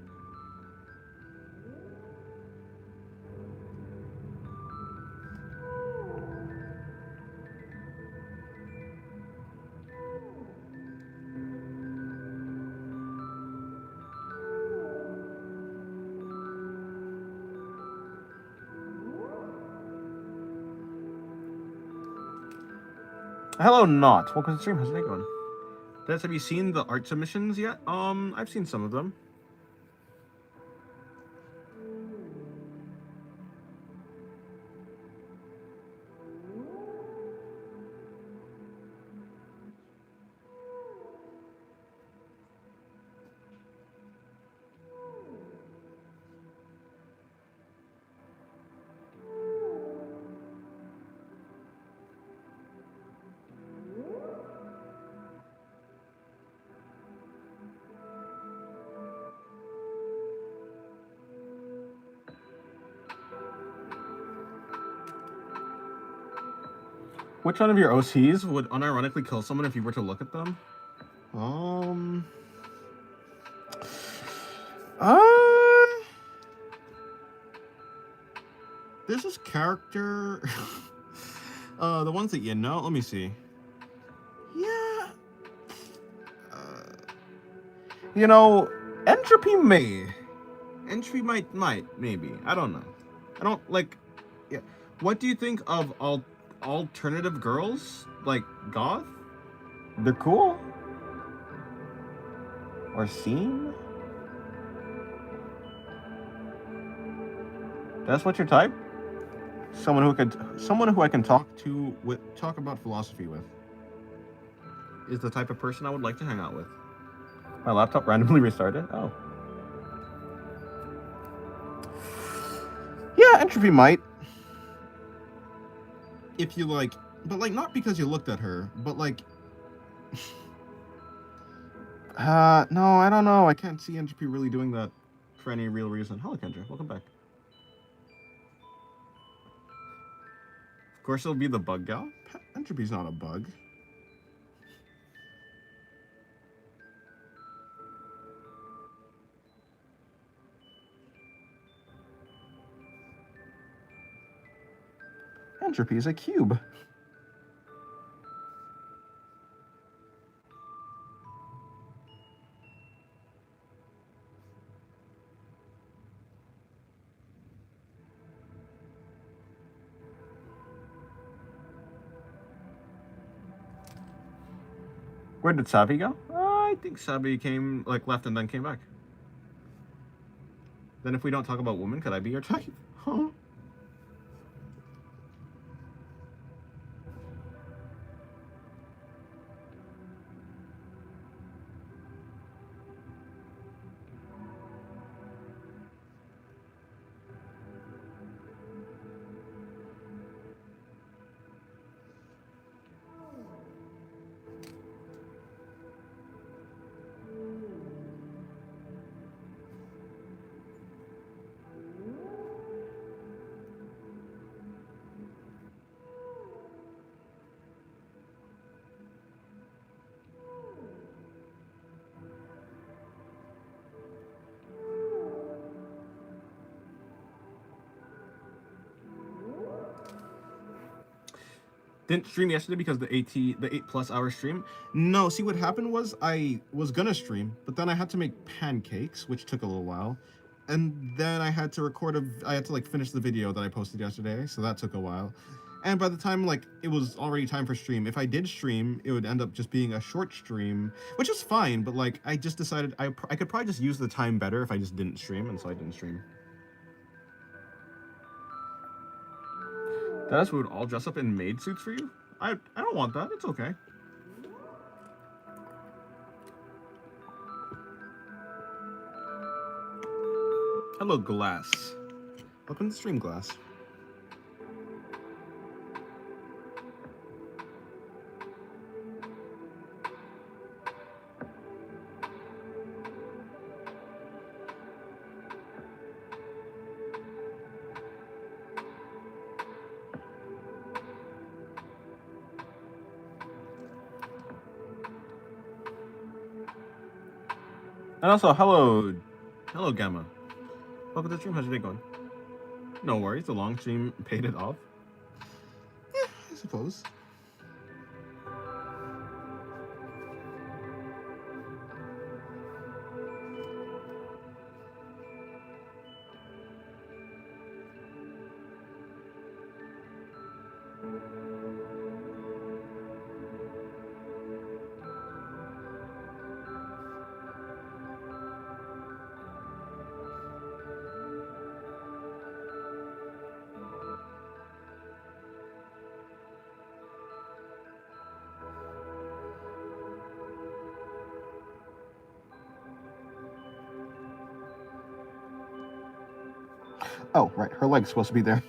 Hello, Not. Welcome to the stream. How's it going? Des, have you seen the art submissions yet? I've seen some of them. Which one of your OCs would unironically kill someone if you were to look at them? This is character... the ones that you know, let me see. Yeah. You know, Entropy may. Entropy might, maybe. I don't know. I don't, like... Yeah. What do you think of alternative girls? Like, goth? They're cool. Or seen. That's what your type? Someone who I can talk about philosophy with is the type of person I would like to hang out with. My laptop randomly restarted. Oh. Yeah, entropy might. If you like, but like not because you looked at her, but like no, I don't know. I can't see entropy really doing that for any real reason. Hello Kendra, welcome back. Of course it'll be the bug gal. Entropy's not a bug. Entropy is a cube. Where did Savi go? I think Savi left and then came back. Then if we don't talk about women, could I be your type? Huh? Didn't stream yesterday because the 8+ hour stream. No, see what happened was I was gonna stream, but then I had to make pancakes, which took a little while, and then I had to finish the video that I posted yesterday, so that took a while. And by the time it was already time for stream, if I did stream, it would end up just being a short stream, which is fine. But I just decided I could probably just use the time better if I just didn't stream, and so I didn't stream. Dennis, we would all dress up in maid suits for you? I don't want that. It's okay. Hello, Glass. Welcome to the stream, Glass. And also, hello, Gamma. Welcome to the stream. How's your day going? No worries. The long stream paid it off. Yeah, I suppose. Oh, right. Her leg's supposed to be there.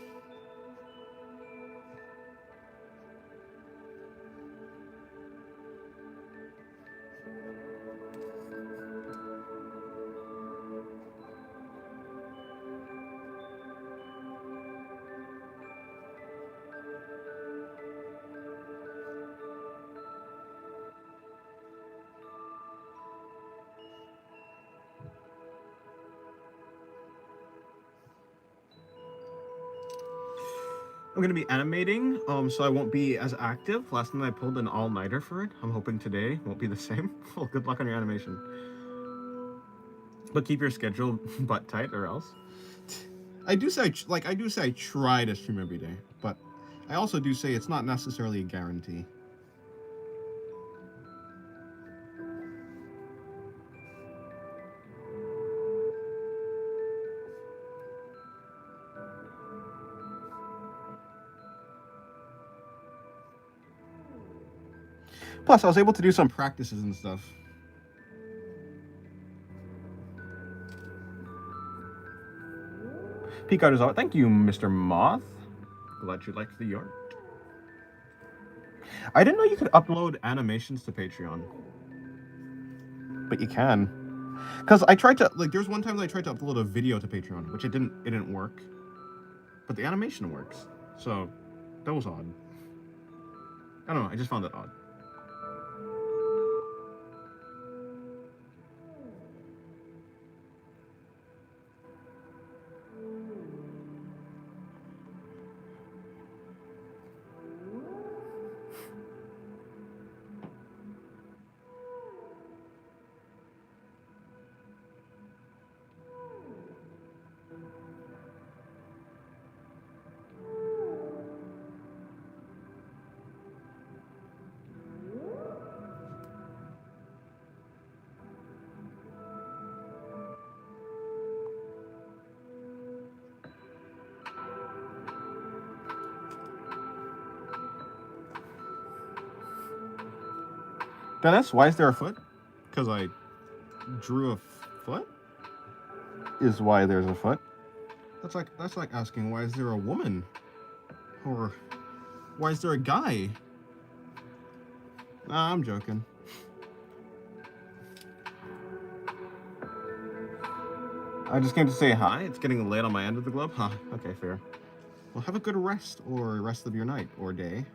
I'm gonna be animating, so I won't be as active. Last night I pulled an all-nighter for it. I'm hoping today won't be the same. Well, good luck on your animation. But keep your schedule butt tight, or else. I do say I try to stream every day, but I also do say it's not necessarily a guarantee. Plus, I was able to do some practices and stuff. Peak art is all. Thank you, Mr. Moth. Glad you liked the art. I didn't know you could upload animations to Patreon, but you can. Because I tried to like, there's one time that I tried to upload a video to Patreon, which it didn't work. But the animation works, so that was odd. I don't know. I just found that odd. Dennis, why is there a foot? Because I drew a foot? Is why there's a foot. That's like asking, why is there a woman? Or why is there a guy? Nah, I'm joking. I just came to say hi. It's getting late on my end of the globe. Huh, okay, fair. Well, have a good rest, or rest of your night, or day.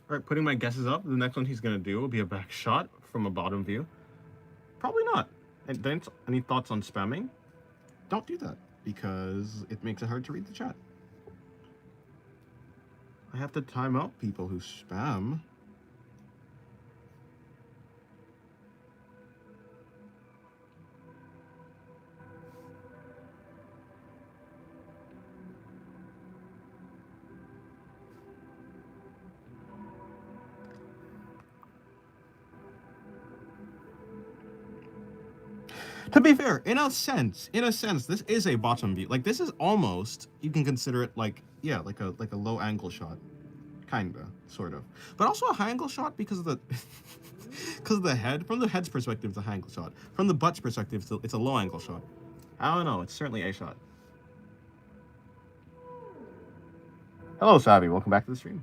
Alright, putting my guesses up. The next one he's gonna do will be a back shot from a bottom view. Probably not. And then, any thoughts on spamming? Don't do that, because it makes it hard to read the chat. I have to time out people who spam. To be fair, in a sense, this is a bottom view. Like, this is almost, you can consider it like, yeah, like a low angle shot. Kinda, sort of. But also a high angle shot because of the because of the head. From the head's perspective, it's a high angle shot. From the butt's perspective, it's a low angle shot. I don't know, it's certainly a shot. Hello, Savvy, welcome back to the stream.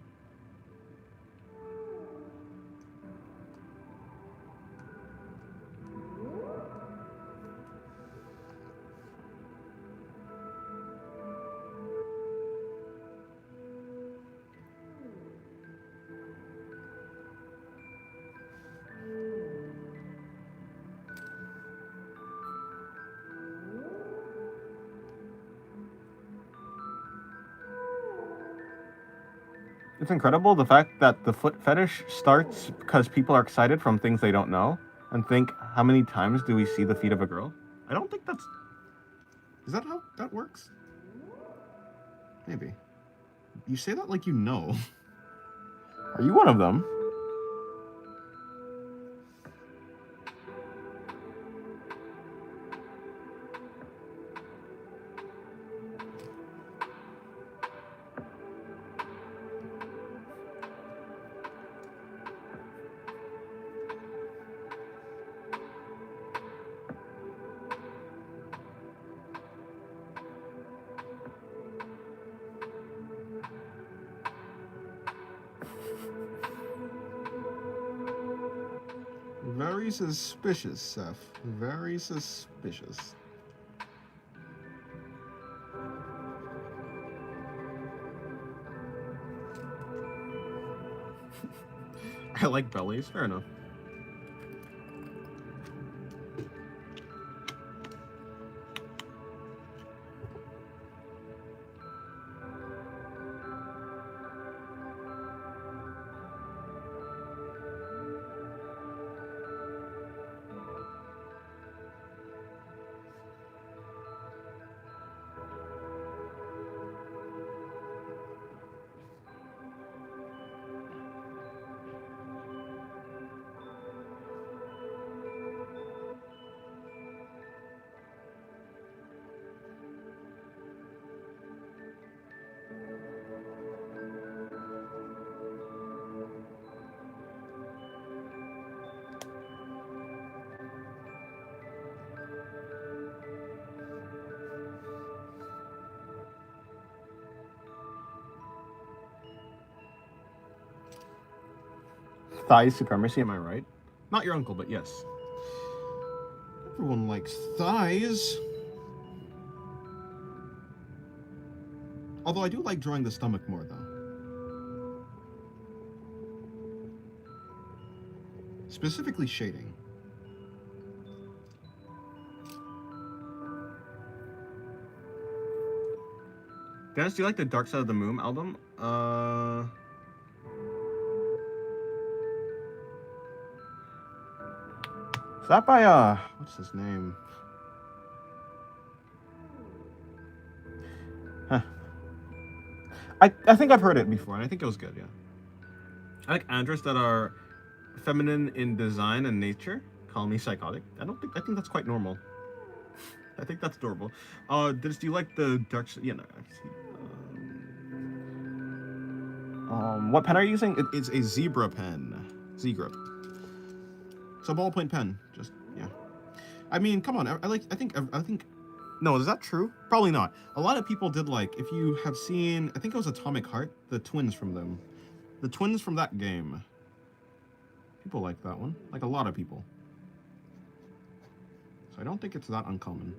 It's incredible the fact that the foot fetish starts because people are excited from things they don't know and think, how many times do we see the feet of a girl? I don't think that's... Is that how that works? Maybe. You say that like you know. Are you one of them? Very suspicious, Seth. Very suspicious. I like bellies. Fair enough. Thigh supremacy, am I right? Not your uncle, but yes. Everyone likes thighs. Although I do like drawing the stomach more, though. Specifically shading. Dennis, do you like the Dark Side of the Moon album? Is that by, what's his name? Huh. I think I've heard it before, and I think it was good, yeah. I like androids that are feminine in design and nature. Call me psychotic. I think that's quite normal. I think that's adorable. Do you like the Dark... Yeah, no, what pen are you using? It's a zebra pen. Z-grip. It's a ballpoint pen. Just, yeah. I mean, come on. I think... No, is that true? Probably not. A lot of people did like... If you have seen... I think it was Atomic Heart. The twins from them. The twins from that game. People like that one. Like a lot of people. So I don't think it's that uncommon.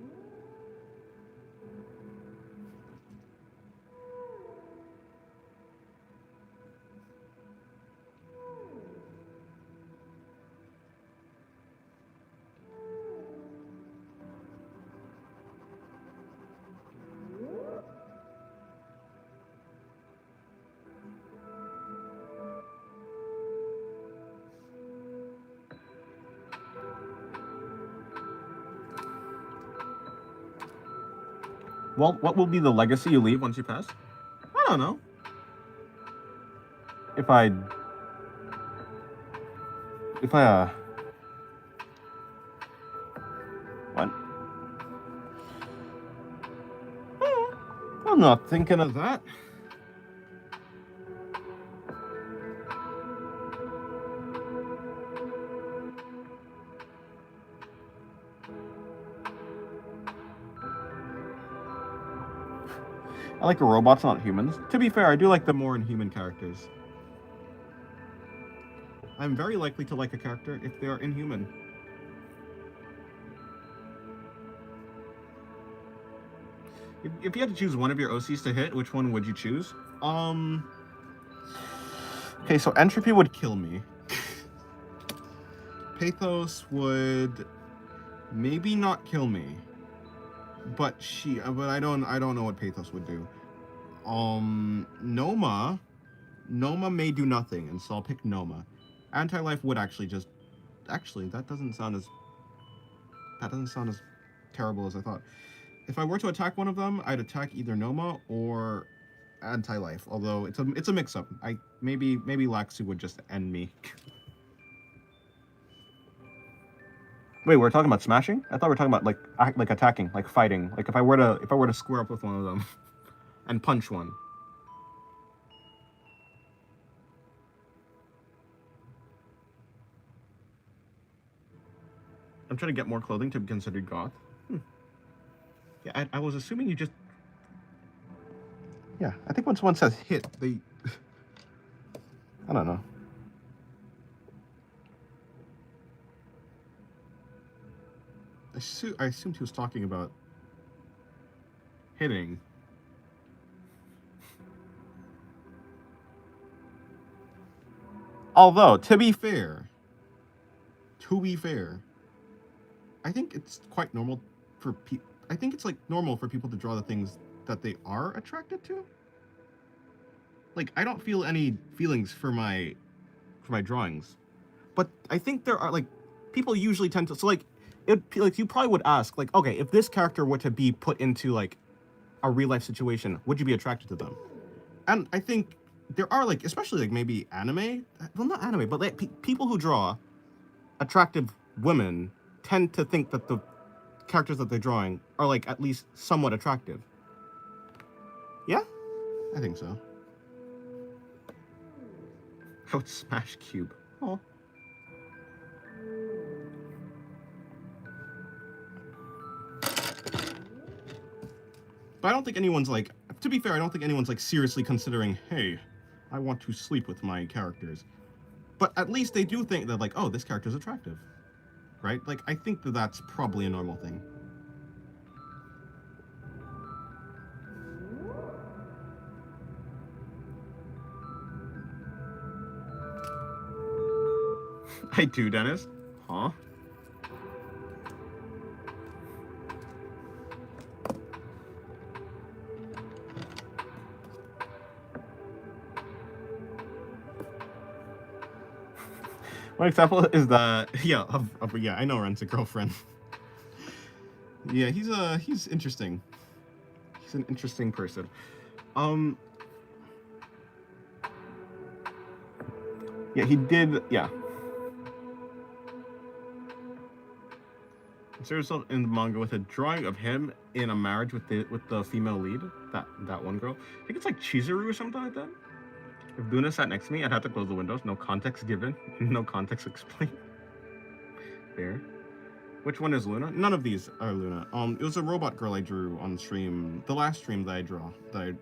Well, what will be the legacy you leave once you pass? I don't know. If I what? I'm not thinking of that. I like the robots, not humans. To be fair, I do like the more inhuman characters. I'm very likely to like a character if they are inhuman. If you had to choose one of your OCs to hit, which one would you choose? Okay, so Entropy would kill me. Pathos would maybe not kill me. But I don't know what Pathos would do. Noma may do nothing, and so I'll pick Noma. Anti-life would actually that doesn't sound as terrible as I thought. If I were to attack one of them, I'd attack either Noma or Anti-life. Although it's a mix-up. Maybe Laxu would just end me. Wait, we're talking about smashing? I thought we were talking about like attacking, like fighting. Like if I were to square up with one of them and punch one. I'm trying to get more clothing to be considered goth. Yeah, I was assuming you just... Yeah, I think once one says hit, they... I don't know. I assumed he was talking about hitting. Although, to be fair, I think it's quite normal for people. I think it's like normal for people to draw the things that they are attracted to. Like, I don't feel any feelings for my drawings, but I think there are like people usually tend to. So like, like you probably would ask like, okay, if this character were to be put into like a real life situation, would you be attracted to them? And I think there are like, especially like maybe anime. Well, not anime, but like people who draw attractive women tend to think that the characters that they're drawing are like at least somewhat attractive. Yeah, I think so. I would smash Cube. Oh. But I don't think anyone's like, to be fair, I don't think anyone's like seriously considering, hey, I want to sleep with my characters. But at least they do think that like, oh, this character's attractive. Right? Like, I think that that's probably a normal thing. I do, Dennis. Huh? One example is that yeah, yeah, I know Ren's a girlfriend. Yeah, he's interesting. He's an interesting person. Yeah, he did. Yeah. Insert yourself in the manga with a drawing of him in a marriage with the female lead. That one girl. I think it's like Chizuru or something like that. If Luna sat next to me, I'd have to close the windows. No context given. No context explained. Fair. Which one is Luna? None of these are Luna. It was a robot girl I drew on stream. The last stream that I draw. The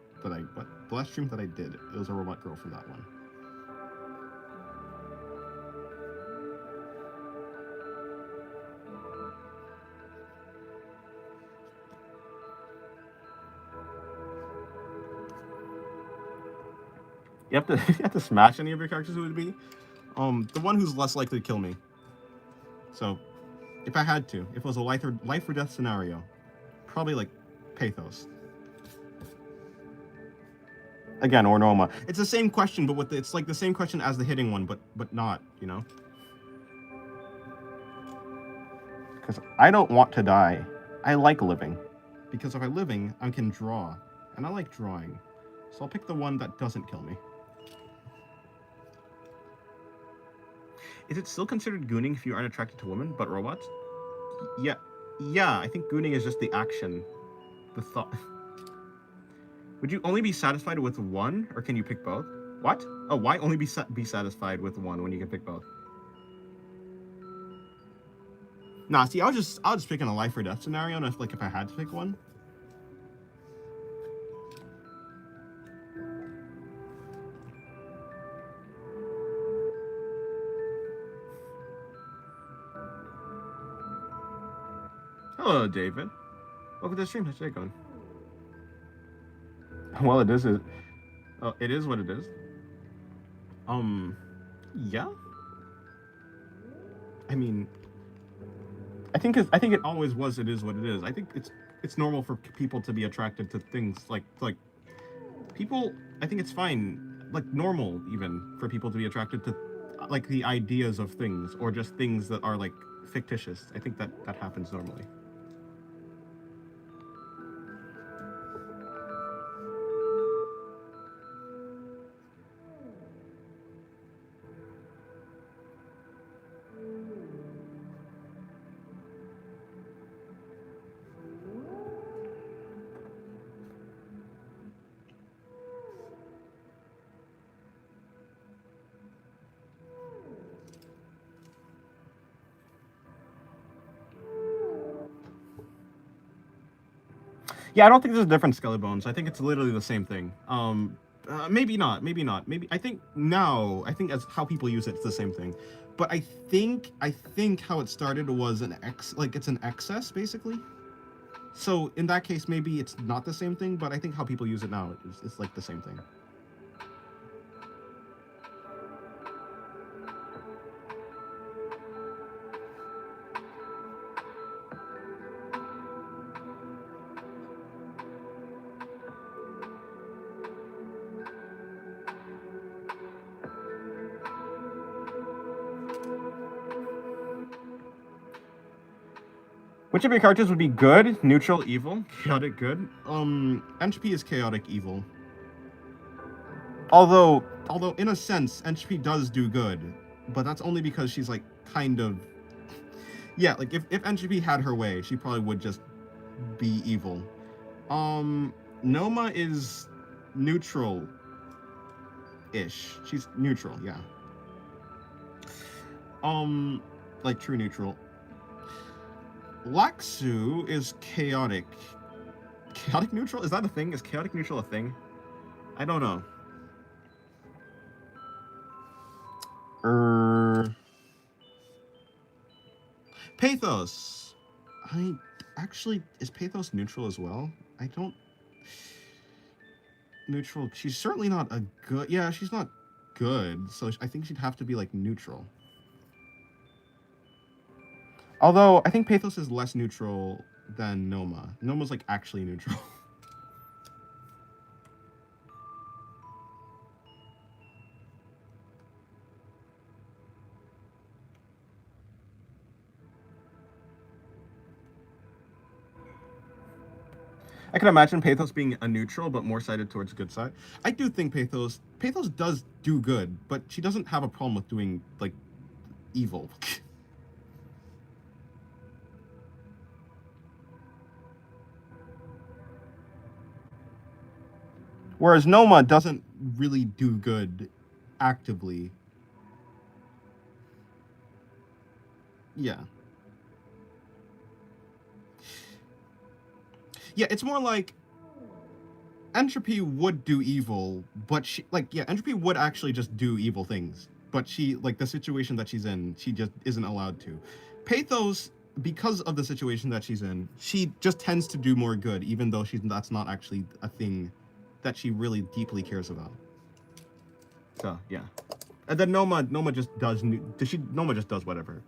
last stream that I did. It was a robot girl from that one. You have to smash any of your characters. Who would it be? The one who's less likely to kill me. So, if I had to, if it was a life or death scenario, probably like Pathos. Again, or Norma. It's the same question, but it's like the same question as the hitting one, but not, you know. Because I don't want to die. I like living. Because if I'm living, I can draw, and I like drawing. So I'll pick the one that doesn't kill me. Is it still considered gooning if you aren't attracted to women, but robots? Yeah, I think gooning is just the action. The thought. Would you only be satisfied with one, or can you pick both? What? Oh, why only be satisfied with one when you can pick both? Nah, see, I was just picking a life or death scenario, and if I had to pick one. Hello, David. Welcome to the stream. How's your day going? Well, it is what it is. Yeah. I mean, I think it always was. It is what it is. I think it's normal for people to be attracted to things like people. I think it's fine, like normal even for people to be attracted to like the ideas of things or just things that are like fictitious. I think that happens normally. Yeah, I don't think there's a different Skelly Bones. I think it's literally the same thing. Maybe not. Maybe I think as how people use it, it's the same thing. But I think how it started was it's an excess basically. So in that case, maybe it's not the same thing, but I think how people use it now is like the same thing. Which of your characters would be good, neutral, evil, chaotic, good? Entropy is chaotic evil. Although in a sense, Entropy does do good, but that's only because she's like kind of, yeah. Like if Entropy had her way, she probably would just be evil. Noma is neutral-ish. She's neutral, yeah. Like true neutral. Laksu is chaotic. Chaotic neutral? Is that a thing? Is chaotic neutral a thing? I don't know. Pathos. Is Pathos neutral as well? I don't. Neutral. She's certainly not a good. Yeah, she's not good. So I think she'd have to be like neutral. Although I think Pathos is less neutral than Noma. Noma's like actually neutral. I can imagine Pathos being a neutral, but more sided towards good side. I do think Pathos does do good, but she doesn't have a problem with doing like evil. Whereas Noma doesn't really do good actively. Yeah. Yeah, it's more like Entropy would do evil, but she Entropy would actually just do evil things. But she the situation that she's in, she just isn't allowed to. Pathos, because of the situation that she's in, she just tends to do more good, even though that's not actually a thing that she really deeply cares about. So yeah. And then Noma just does Noma just does whatever.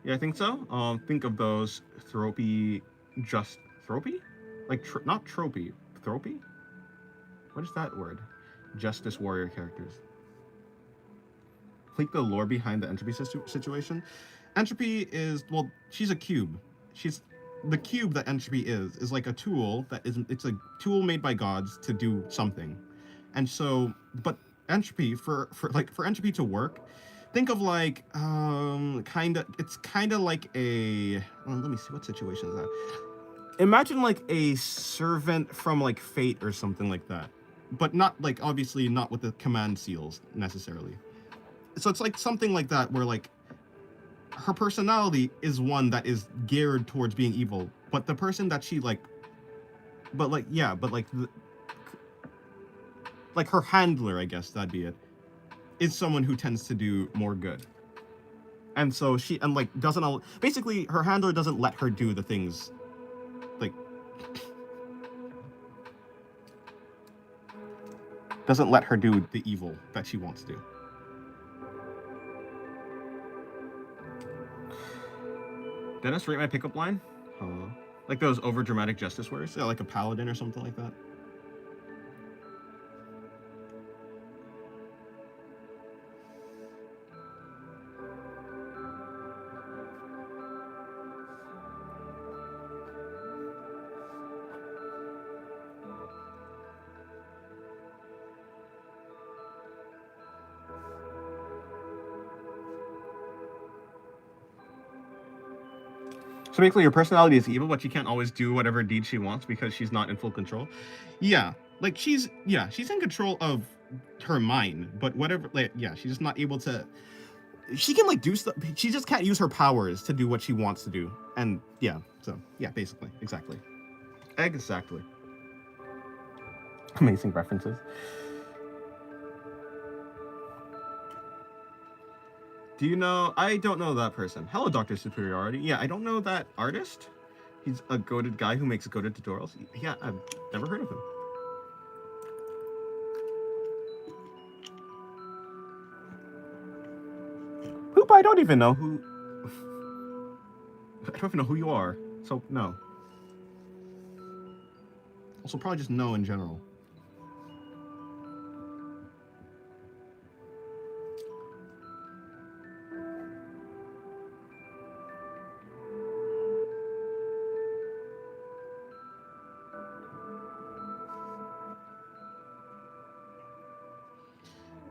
Yeah, I think so. Think of those Thropy, like not tropy, Thropy. What is that word? Justice warrior characters. Think the lore behind the Entropy situation. Entropy is, well, she's a cube. She's the cube that Entropy is like a tool it's a tool made by gods to do something. And so, but Entropy for Entropy to work, think of like it's kind of like a let me see, what situation is that? Imagine like a servant from like Fate or something like that, but not like, obviously not with the command seals necessarily. So it's like something like that, where like her personality is one that is geared towards being evil, but the person that she like her handler, I guess that'd be it, is someone who tends to do more good. And so she basically her handler doesn't let her do the things doesn't let her do the evil that she wants to. Dennis, rate my pickup line? Like those over-dramatic justice words? Yeah, like a paladin or something like that. So basically, your personality is evil, but she can't always do whatever deed she wants because she's not in full control. Yeah, like she's in control of her mind, but whatever, she's just not able to. she can like do stuff. She just can't use her powers to do what she wants to do. And yeah, so yeah, basically, exactly. Amazing references. Do you know? I don't know that person. Hello, Dr. Superiority. Yeah, I don't know that artist. He's a goated guy who makes goated tutorials. Yeah, I've never heard of him. Poop, I don't even know who... I don't even know who you are. So, no. Also, probably just no in general.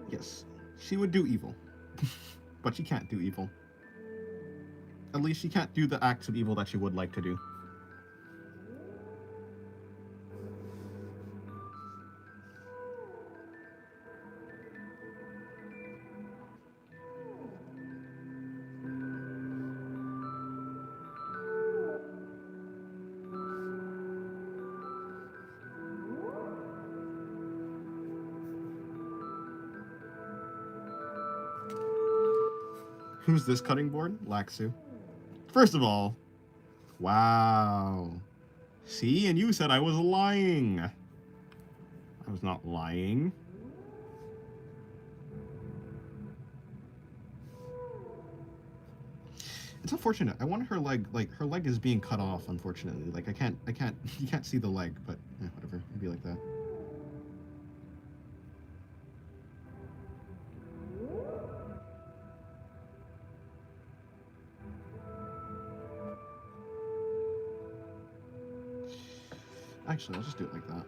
Yes, she would do evil. But she can't do evil. At least she can't do the acts of evil that she would like to do. Who's this cutting board? Laxu. First of all, wow. See, and you said I was lying. I was not lying. It's unfortunate. I want her leg, like, her leg is being cut off, unfortunately. Like, you can't see the leg, but whatever. It'd be like that. Actually, I'll just do it like that.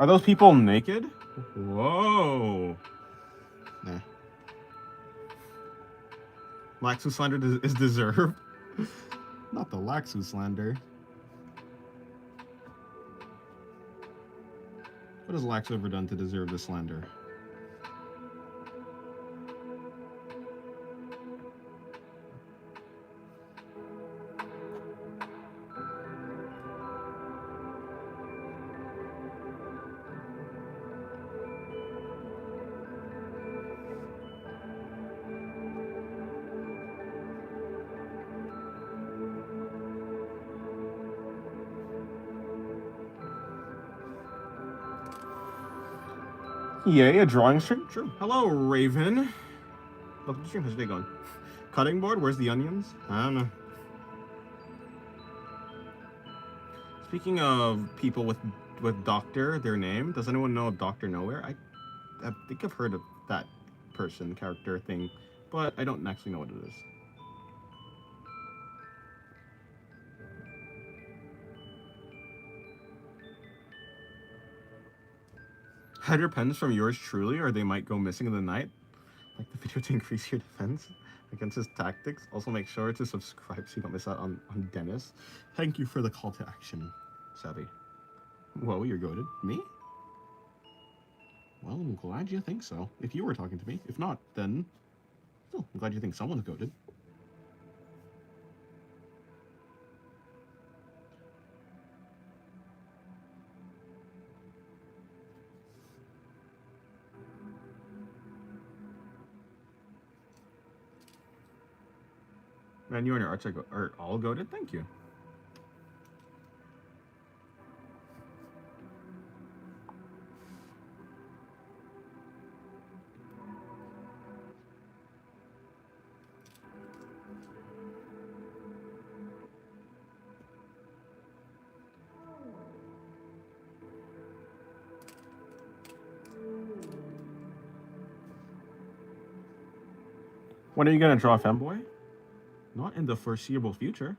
Are those people naked? Whoa. Nah. Laxu slander is deserved. Not the Laxu slander. What has Laxu ever done to deserve the slander? Yay, a drawing stream? True. Hello, Raven. Welcome to the stream. How's your day going? Cutting board? Where's the onions? I don't know. Speaking of people with Doctor, their name, does anyone know of Dr. Nowhere? I think I've heard of that person, character thing, but I don't actually know what it is. Hide your pens from yours truly, or they might go missing in the night. Like the video to increase your defense against his tactics. Also, make sure to subscribe so you don't miss out on Dennis. Thank you for the call to action, Savvy. Whoa, you're goated. Me? Well, I'm glad you think so. If you were talking to me. If not, then... Still, I'm glad you think someone's goated. Man, you and your arts are all goated? Thank you. When are you gonna draw Femboy? Not in the foreseeable future.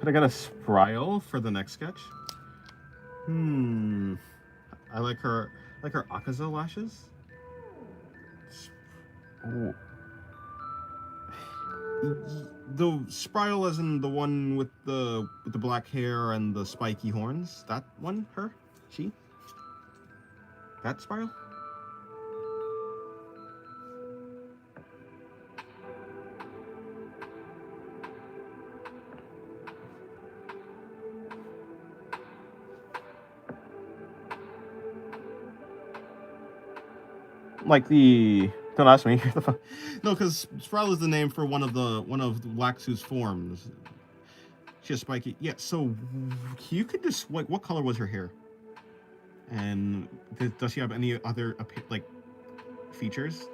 Could I get a Sprile for the next sketch? I like her Akaza lashes. Oh. The Sprile as in the one with the black hair and the spiky horns. That one? Her? She? That Sprile? Like the... Don't ask me. No, because Sprile is the name for one of Laxu's forms. She has spiky... Yeah, so you could just... Like, what color was her hair? And does she have any other, like, features?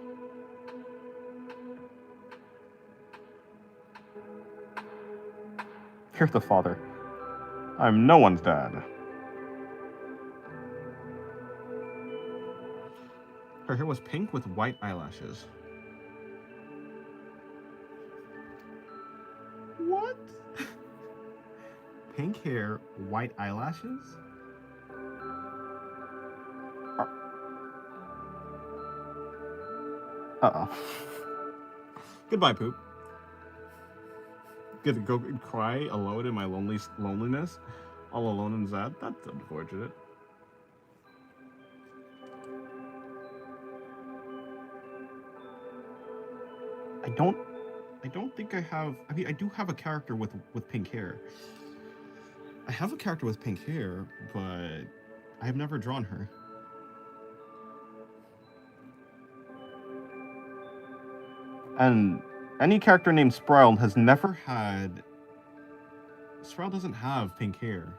Here's the father. I'm no one's dad. Her hair was pink with white eyelashes. What? Pink hair, white eyelashes? Uh-oh. Goodbye, poop. Gonna go cry alone in my loneliness? All alone and sad? That's unfortunate. I don't think I have... I mean, I do have a character with pink hair. I have a character with pink hair, but I have never drawn her. And any character named Sprile has never had... Sprile doesn't have pink hair.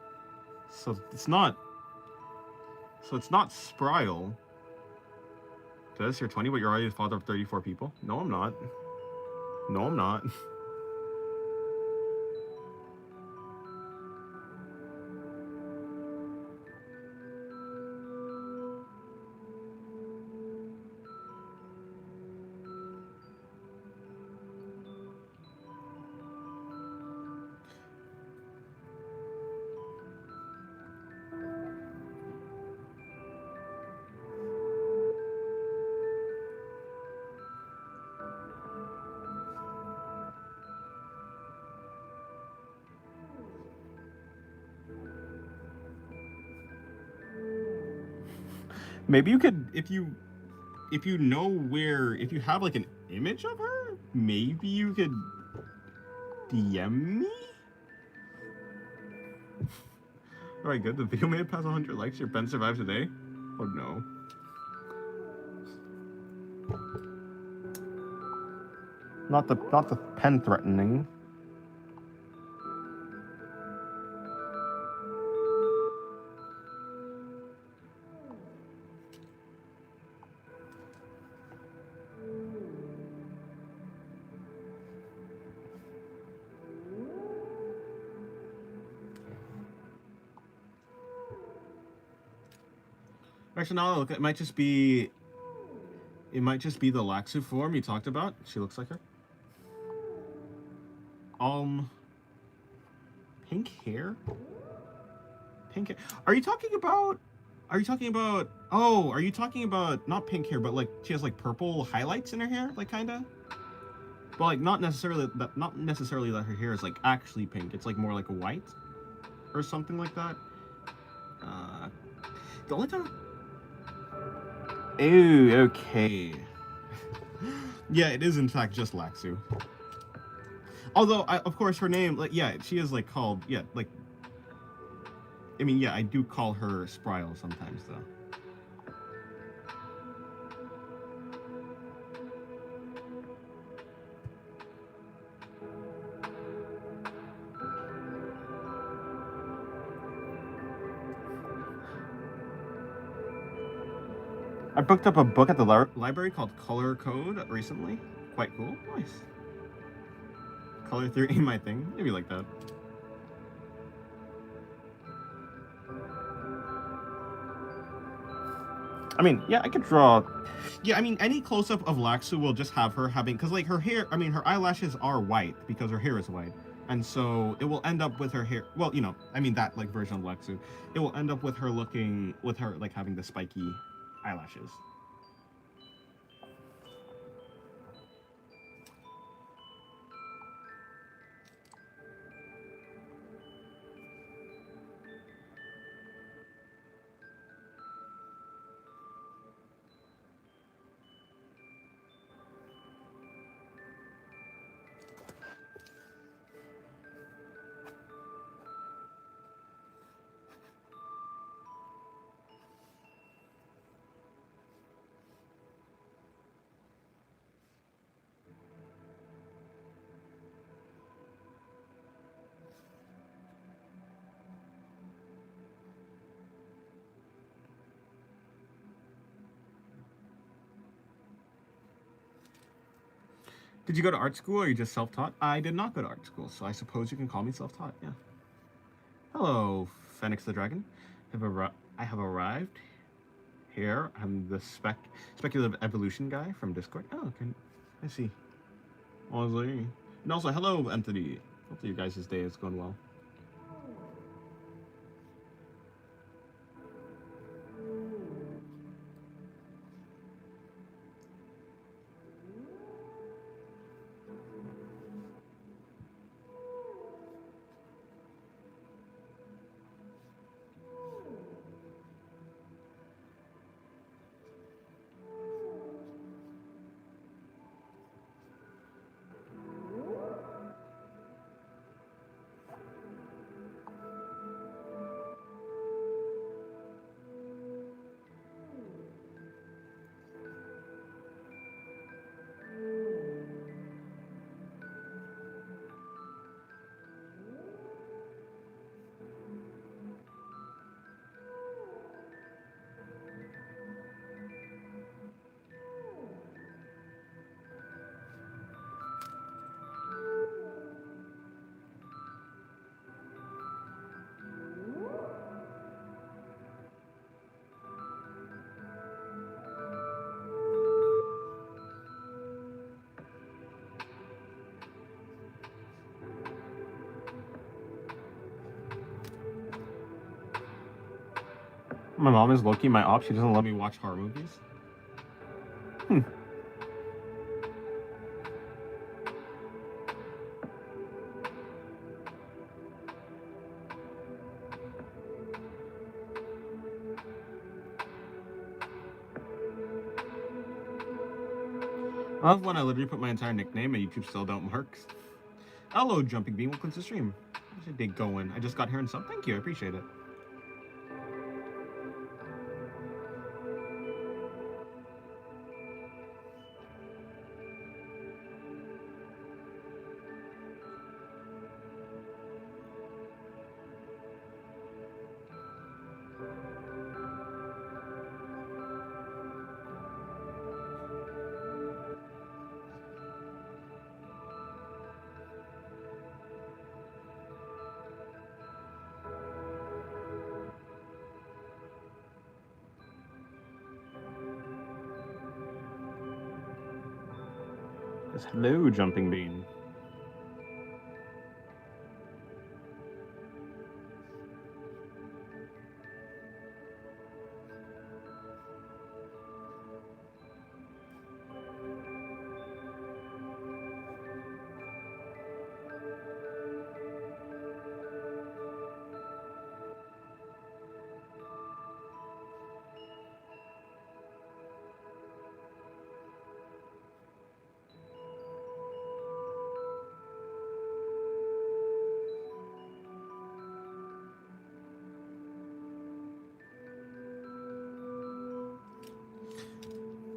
So it's not... So it's not Sprile. Dennis, you're 20, but you're already the father of 34 people? No, I'm not. No, I'm not. Maybe you could, if you know where, if you have like an image of her, maybe you could DM me? Alright, good. The video made it past 100 likes. Your pen survived today? Oh no. Not the pen threatening. Actually, now look, it might just be the Laxu form you talked about. She looks like her. Pink hair? Pink hair. Are you talking about not pink hair, but like she has like purple highlights in her hair, like kinda? But like not necessarily that her hair is like actually pink. It's like more like a white or something like that. The only time... Ooh, okay. Yeah, it is in fact just Laxu. Although, of course, her name, like, yeah, she is like called, yeah, like, I mean, yeah, I do call her Sprile sometimes, though. I booked up a book at the library called Color Code recently. Quite cool. Nice. Color theory ain't my thing. Maybe like that. I mean, yeah, I could draw... Yeah, I mean, any close-up of Laxu will just have her having... Because, like, her hair... I mean, her eyelashes are white because her hair is white. And so it will end up with her hair. Well, I mean that like version of Lexu. It will end up with her looking with her like having the spiky eyelashes. Did you go to art school or are you just self-taught? I did not go to art school, so I suppose you can call me self-taught, yeah. Hello, Phoenix the Dragon. I have arrived here. I'm the speculative evolution guy from Discord. Oh, okay. I see. Honestly. And also, hello, Entity. Hopefully you guys' day is going well. My mom is low-key my op. She doesn't let me watch horror movies. I love when I literally put my entire nickname and YouTube still don't mark. Hello, Jumping Bean. Welcome to the stream. How's your day going? I just got here and sub. Thank you. I appreciate it. Yes, hello, Jumping Bean.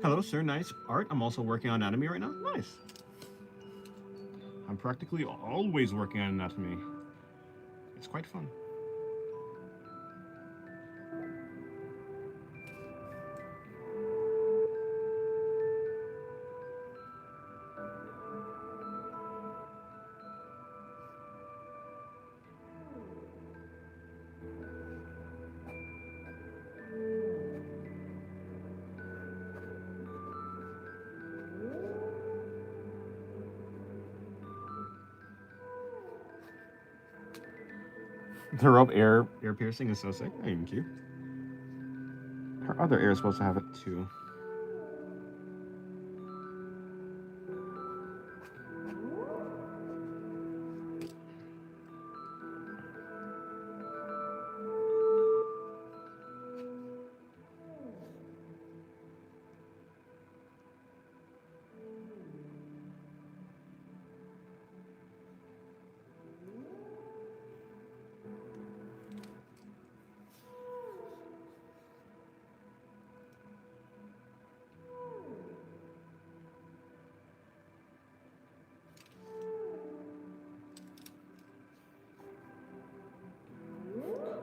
Hello, sir. Nice art. I'm also working on anatomy right now. Nice. I'm practically always working on anatomy. It's quite fun. The rope ear piercing is so sick. Thank you. Her other ear is supposed to have it too.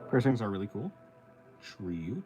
Piercings are really cool. True.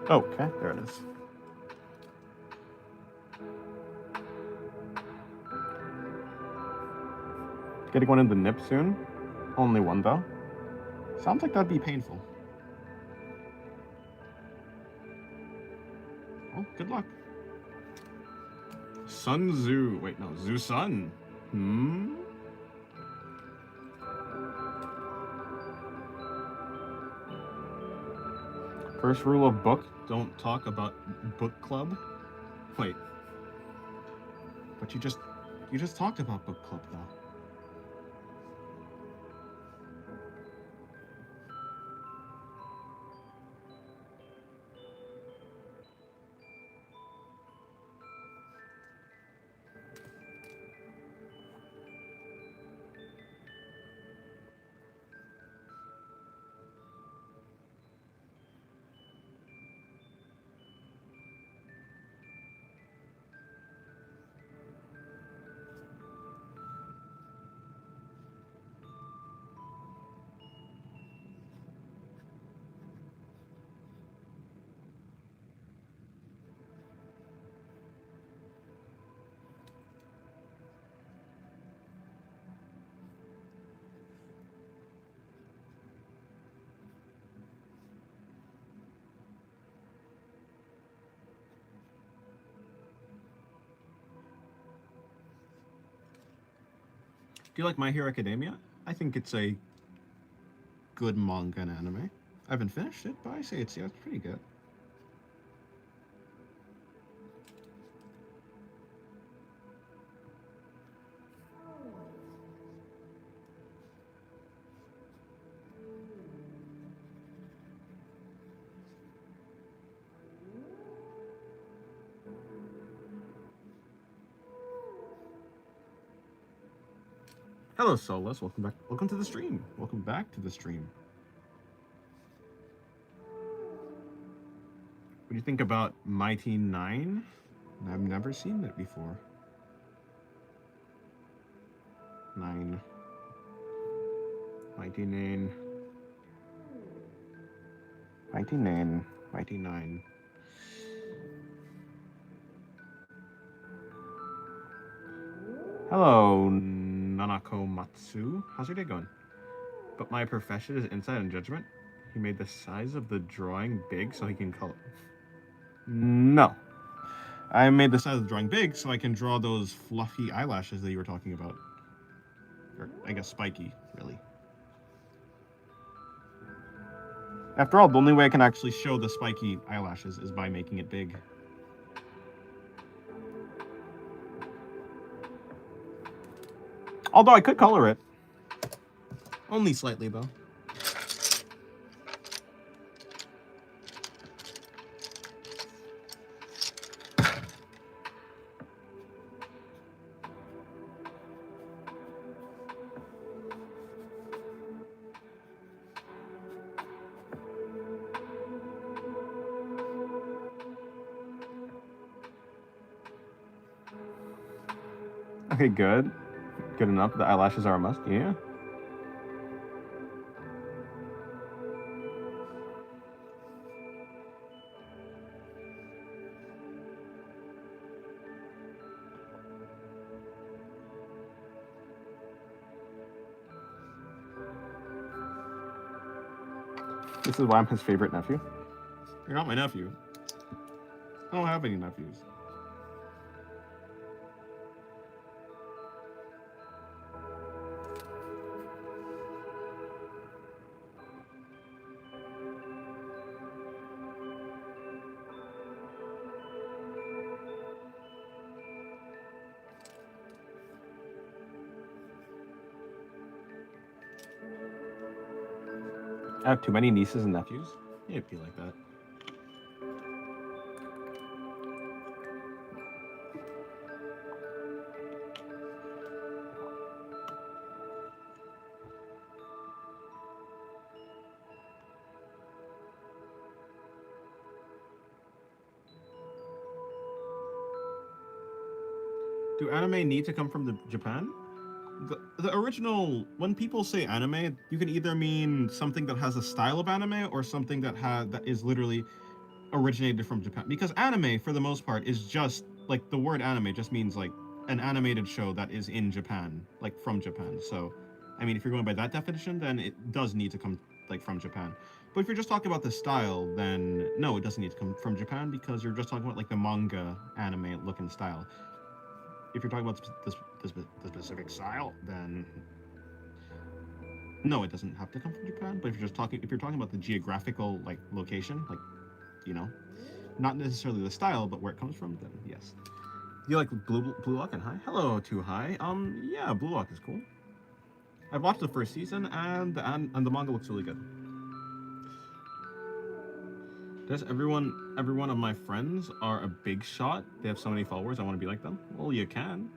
Okay, there it is. Getting one in the nip soon. Only one though. Sounds like that'd be painful. Oh, good luck. Sun Tzu. Wait, no, Tzu Sun. First rule of book: don't talk about book club. Wait. But you just talked about book club though. Do you like My Hero Academia? I think it's a good manga and anime. I haven't finished it, but I say it's pretty good. Hello, Solus. Welcome back. Welcome to the stream. Welcome back to the stream. What do you think about Mighty 9? I've never seen it before. 9. Mighty 9. Mighty 9. Mighty 9. Hello, Nanako Matsu. How's your day going? But my profession is insight and judgment. He made the size of the drawing big so he can color. No. I made the size of the drawing big so I can draw those fluffy eyelashes that you were talking about. Or, I guess, spiky, really. After all, the only way I can actually show the spiky eyelashes is by making it big. Although I could color it. Only slightly, though. Okay, good. Good enough. The eyelashes are a must. Yeah. This is why I'm his favorite nephew. You're not my nephew. I don't have any nephews. I have too many nieces and nephews. Yeah, it'd be like that. Do anime need to come from Japan? The original, when people say anime, you can either mean something that has a style of anime or something that is literally originated from Japan. Because anime, for the most part, is just like the word anime just means like an animated show that is in Japan, like from Japan. So, I mean, if you're going by that definition, then it does need to come like from Japan. But if you're just talking about the style, then no, it doesn't need to come from Japan because you're just talking about like the manga anime look and style. If you're talking about the specific style, then no, it doesn't have to come from Japan. But if you're talking about the geographical like location, like you know, not necessarily the style, but where it comes from, then yes. Do you like Blue Lock and High? Hello, Too High. Yeah, Blue Lock is cool. I've watched the first season, and the manga looks really good. Does every one of my friends are a big shot? They have so many followers. I want to be like them. Well, you can.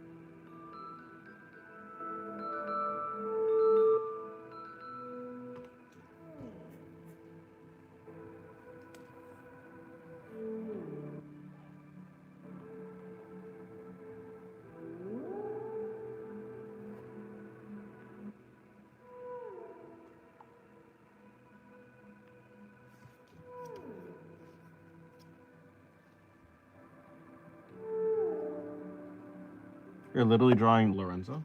You're literally drawing Lorenzo.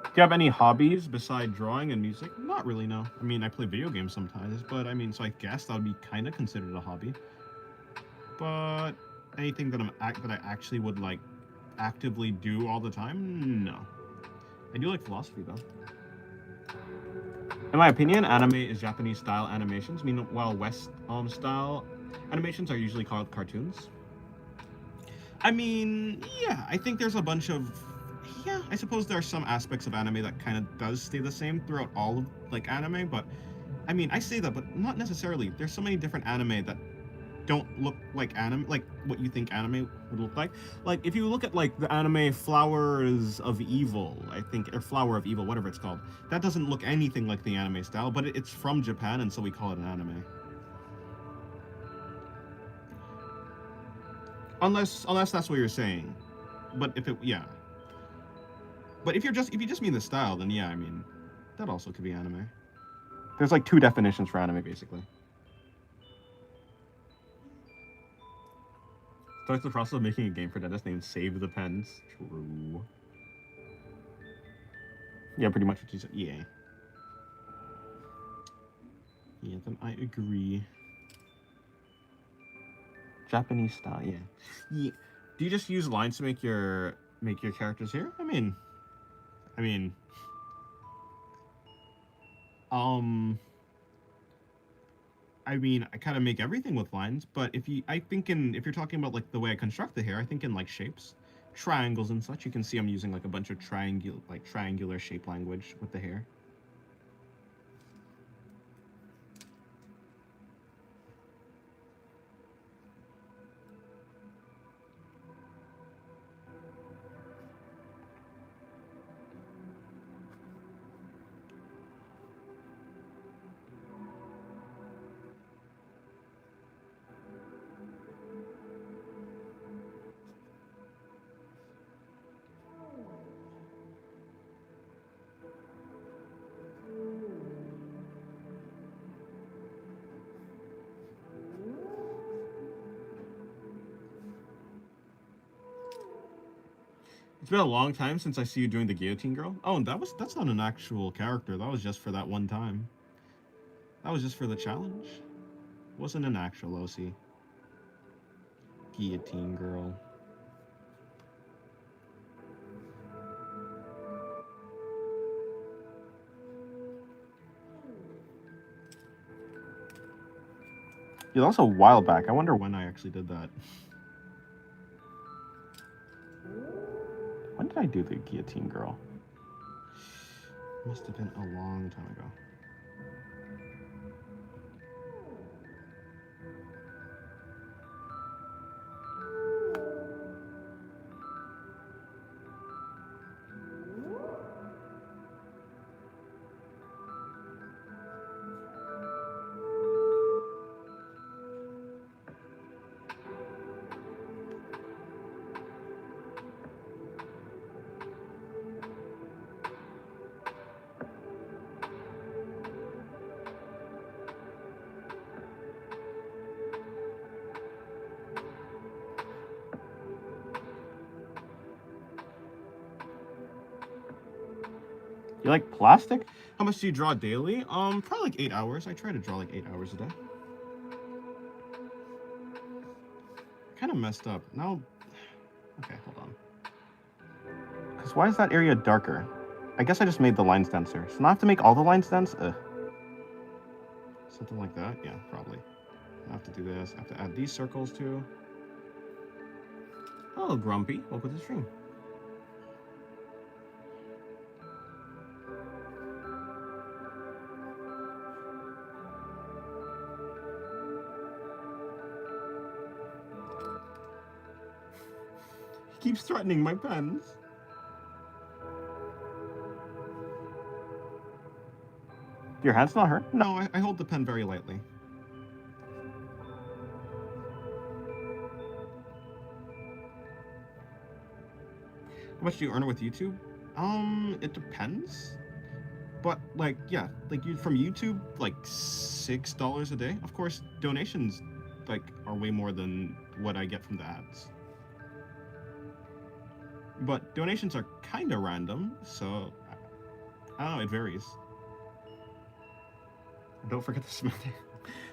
Do you have any hobbies beside drawing and music? Not really, no. I mean, I play video games sometimes, but I mean, so I guess that would be kind of considered a hobby. But anything that I actually would like actively do all the time, no. I do like philosophy though. In my opinion, anime is Japanese style animations, meanwhile West style animations are usually called cartoons. I mean, yeah, I think there's a bunch of yeah, I suppose there are some aspects of anime that kind of does stay the same throughout all of like anime, but I mean, I say that, but not necessarily. There's so many different anime that don't look like anime, like what you think anime would look like. Like if you look at like the anime Flowers of Evil, I think, or Flower of Evil, whatever it's called, that doesn't look anything like the anime style, but it's from Japan, and so we call it an anime. Unless that's what you're saying, but if it yeah, but if you just mean the style, then yeah, I mean, that also could be anime. There's like two definitions for anime basically. Starts the process of making a game for Dennis named Save the Pens. True. Yeah, pretty much what you said. Yeah. Yeah, then I agree. Japanese style, yeah. Yeah. Do you just use lines to make your characters here? I mean, um, I kind of make everything with lines, but if you're talking about like the way I construct the hair, I think in like shapes, triangles and such. You can see I'm using like a bunch of triangular shape language with the hair. It's been a long time since I see you doing the guillotine girl. Oh, and that's not an actual character. That was just for that one time. That was just for the challenge. Wasn't an actual OC. Guillotine girl. Yeah, that was a while back. I wonder when I actually did that. When did I do the guillotine girl? Must have been a long time ago. You like plastic? How much do you draw daily? Probably like 8 hours. I try to draw like 8 hours a day. Kind of messed up. Now, okay, hold on. Because why is that area darker? I guess I just made the lines denser. So now I have to make all the lines dense? Something like that? Yeah, probably. I have to do this. I have to add these circles too. Hello, Grumpy. Welcome to the stream. He keeps threatening my pens. Your hand's not hurt? No, I hold the pen very lightly. How much do you earn with YouTube? It depends. But like, yeah, like you from YouTube, like $6 a day. Of course, donations like are way more than what I get from the ads. But donations are kind of random, so I don't know. It varies. Don't forget to smell it.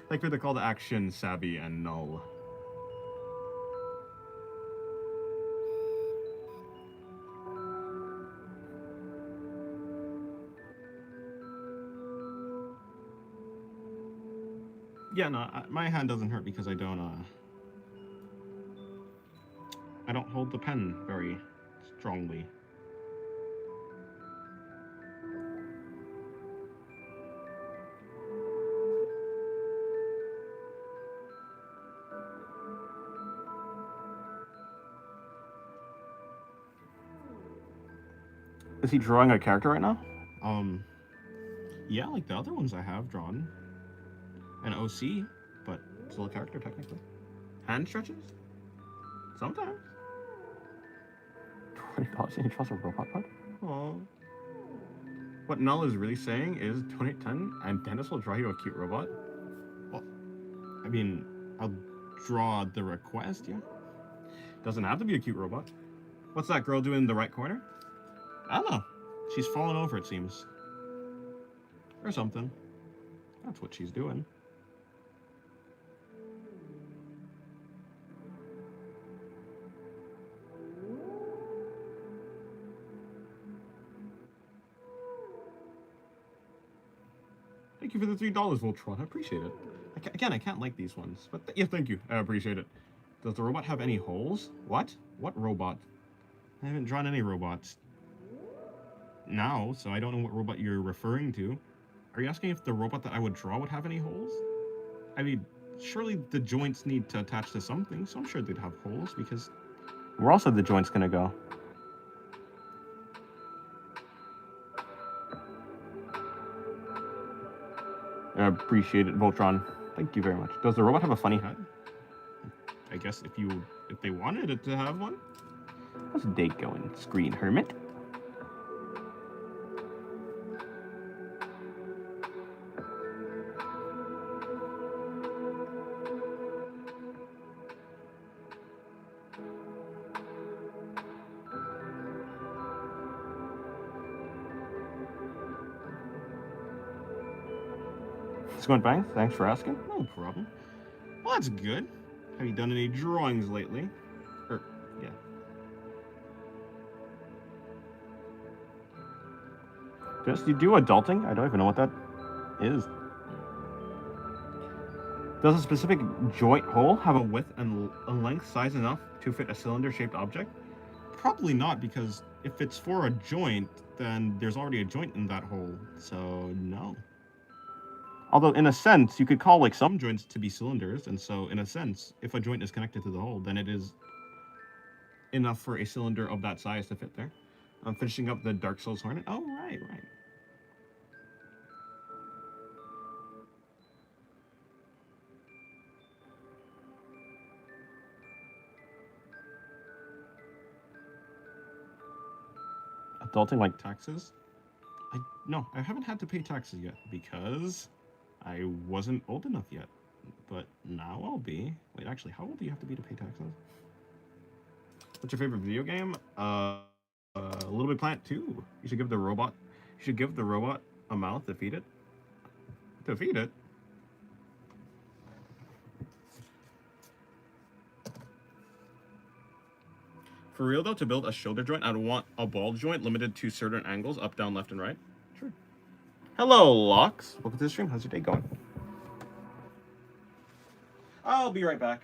Like for the call to action, Sabby and Null. Yeah, no, my hand doesn't hurt because I don't hold the pen very strongly. Is he drawing a character right now? Yeah, like the other ones I have drawn. An OC, but still a character technically. Hand stretches? Sometimes. $20 and he draws a robot bud? Aww. What Null is really saying is donate 10 and Dennis will draw you a cute robot? Well, I mean, I'll draw the request, yeah. Doesn't have to be a cute robot. What's that girl doing in the right corner? I don't know. She's fallen over, it seems. Or something. That's what she's doing. Thank you for the $3, Voltron. I appreciate it. Again, I can't like these ones, but yeah, thank you. I appreciate it. Does the robot have any holes? What? What robot? I haven't drawn any robots now, so I don't know what robot you're referring to. Are you asking if the robot that I would draw would have any holes? I mean, surely the joints need to attach to something, so I'm sure they'd have holes because... Where else are the joints gonna go? I appreciate it, Voltron. Thank you very much. Does the robot have a funny head? I guess if they wanted it to have one. How's the date going, Screen Hermit? going fine. Thanks for asking. No problem. Well, that's good. Have you done any drawings lately? Yeah. Just you do adulting? I don't even know what that is. Does a specific joint hole have a width and a length size enough to fit a cylinder-shaped object? Probably not, because if it's for a joint, then there's already a joint in that hole, so no. Although, in a sense, you could call like some joints to be cylinders, and so in a sense, if a joint is connected to the hole, then it is enough for a cylinder of that size to fit there. I'm finishing up the Dark Souls Hornet. Oh, right. Adulting like taxes? No, I haven't had to pay taxes yet because I wasn't old enough yet. But now I'll be. Wait, actually, how old do you have to be to pay taxes? What's your favorite video game? Little Big Planet 2. You should give the robot. You should give the robot a mouth to feed it. To feed it. For real though, to build a shoulder joint, I'd want a ball joint limited to certain angles, up, down, left, and right. Sure. Hello, Lux. Welcome to the stream. How's your day going? I'll be right back.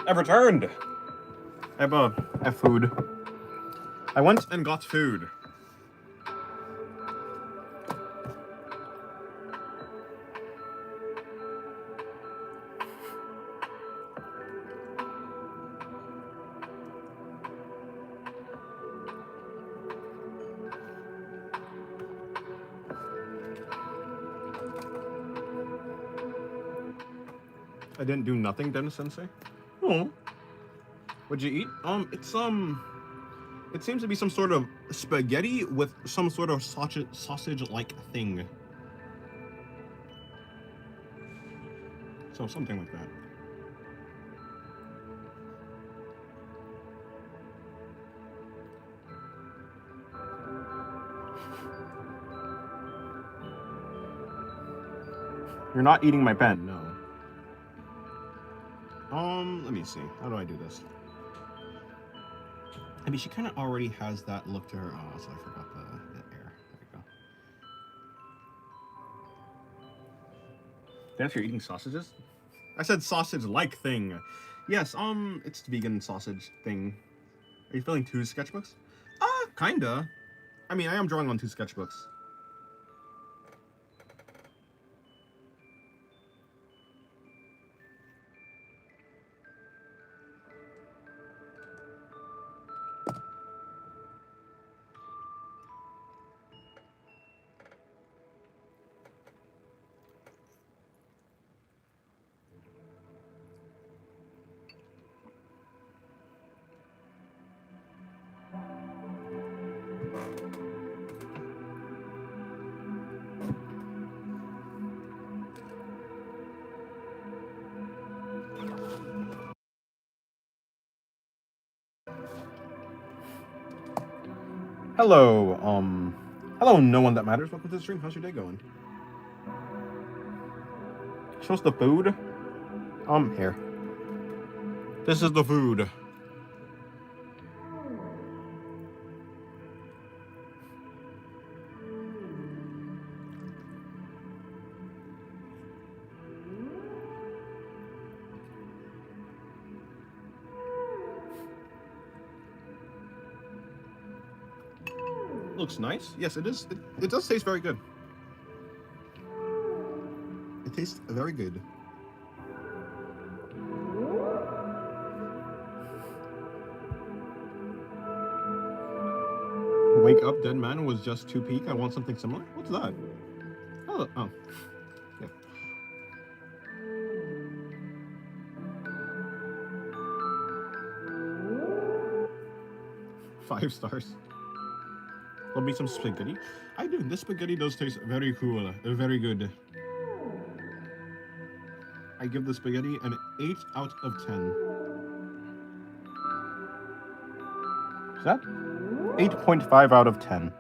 I've returned. I have food. I went and got food. I didn't do nothing, Dennis Sensei. Oh. What'd you eat? It seems to be some sort of spaghetti with some sort of sausage-like thing. So something like that. You're not eating my pen, no. Let me see. How do I do this? I mean, she kind of already has that look to her. Oh, so I forgot the air. There you go. Dennis, you're eating sausages? I said sausage-like thing. Yes, it's the vegan sausage thing. Are you filling 2 sketchbooks? Kinda. I mean, I am drawing on 2 sketchbooks. Hello, hello, no one that matters. Welcome to the stream. How's your day going? Show us the food. Here. This is the food. Looks nice. Yes, it is. It does taste very good. It tastes very good. Wake up, dead man was just too peak. I want something similar. What's that? Oh. Yeah. 5 stars. Love me some spaghetti. I do. This spaghetti does taste very cool. Very good. I give the spaghetti an 8 out of 10. Is that? 8.5 out of 10.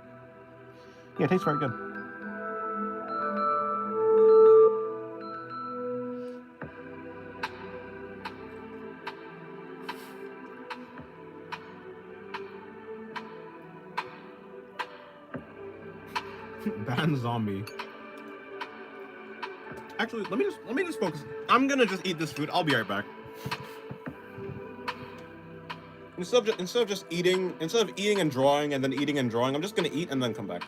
Yeah, it tastes very good. Ban zombie. Actually, let me just focus. I'm gonna just eat this food. I'll be right back. Instead of eating and drawing and then eating and drawing, I'm just gonna eat and then come back.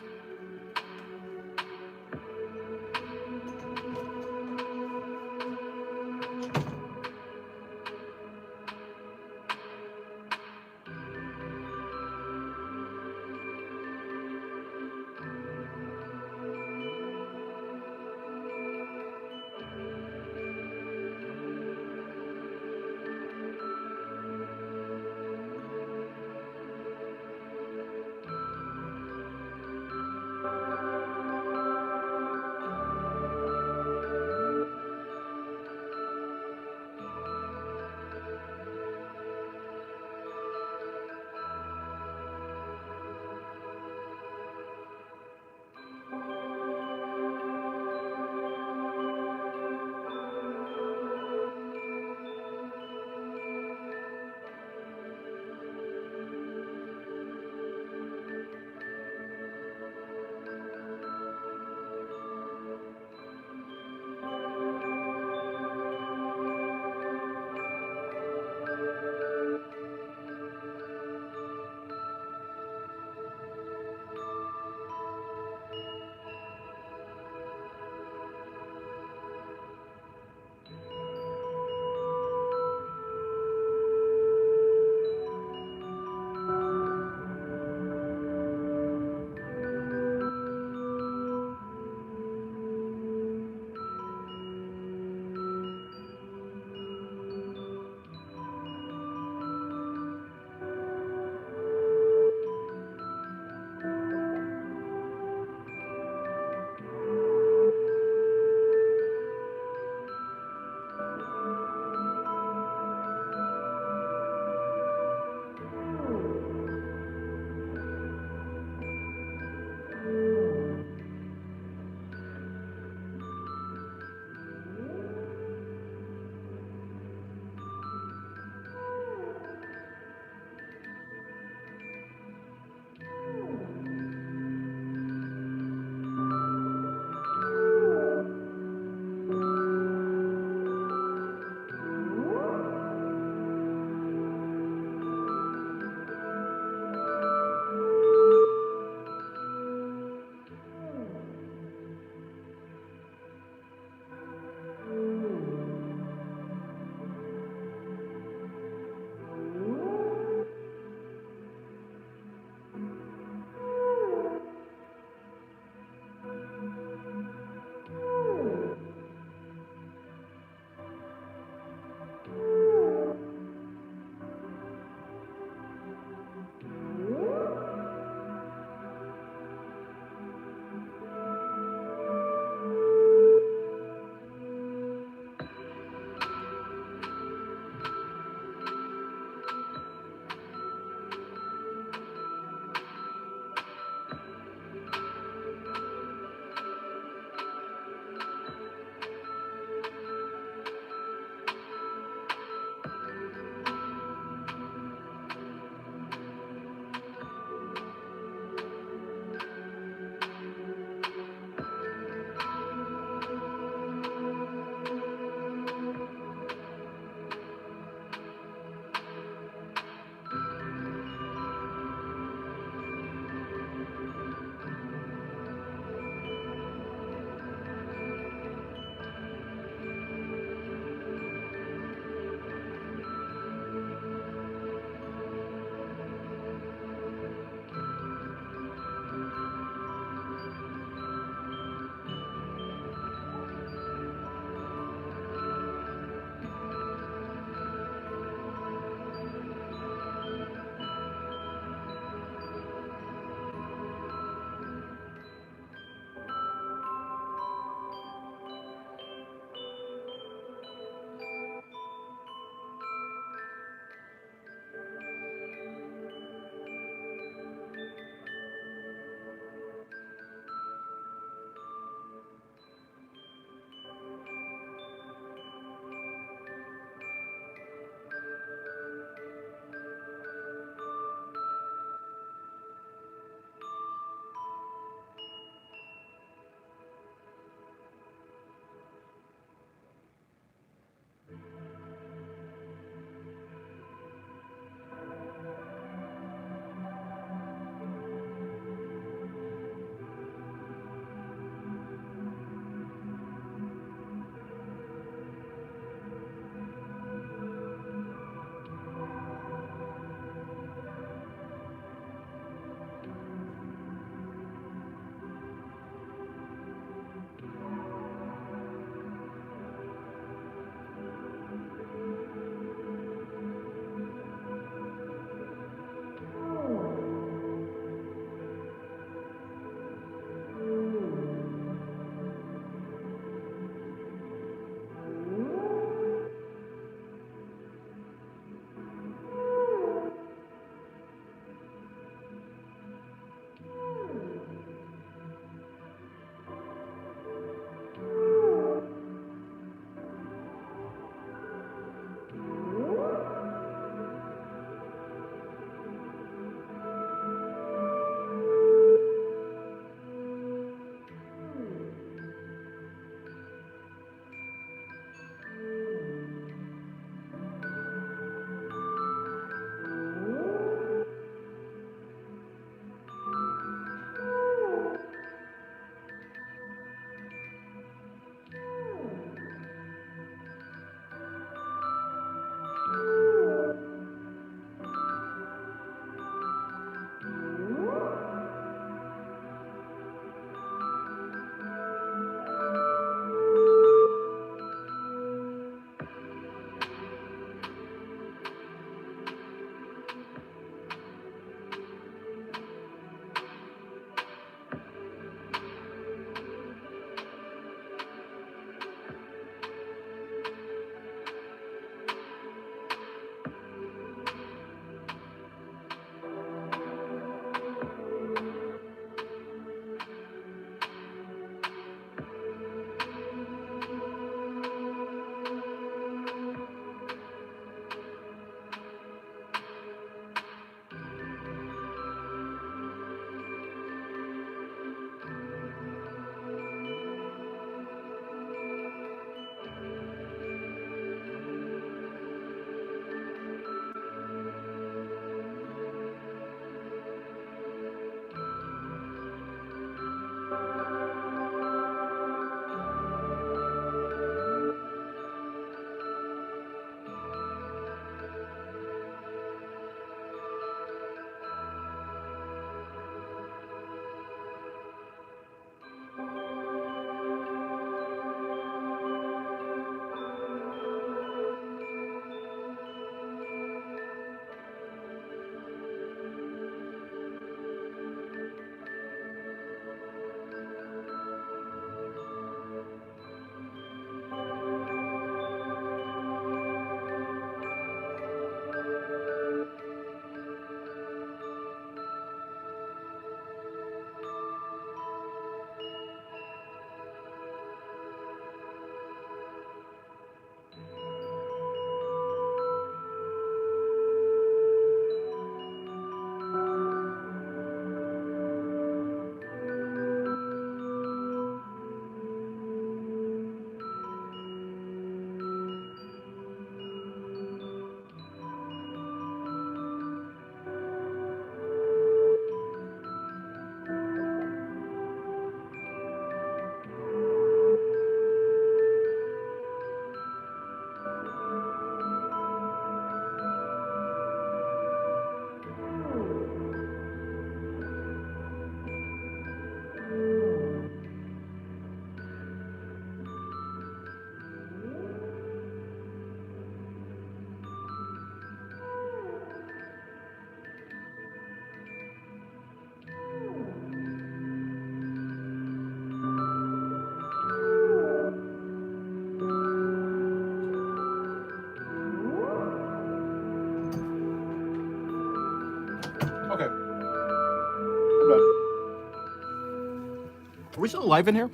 Are we still live in here?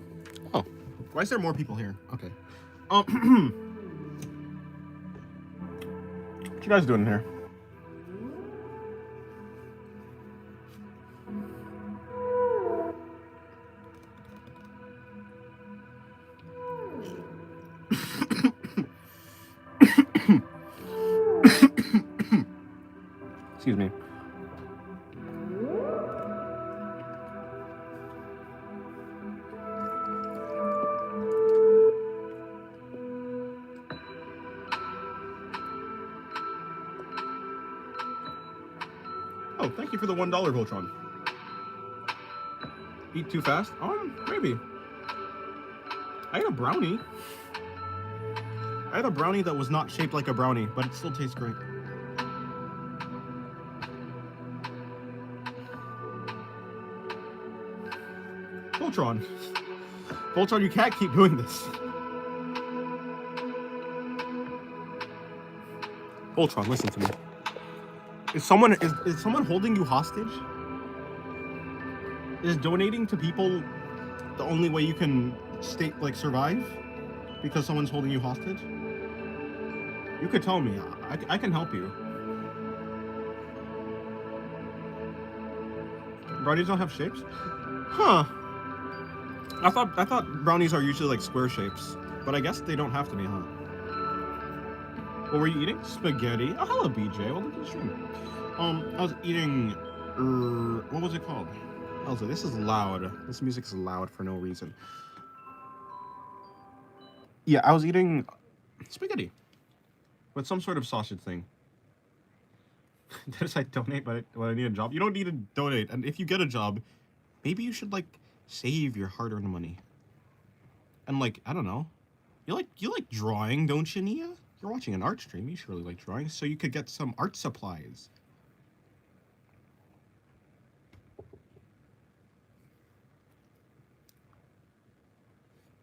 Oh, why is there more people here? Okay. What you guys doing in here? Excuse me. Oh, thank you for the $1 Voltron. Eat too fast? Maybe. I had a brownie. I had a brownie that was not shaped like a brownie, but it still tastes great. Voltron. Voltron, you can't keep doing this. Voltron, listen to me. Is someone holding you hostage? Is donating to people the only way you can survive? Because someone's holding you hostage? You could tell me. I can help you. Brownies don't have shapes? Huh. I thought brownies are usually like square shapes, but I guess they don't have to be, huh? What were you eating? Spaghetti. Oh, hello, BJ. Welcome to the stream. I was eating. What was it called? I was like, this is loud. This music is loud for no reason. Yeah, I was eating spaghetti with some sort of sausage thing. Did I donate when I need a job? You don't need to donate, and if you get a job, maybe you should save your hard-earned money. And I don't know. You like drawing, don't you, Nia? You're watching an art stream. You should really like drawing, so you could get some art supplies.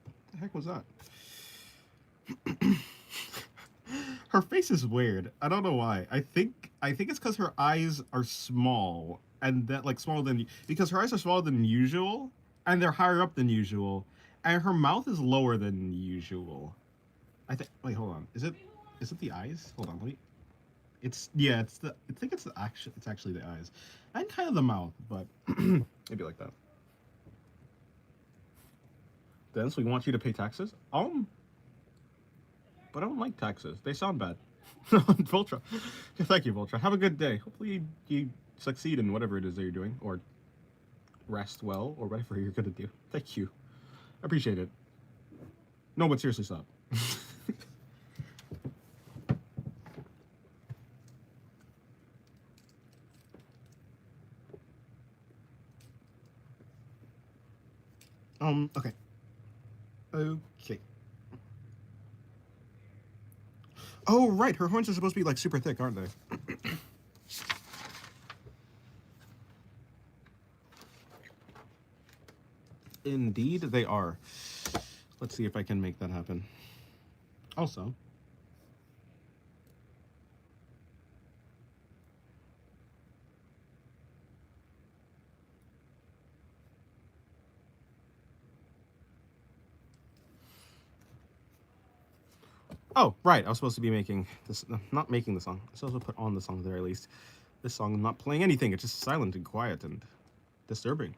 What the heck was that? Her face is weird. I don't know why. I think it's because her eyes are small, and that smaller than, because her eyes are smaller than usual, and they're higher up than usual, and her mouth is lower than usual. Wait, hold on. Is it the eyes? Hold on, wait. I think it's actually the eyes. And kind of the mouth, but maybe like that. Then, so we want you to pay taxes? But I don't like taxes. They sound bad. Voltra. Thank you, Voltra. Have a good day. Hopefully you succeed in whatever it is that you're doing, or rest well, or whatever you're gonna do. Thank you. I appreciate it. No, but seriously, stop. Okay. Okay. Oh, right. Her horns are supposed to be super thick, aren't they? Indeed, they are. Let's see if I can make that happen. Also, oh, right. I was supposed to be making this, not making the song. I was supposed to put on the song at the very least. This song, I'm not playing anything. It's just silent and quiet and disturbing.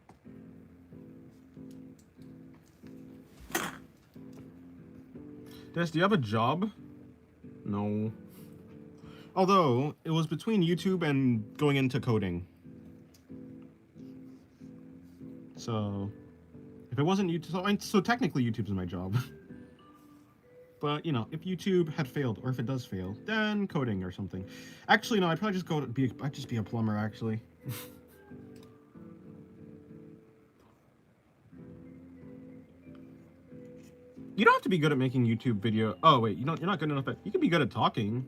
Des, do you have a job? No. Although, it was between YouTube and going into coding. So, if it wasn't YouTube, so technically YouTube's my job. But, you know, if YouTube had failed, or if it does fail, then coding or something. Actually, no, I'd probably just I'd just be a plumber, actually. You don't have to be good at making YouTube video. Oh, wait, you're not good enough at, you can be good at talking.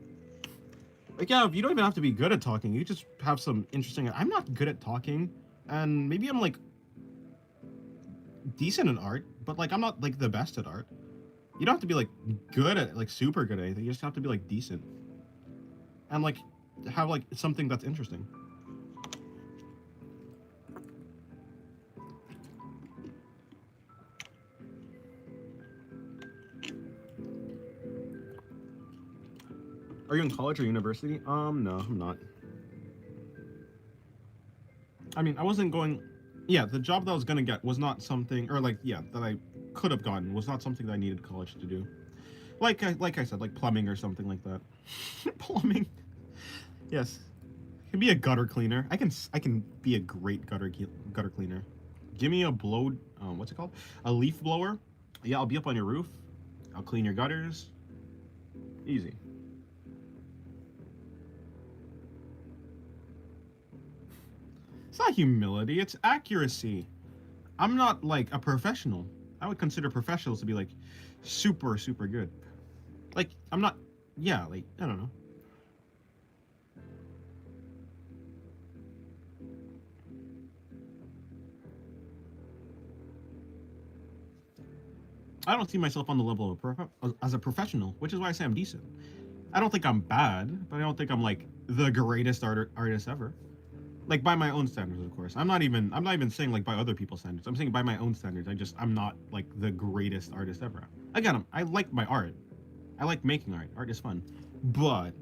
Yeah, you don't even have to be good at talking. You just have some interesting, I'm not good at talking, and maybe I'm, decent in art, but, I'm not, the best at art. You don't have to be, good at, super good at anything. You just have to be, decent. And, have, something that's interesting. Are you in college or university? No, I'm not. I mean, I wasn't going. Yeah, the job that I was gonna get was not something, or like, yeah, that I could have gotten was not something that I needed college to do. Like I said, like plumbing or something like that. Plumbing. Yes. I can be a gutter cleaner. I can be a great gutter cleaner. Give me a blow. What's it called? A leaf blower. Yeah, I'll be up on your roof. I'll clean your gutters. Easy. It's not humility. It's accuracy. I'm not like a professional. I would consider professionals to be like super super good. Like I'm not. Yeah, like I don't know. I don't see myself on the level of as a professional, which is why I say I'm decent. I don't think I'm bad, but I don't think I'm like the greatest artist ever. Like by my own standards, of course. I'm not even saying like by other people's standards. I'm saying by my own standards. I'm not like the greatest artist ever. Again, I like my art. I like making art. Art is fun. But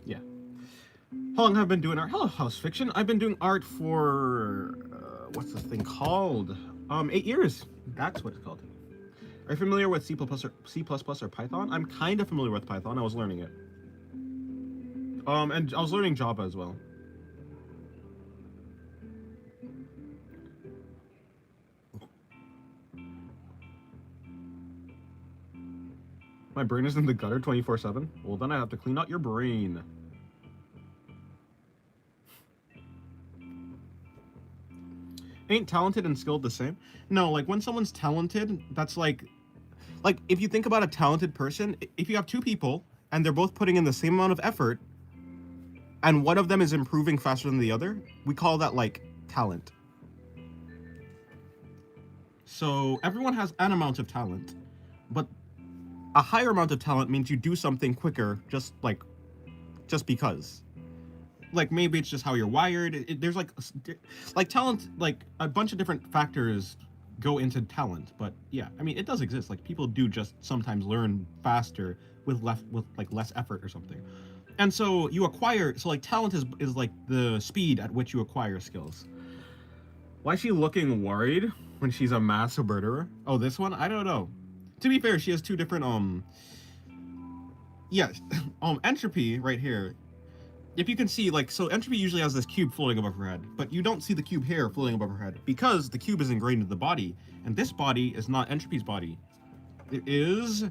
yeah. How long have I been doing art? Hello, House Fiction. I've been doing art for what's this thing called? 8 years. That's what it's called. Are you familiar with C++ or Python? I'm kind of familiar with Python. I was learning it. And I was learning Java as well. My brain is in the gutter 24/7. Well, then I have to clean out your brain. Ain't talented and skilled the same? No, like when someone's talented, that's like if you think about a talented person, if you have two people and they're both putting in the same amount of effort and one of them is improving faster than the other, we call that like talent. So everyone has an amount of talent, but a higher amount of talent means you do something quicker just because. Like maybe it's just how you're wired. There's like talent, like a bunch of different factors go into talent. But yeah, I mean it does exist. Like people do just sometimes learn faster with less effort or something. And so you acquire. So like talent is like the speed at which you acquire skills. Why is she looking worried when she's a mass murderer? Oh, this one? I don't know. To be fair, she has two different yeah, entropy right here. If you can see, like, so entropy usually has this cube floating above her head, but you don't see the cube here floating above her head because the cube is ingrained in the body, and this body is not entropy's body. It is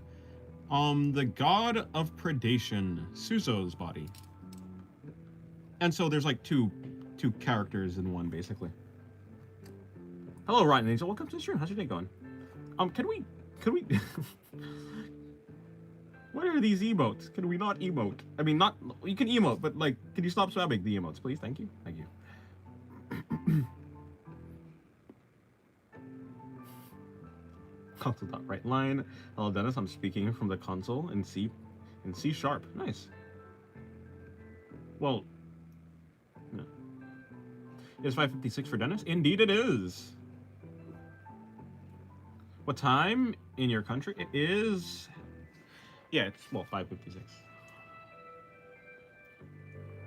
the god of predation, Suzo's body. And so there's like two characters in one, basically. Hello, Rotten Angel. Welcome to the stream. How's your day going? Can we What are these emotes? Can we not emote? I mean, not you can emote, but like, can you stop spamming the emotes, please? Thank you. Thank you. Console.right line. Hello, Dennis. I'm speaking from the console in C sharp. Nice. Well, no. It's 5:56 for Dennis. Indeed, it is. What time in your country? It is. Yeah, it's, well, 5:56.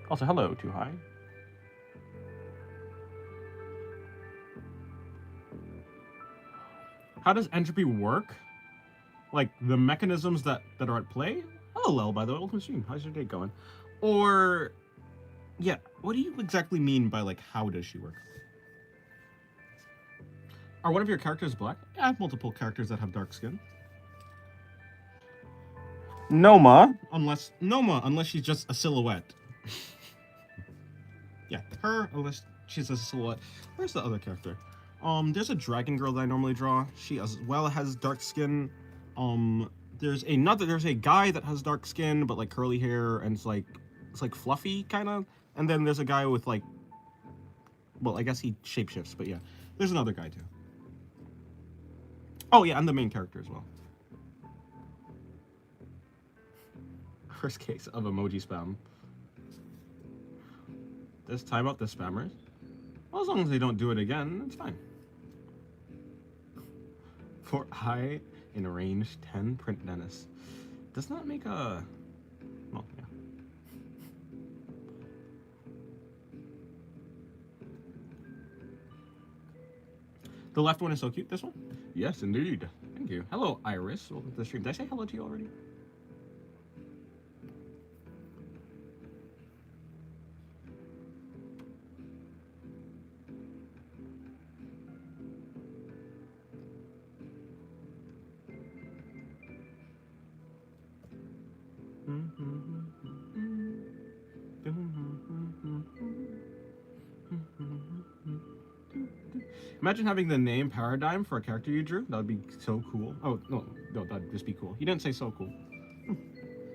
Also, hello, Too High. How does entropy work? Like, the mechanisms that are at play? Hello, Lel, by the way. Welcome to stream. How's your day going? Or, yeah, what do you exactly mean by, like, how does she work? Are one of your characters black? Yeah, I have multiple characters that have dark skin. Noma, unless she's just a silhouette. Yeah, her, unless she's a silhouette. Where's the other character? There's a dragon girl that I normally draw. She as well has dark skin. There's a guy that has dark skin but like curly hair and it's like fluffy kind of. And then there's a guy with like, well, I guess he shapeshifts, but yeah, there's another guy too. Oh yeah, and the main character as well. First case of emoji spam. Let's time out the spammers. Well, as long as they don't do it again, it's fine. For I in range 10 print Dennis. Does not make a The left one is so cute. This one? Yes, indeed. Thank you. Hello, Iris. Welcome to the stream. Did I say hello to you already? Imagine having the name Paradigm for a character you drew. That would be so cool. Oh, no, that'd just be cool. You didn't say so cool.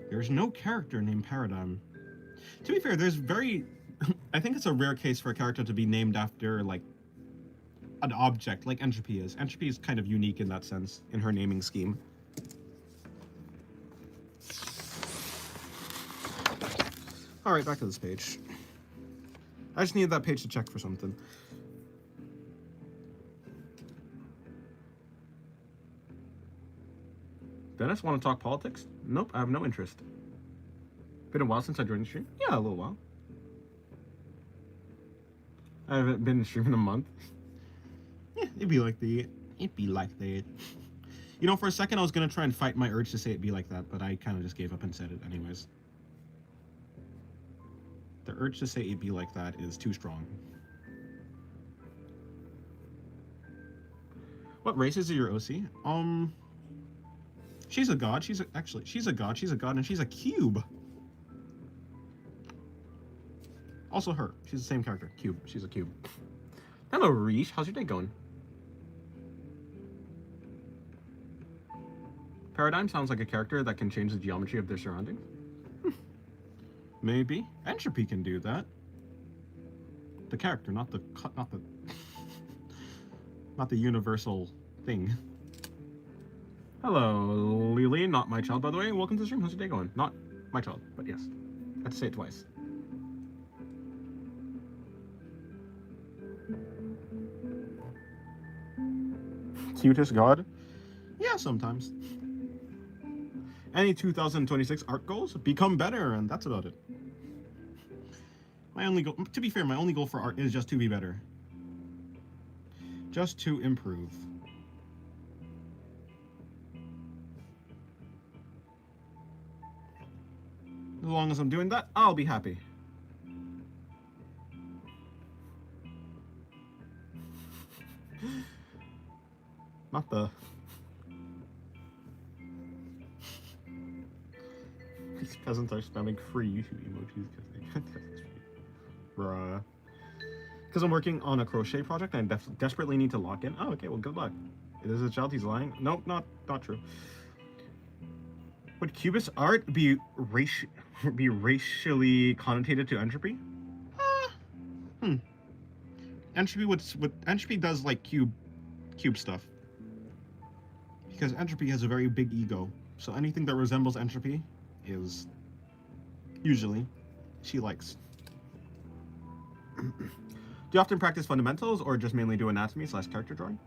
There's no character named Paradigm. To be fair, there's very... I think it's a rare case for a character to be named after, like, an object, like Entropy is. Entropy is kind of unique in that sense, in her naming scheme. Alright, back to this page. I just needed that page to check for something. Dennis, want to talk politics? Nope, I have no interest. Been a while since I joined the stream? Yeah, a little while. I haven't been in stream in a month. Yeah, it'd be like that. It'd be like that. You know, for a second I was gonna try and fight my urge to say it'd be like that, but I kind of just gave up and said it anyways. The urge to say it'd be like that is too strong. What races are your OC? She's a god. She's a god. She's a god, and she's a cube. Also her. She's the same character. Cube. She's a cube. Hello, Reesh. How's your day going? Paradigm sounds like a character that can change the geometry of their surroundings. Maybe. Entropy can do that. The character, not the not the universal thing. Hello, Lily, not my child, by the way. Welcome to the stream. How's your day going? Not my child, but yes. I had to say it twice. Cutest god? Yeah, sometimes. Any 2026 art goals? Become better, and that's about it. My only goal, to be fair, my only goal for art is just to be better. Just to improve. As long as I'm doing that, I'll be happy. Not the... These peasants are spamming free YouTube emojis because they can't test this. Bruh. Because I'm working on a crochet project and I desperately need to lock in. Oh, okay, well, good luck. Is a child, he's lying? Nope, not true. Would Cubist art be racially connotated to Entropy? Entropy does like cube stuff. Because Entropy has a very big ego. So anything that resembles Entropy is usually she likes. Do you often practice fundamentals or just mainly do anatomy / character drawing?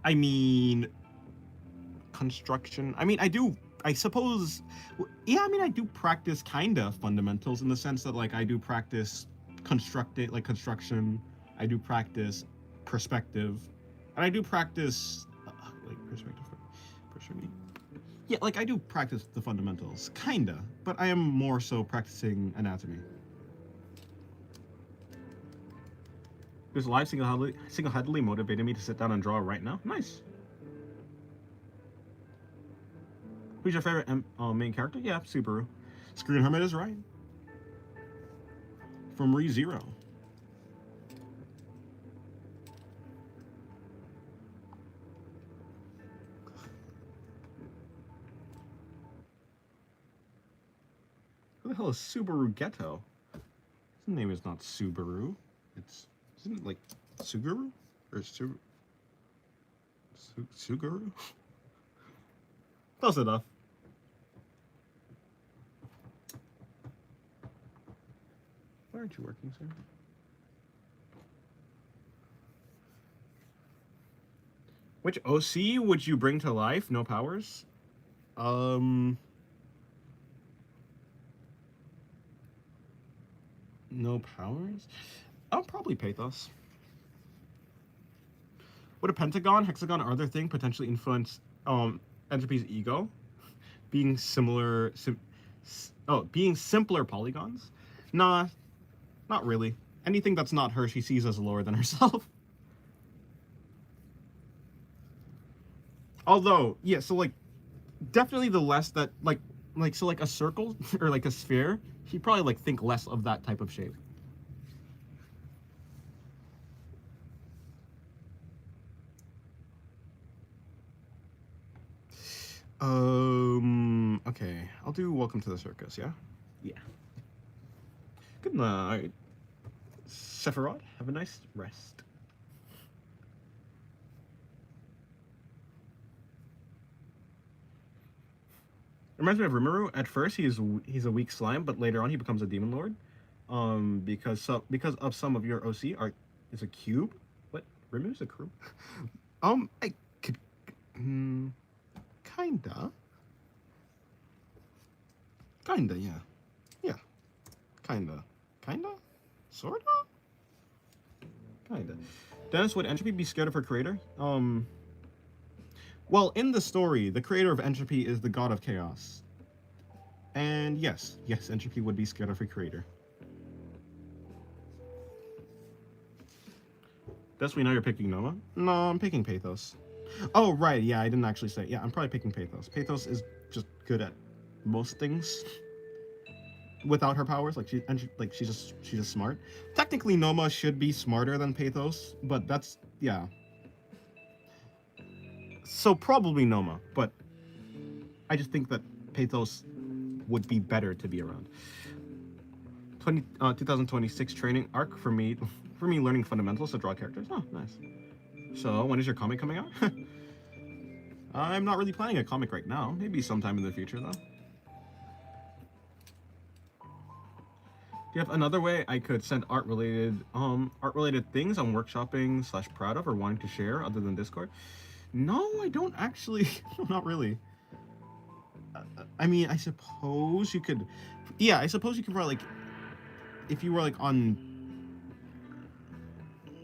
I mean, construction. I mean, I suppose, yeah, I mean, I do practice kind of fundamentals in the sense that, like, I do practice construction, I do practice perspective, and I do practice, perspective. Yeah, like, I do practice the fundamentals, kinda, but I am more so practicing anatomy. This live single-handedly motivated me to sit down and draw right now. Nice. Who's your favorite main character? Yeah, Subaru. Screen Hermit is right. From ReZero. Who the hell is Subaru Ghetto? His name is not Subaru. Isn't it like Suguru? Or Suguru? Close enough. Why aren't you working, sir? Which OC would you bring to life? No powers? No powers? Probably Pathos. would a pentagon, hexagon, or other thing potentially influence Entropy's ego? Being being simpler polygons? Nah, not really. Anything that's not her, she sees as lower than herself. Although, yeah, so like, definitely the less that so like a circle or like a sphere, she'd probably like think less of that type of shape. Okay, I'll do Welcome to the Circus, yeah? Yeah. Good night. Sephiroth, have a nice rest. Reminds me of Rimuru. At first, he's a weak slime, but later on, he becomes a demon lord. Because of some of your OC are is a cube. What? Rimuru's a cube? I could, kinda, yeah, yeah, kinda, sorta, kinda. Dennis, would Entropy be scared of her creator? Well, in the story, the creator of Entropy is the god of chaos. And yes, Entropy would be scared of her creator. Thus, we know you're picking Noma? No, I'm picking Pathos. Oh, right, yeah, I didn't actually say. Yeah, I'm probably picking Pathos. Pathos is just good at most things without her powers. Like, she's just smart. Technically, Noma should be smarter than Pathos, but that's, yeah. So probably Noma, but I just think that Pathos would be better to be around. 2026 training arc for me learning fundamentals to draw characters. Oh, nice. So when is your comic coming out? I'm not really planning a comic right now. Maybe sometime in the future though. Do you have another way I could send art related things I'm workshopping / proud of or wanting to share other than Discord? No, I don't actually. Not really. I mean, I suppose you could. Yeah, I suppose you could probably, like, if you were like on.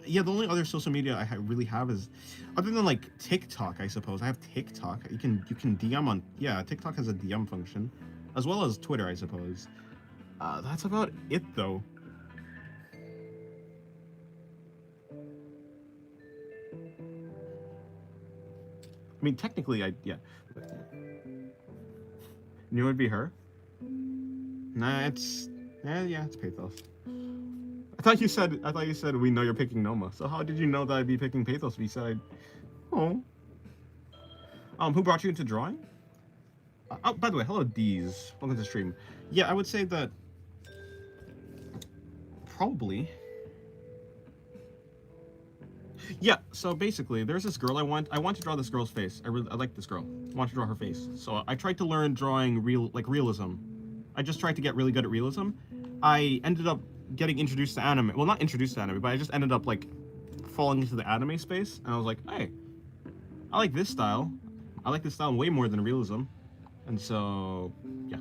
Yeah, the only other social media I really have is, other than like TikTok, I suppose. I have TikTok. You can DM on. Yeah, TikTok has a DM function, as well as Twitter, I suppose. That's about it though. I mean, technically, yeah. Knew it would be her. Nah, it's it's Pathos. I thought you said we know you're picking Noma. So how did you know that I'd be picking Pathos beside? Oh. Who brought you into drawing? Oh, by the way, hello D's. Welcome to the stream. Yeah, I would say that probably. Yeah, so basically, there's this girl I want to draw this girl's face. I like this girl. I want to draw her face. So I tried to learn drawing realism. I just tried to get really good at realism. I ended up getting introduced to anime. Well, not introduced to anime, but I just ended up like falling into the anime space, and I was like, hey, I like this style. I like this style way more than realism, and so yeah.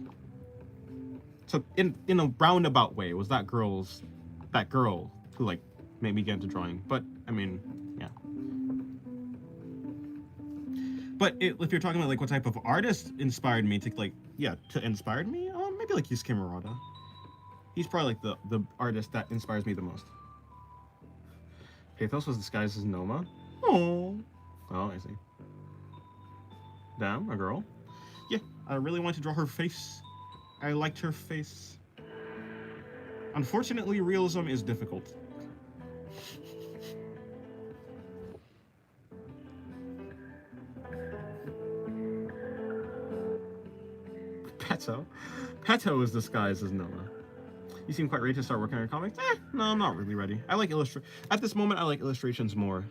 So in a roundabout way, it was that girl who like made me get into drawing. But I mean, yeah. But if you're talking about like what type of artist inspired me to inspire me, maybe like Yusuke Murata. He's probably like the artist that inspires me the most. Pathos was disguised as Noma. Oh, I see. Damn, a girl. Yeah, I really wanted to draw her face. I liked her face. Unfortunately, realism is difficult. Peto is disguised as Noma. You seem quite ready to start working on your comics? No, I'm not really ready. I like at this moment, I like illustrations more.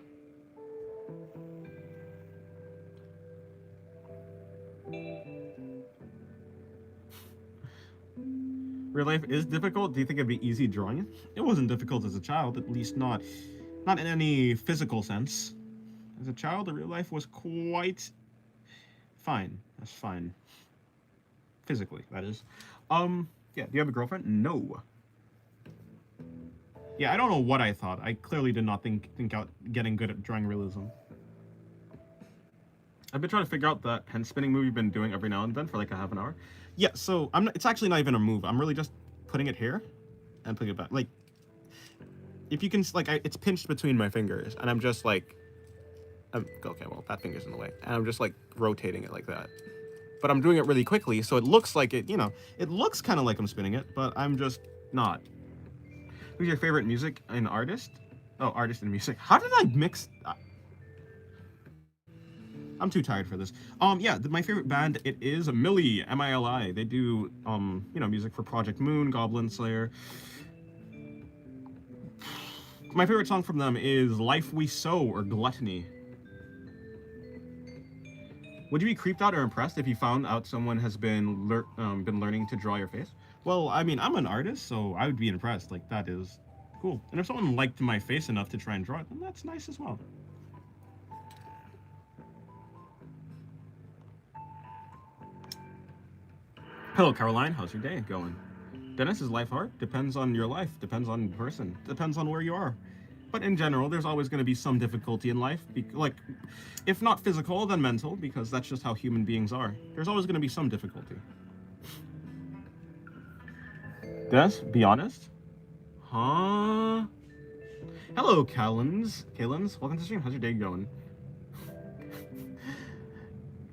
Real life is difficult. Do you think it'd be easy drawing it? It wasn't difficult as a child, at least not in any physical sense. As a child, the real life was quite fine. That's fine. Physically, that is. Yeah, do you have a girlfriend? No. Yeah, I don't know what I thought. I clearly did not think out getting good at drawing realism. I've been trying to figure out that pen spinning move you've been doing every now and then for like a half an hour. Yeah, so it's actually not even a move. I'm really just putting it here and putting it back. Like, if you can, like, it's pinched between my fingers, and I'm just like, okay, well, that finger's in the way, and I'm just like rotating it like that. But I'm doing it really quickly, so it looks like it, it looks kind of like I'm spinning it, but I'm just not. Who's your favorite music and artist? Oh, artist and music. How did I mix? I'm too tired for this. Yeah, my favorite band, it is Millie, M-I-L-I. They do, music for Project Moon, Goblin Slayer. My favorite song from them is Life We Sow or Gluttony. Would you be creeped out or impressed if you found out someone has been learning to draw your face? Well, I mean, I'm an artist, so I would be impressed. Like, that is cool. And if someone liked my face enough to try and draw it, then that's nice as well. Hello, Caroline. How's your day going? Dennis, is life hard? Depends on your life. Depends on the person. Depends on where you are. But in general, there's always going to be some difficulty in life. Like, if not physical, then mental, because that's just how human beings are. There's always going to be some difficulty. Dennis, be honest. Huh? Hello, Kallens. Welcome to the stream. How's your day going?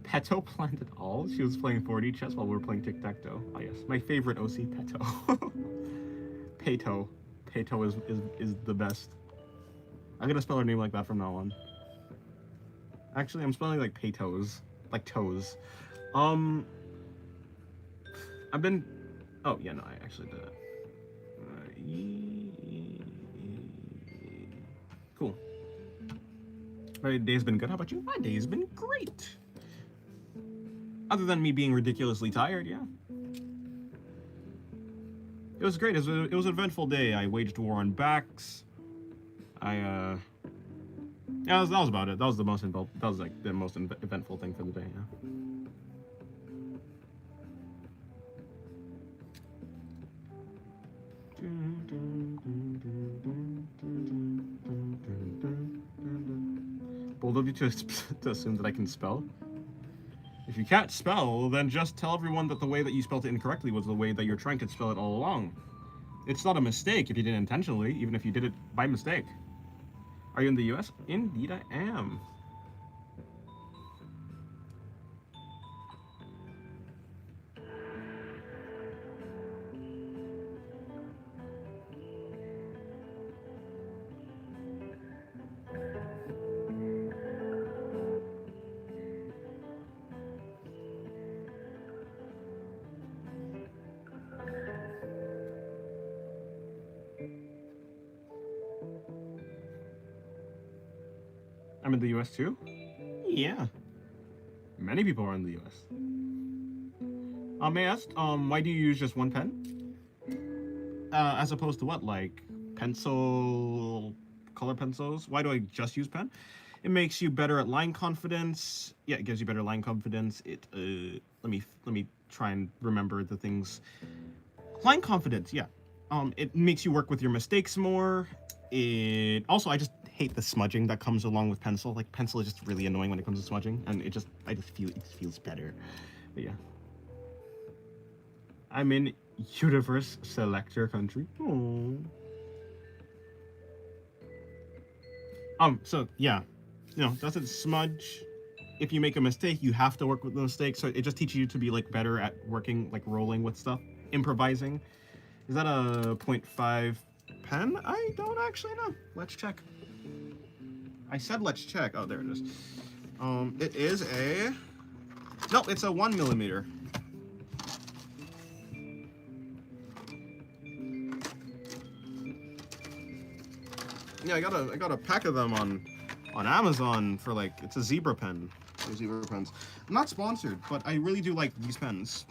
Peto planned it all. She was playing 4D chess while we were playing tic-tac-toe. Oh yes, my favorite OC, Peto. Peto. Peto is the best. I'm gonna spell her name like that from now on. Actually, I'm spelling like Petos. Like toes. I've been... Oh, yeah, no, I actually did it. Cool. My day's been good. How about you? My day's been great. Other than me being ridiculously tired, yeah. It was great. It was an eventful day. I waged war on backs. Yeah, that was about it. That was the most eventful thing for the day, yeah. Bold of you to assume that I can spell. If you can't spell, then just tell everyone that the way that you spelled it incorrectly was the way that you're trying to spell it all along. It's not a mistake if you did it intentionally, even if you did it by mistake. Are you in the US? Indeed I am. I'm in the US too? Yeah. Many people are in the US. May I ask, why do you use just one pen? As opposed to what, like pencil, color pencils? Why do I just use pen? It makes you better at line confidence. Yeah, it gives you better line confidence. It, let me try and remember the things. Line confidence, yeah. It makes you work with your mistakes more. Also, I just hate the smudging that comes along with pencil. Like, pencil is just really annoying when it comes to smudging, and I just feel it feels better. But yeah. I'm in universe selector country. Aww. So yeah, doesn't smudge. If you make a mistake, you have to work with the mistake. So it just teaches you to be like better at working, like rolling with stuff, improvising. Is that a 0.5 pen? I don't actually know. Let's check. I said let's check. Oh, there it is. It is a... No, it's a 1mm. Yeah, I got a pack of them on Amazon for like, it's a zebra pen. They're zebra pens. I'm not sponsored, but I really do like these pens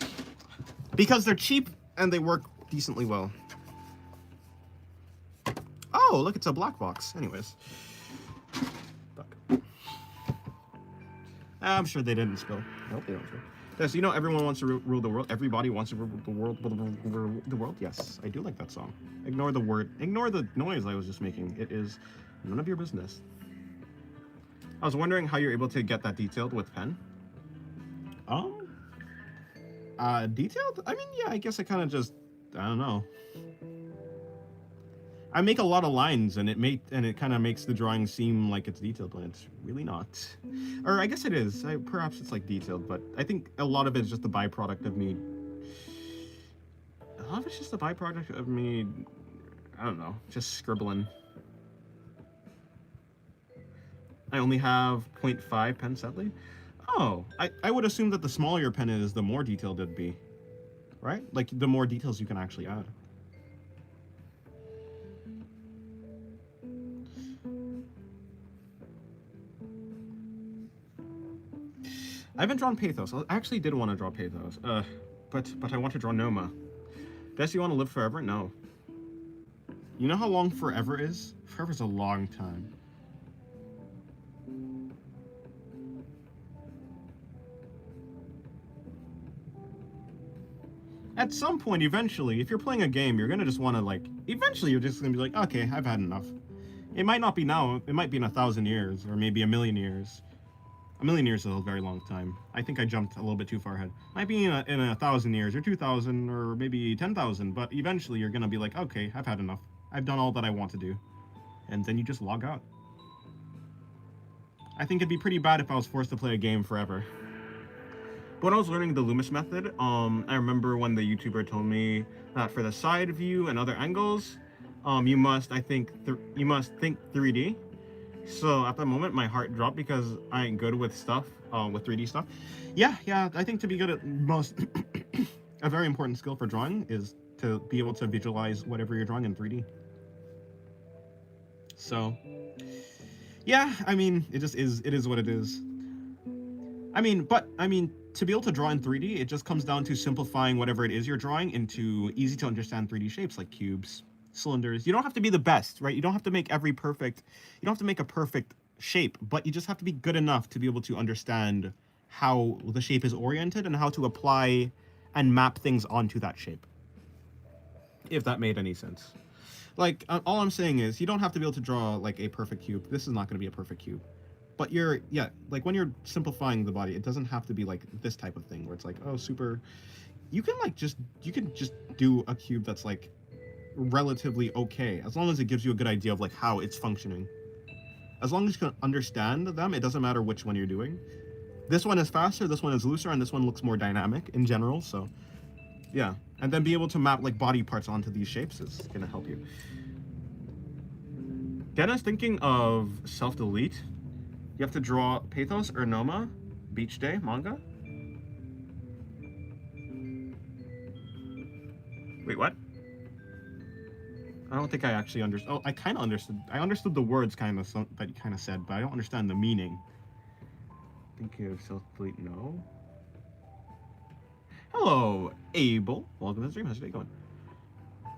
because they're cheap and they work decently well. Oh, look, it's a black box. Anyways. Fuck. I'm sure they didn't spill. I hope they don't spill. Yes, everyone wants to rule the world. Everybody wants to rule the world. Yes, I do like that song. Ignore the noise I was just making. It is none of your business. I was wondering how you're able to get that detailed with pen. Um, Detailed? I mean, yeah, I guess I kind of just, I don't know. I make a lot of lines, and it kind of makes the drawing seem like it's detailed when it's really not. Or I guess it is. Perhaps it's like detailed, but I think a lot of it is just the byproduct of me. A lot of it's just a byproduct of me. I don't know, just scribbling. I only have 0.5 pen, sadly. Oh, I would assume that the smaller your pen is, the more detailed it'd be. Right? Like, the more details you can actually add. I haven't drawn Pathos. I actually did want to draw Pathos. But I want to draw Noma. Guess you want to live forever? No. You know how long forever is? Forever's a long time. At some point, eventually, if you're playing a game, you're gonna just want to, like, eventually you're just gonna be like, okay, I've had enough. It might not be now, it might be in 1,000 years, or maybe 1,000,000 years. 1,000,000 years is a very long time. I think I jumped a little bit too far ahead. Might be in 1,000 years, or 2,000, or maybe 10,000, but eventually you're gonna be like, okay, I've had enough. I've done all that I want to do. And then you just log out. I think it'd be pretty bad if I was forced to play a game forever. But when I was learning the Loomis method, I remember when the YouTuber told me that for the side view and other angles, you must think 3D. So at the moment, my heart dropped because I ain't good with stuff, with 3D stuff. Yeah, I think to be good at most, a very important skill for drawing is to be able to visualize whatever you're drawing in 3D. So, yeah, I mean, it is what it is. I mean, to be able to draw in 3D, it just comes down to simplifying whatever it is you're drawing into easy to understand 3D shapes like cubes, cylinders. You don't have to be the best, right? You don't have to make you don't have to make a perfect shape, but you just have to be good enough to be able to understand how the shape is oriented and how to apply and map things onto that shape. If that made any sense. Like, all I'm saying is, you don't have to be able to draw, like, a perfect cube. This is not going to be a perfect cube. But like, when you're simplifying the body, it doesn't have to be, like, this type of thing, where it's like, oh, super... You can just do a cube that's, like, relatively okay, as long as it gives you a good idea of, like, how it's functioning. As long as you can understand them, it doesn't matter which one you're doing. This one is faster, this one is looser, and this one looks more dynamic in general, so... Yeah, and then be able to map, like, body parts onto these shapes is gonna help you. Dennis thinking of self-delete. You have to draw Pathos or Noma, Beach Day, manga. Wait, what? I don't think I actually understood. Oh, I kind of understood. I understood the words that you kind of said, but I don't understand the meaning. Thinking of self-delete, no. Hello, Abel. Welcome to the stream. How's your day going?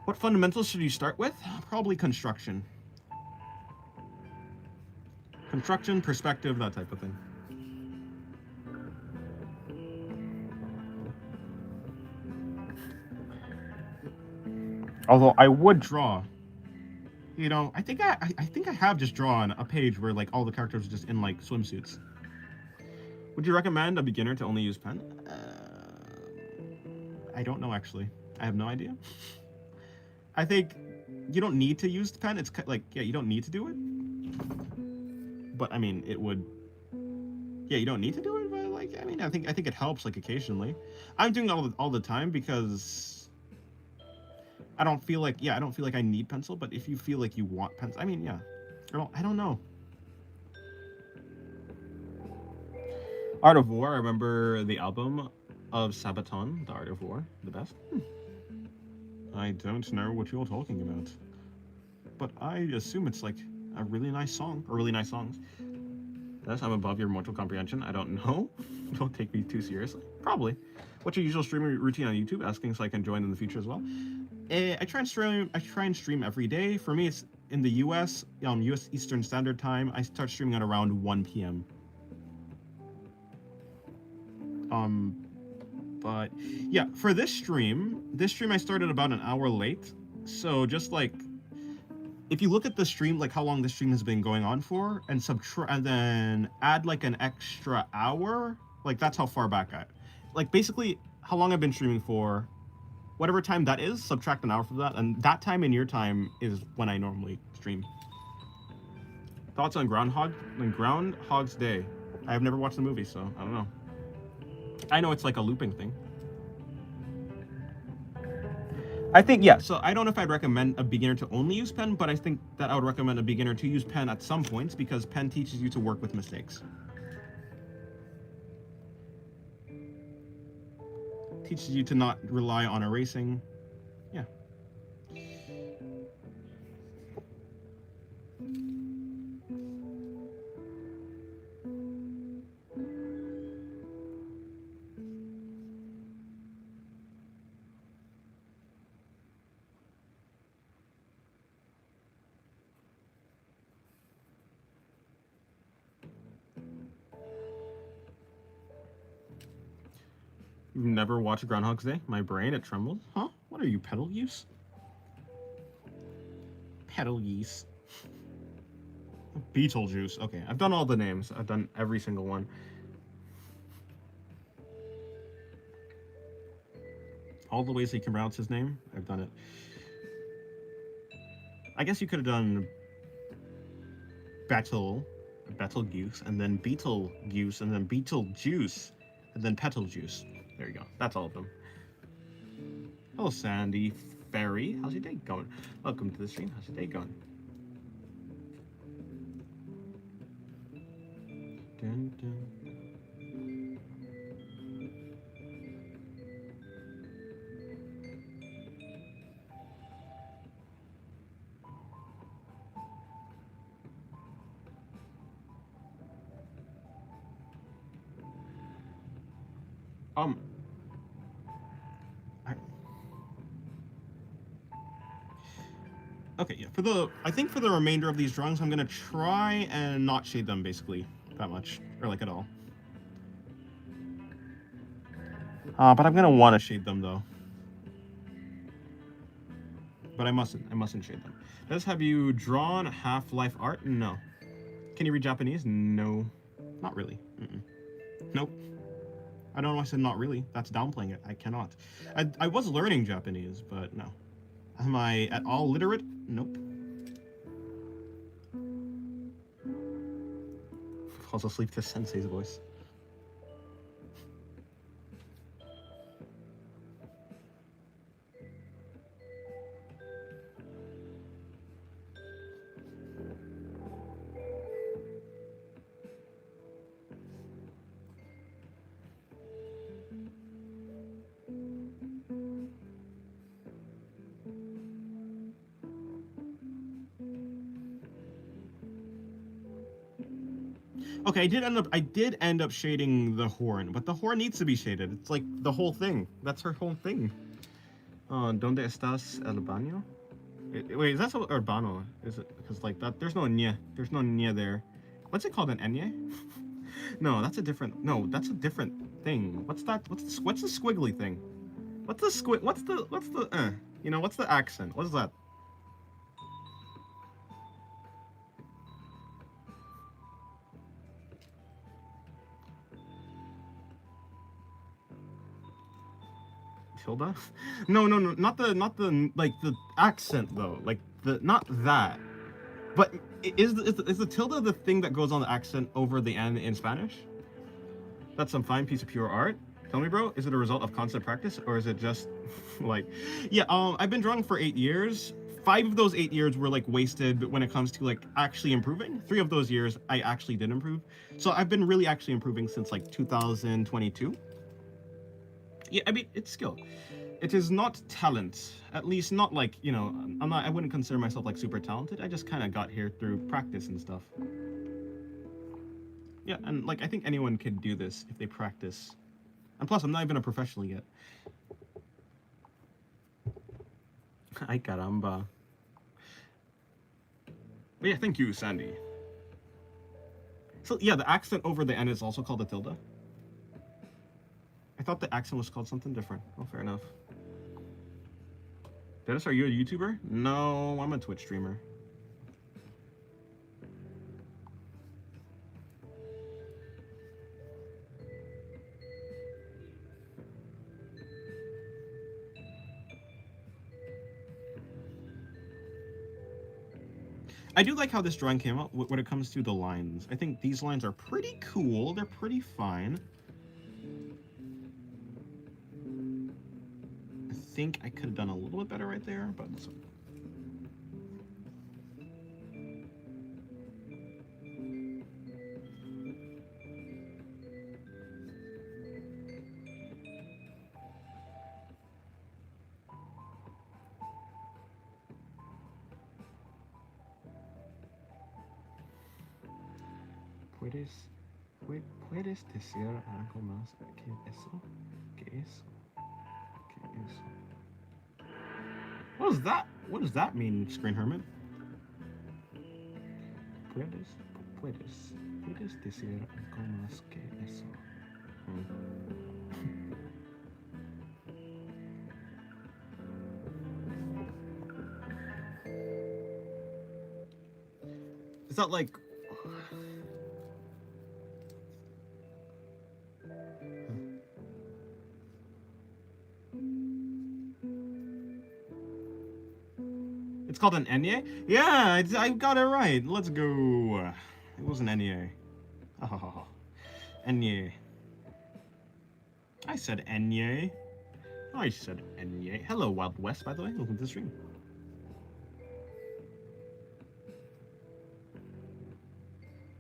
What fundamentals should you start with? Probably construction. Construction, perspective, that type of thing. Although I would draw, you know, I think I have just drawn a page where, like, all the characters are just in, like, swimsuits. Would you recommend a beginner to only use pen? I don't know, actually. I have no idea. I think you don't need to use the pen. It's like, yeah, you don't need to do it. But I mean, it would. Yeah, you don't need to do it, but, like, I mean, I think it helps, like, occasionally. I'm doing it all the time because I don't feel like I need pencil. But if you feel like you want pencil, I mean, yeah. I don't know. Art of War. I remember the album of Sabaton, The Art of War, the best. I don't know what you're talking about, but I assume it's like a really nice song, or really nice songs. Yes, I'm above your mental comprehension. I don't know. Don't take me too seriously. Probably. What's your usual streaming routine on YouTube? Asking so I can join in the future as well. I try and stream every day. For me, it's in the U.S. U.S. Eastern Standard Time. I start streaming at around 1 p.m. But yeah, for this stream I started about an hour late. So just like if you look at the stream, like how long the stream has been going on for, and subtract, and then add like an extra hour, like that's how far back I, like basically how long I've been streaming for, whatever time that is, subtract an hour from that, and that time in your time is when I normally stream. Thoughts on Groundhog's Day? I have never watched the movie, so I don't know. I know it's like a looping thing. I think, yeah, so I don't know if I'd recommend a beginner to only use pen, but I think that I would recommend a beginner to use pen at some points because pen teaches you to work with mistakes. Teaches you to not rely on erasing. Yeah. You've never watched Groundhog's Day? My brain, it trembled. Huh? What are you, pedal use? Pedal use. Beetlejuice. Okay, I've done all the names. I've done every single one. All the ways he can pronounce his name, I've done it. I guess you could have done Betelgeuse, and then Beetlejuice, and then Beetlejuice, and then Petaljuice. There you go. That's all of them. Hello, Sandy Ferry. How's your day going? Welcome to the stream. How's your day going? Dun, dun. Okay, yeah. I think for the remainder of these drawings, I'm gonna try and not shade them basically that much, or like at all. But I'm gonna want to shade them though. But I mustn't shade them. Have you drawn Half-Life art? No. Can you read Japanese? No. Not really. Nope. I don't know why I said not really. That's downplaying it. I cannot. I was learning Japanese, but no. Am I at all literate? Nope. Falls asleep to Sensei's voice. Okay, I did end up shading the horn, but the horn needs to be shaded. It's like the whole thing. That's her whole thing. ¿Dónde estás, el baño? Wait, is that so urbano? Is it because like that? There's no ñ. There's no ñ there. What's it called? An enye? No, that's a different. No, that's a different thing. What's that? What's the squiggly thing? What's the squig? What's the? You know, what's the accent? What is that? Tilda? No, not the like the accent though, like the not that. But is the tilde the thing that goes on the accent over the N in Spanish? That's some fine piece of pure art. Tell me, bro, is it a result of constant practice or is it just like, yeah? I've been drawing for 8 years. 5 of those 8 years were like wasted when it comes to like actually improving. 3 of those years I actually did improve. So I've been really actually improving since like 2022. Yeah, I mean, it's skill. It is not talent. At least not like, you know, I wouldn't consider myself like super talented. I just kind of got here through practice and stuff. Yeah, and like I think anyone could do this if they practice. And plus, I'm not even a professional yet. Ay caramba. But yeah, thank you, Sandy. So yeah, the accent over the N is also called a tilde. I thought the accent was called something different. Oh, fair enough. Dennis, are you a YouTuber? No, I'm a Twitch streamer. I do like how this drawing came out when it comes to the lines. I think these lines are pretty cool. They're pretty fine. I think I could have done a little bit better right there, but it's okay. ¿Puedes decir algo más que eso? ¿Qué es? ¿Qué es? What is that? What does that mean, Screen Hermit? ¿Puedes decir algo más que eso? Is that like... It's called an Enye? Yeah, I got it right. Let's go. It was an Enye. Oh, Enye. I said Enye. I said Enye. Hello, Wild West, by the way. Welcome to the stream.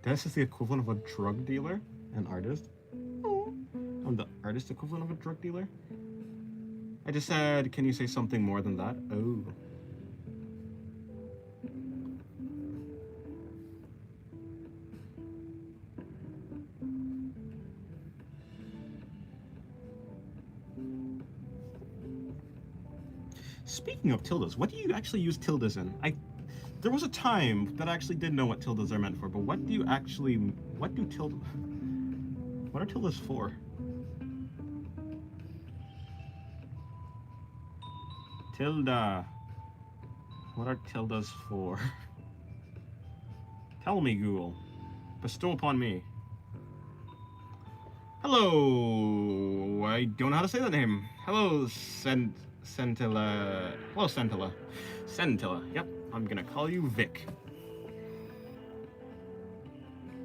This is the equivalent of a drug dealer, an artist. Oh, I'm the artist equivalent of a drug dealer. I just said, can you say something more than that? Oh. Speaking of tildes, what do you actually use tildes in? There was a time that I actually did know what tildes are meant for, but what are tildes for? Tilde. What are tildes for? Tell me, Google. Bestow upon me. Hello. I don't know how to say that name. Hello, Centilla. Hello, Centilla. Centilla. Yep. I'm gonna call you Vic.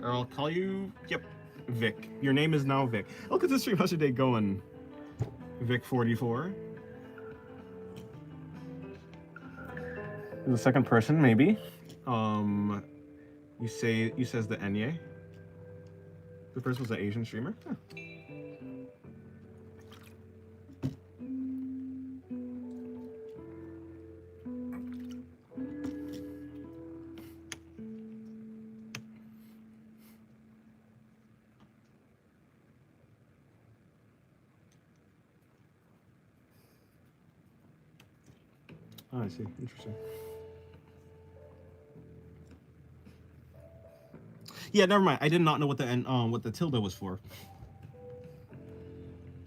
Or I'll call you... Yep. Vic. Your name is now Vic. Look at this stream. How's your day going? Vic44. The second person, maybe. You says the Enye. The first was an Asian streamer. Huh. Oh, I see. Interesting. Yeah, never mind. I did not know what the tilde was for.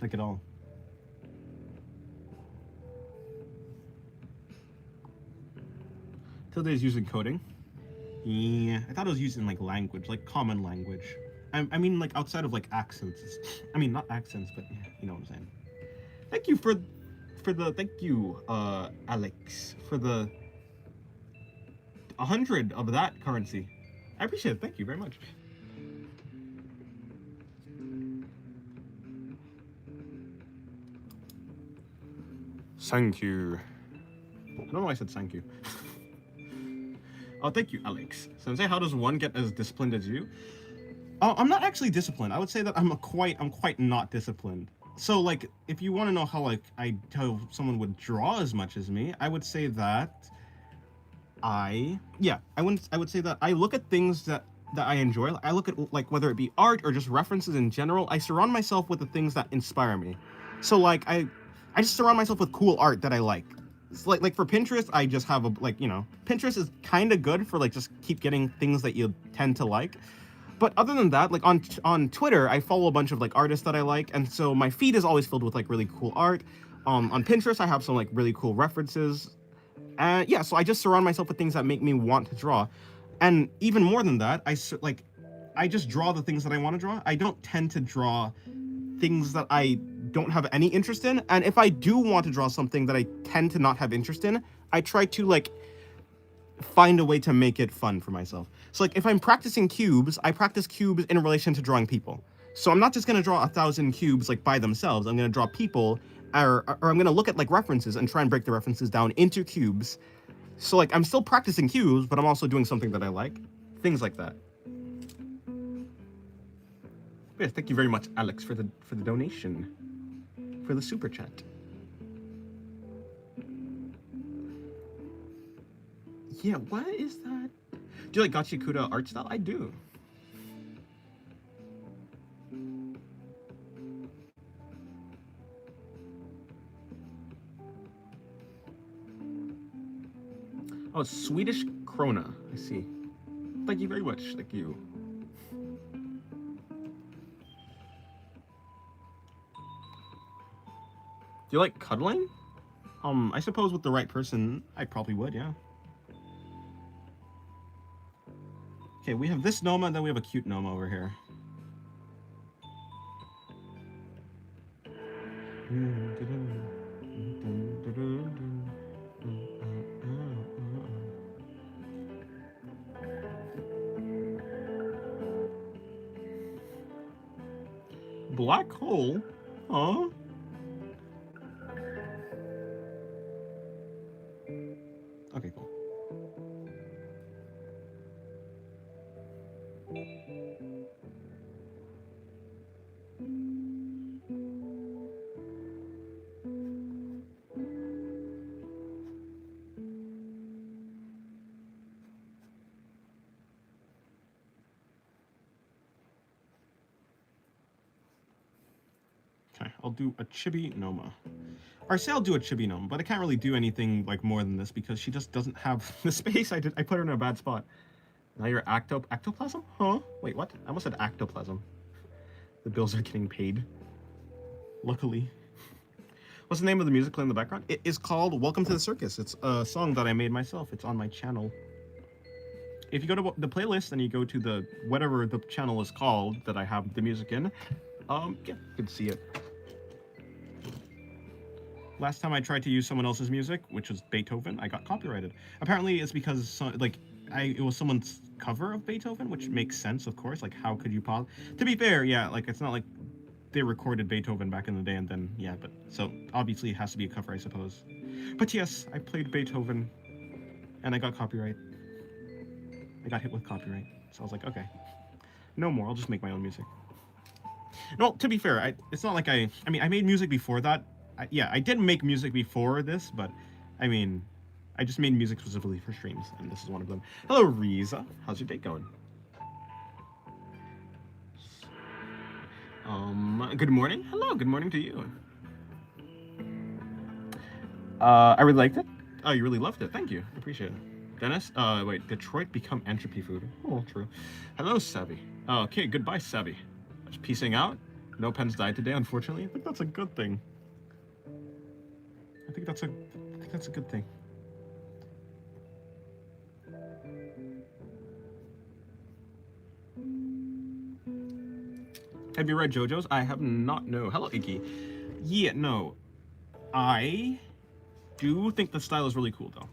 Like at all. Tilde is used in coding. Yeah, I thought it was used in like language, like common language. I mean, like outside of like accents. I mean, not accents, but yeah, you know what I'm saying. Thank you thank you, Alex, for the 100 of that currency. I appreciate it. Thank you very much. Thank you. I don't know why I said thank you. Oh, thank you, Alex. Sensei, how does one get as disciplined as you? I'm not actually disciplined. I would say that I'm quite not disciplined. So, like, if you want to know how, like, how someone would draw as much as me, I would say that I would say that I look at things that I enjoy. I look at, like, whether it be art or just references in general. I surround myself with the things that inspire me. So, like, I just surround myself with cool art that I like. It's like for Pinterest, I just have Pinterest is kind of good for, like, just keep getting things that you tend to like. But other than that, like on Twitter, I follow a bunch of like artists that I like, and so my feed is always filled with like really cool art. On Pinterest, I have some like really cool references, and yeah, so I just surround myself with things that make me want to draw. And even more than that, I just draw the things that I want to draw. I don't tend to draw things that I don't have any interest in, and if I do want to draw something that I tend to not have interest in, I try to like find a way to make it fun for myself. So like if I'm practicing cubes, I practice cubes in relation to drawing people. So I'm not just gonna draw 1,000 cubes like by themselves. I'm gonna draw people, or I'm gonna look at like references and try and break the references down into cubes. So like I'm still practicing cubes, but I'm also doing something that I like. Things like that. But yeah, thank you very much, Alex, for the donation, for the super chat. Yeah, what is that? Do you like Gachikuta art style? I do. Oh, Swedish krona. I see. Thank you very much. Thank you. Do you like cuddling? I suppose with the right person, I probably would, yeah. Okay, we have this Noma, and then we have a cute Noma over here. Black hole? Huh? Okay, cool. Okay, I'll do a Chibi Noma. Or say I'll do a Chibi Noma, but I can't really do anything like more than this because she just doesn't have the space. I put her in a bad spot. Now you're ectoplasm? Huh? Wait, what? I almost said ectoplasm. The bills are getting paid. Luckily. What's the name of the music playing in the background? It is called Welcome to the Circus. It's a song that I made myself. It's on my channel. If you go to the playlist and you go to the whatever the channel is called that I have the music in, yeah, you can see it. Last time I tried to use someone else's music, which was Beethoven, I got copyrighted. Apparently, it's because it was someone's cover of Beethoven, which makes sense, of course. Like, how could you pause? To be fair, yeah, like it's not like they recorded Beethoven back in the day and then yeah, but so obviously it has to be a cover, I suppose. But yes, I played Beethoven, and I got copyright. I got hit with copyright, so I was like, okay, no more. I'll just make my own music. No, to be fair, it's not like I mean, I made music before that. Yeah, I did make music before this, but I mean, I just made music specifically for streams, and this is one of them. Hello, Riza. How's your day going? Good morning. Hello, good morning to you. I really liked it. Oh, you really loved it. Thank you. I appreciate it. Dennis, wait, Detroit become entropy food. Oh, true. Hello, Savvy. Okay, goodbye, Savvy. Just peacing out. No pens died today, unfortunately. I think that's a good thing. I think that's a good thing. Have you read JoJo's? I have not. No. Hello, Icky. Yeah, no. I do think the style is really cool, though.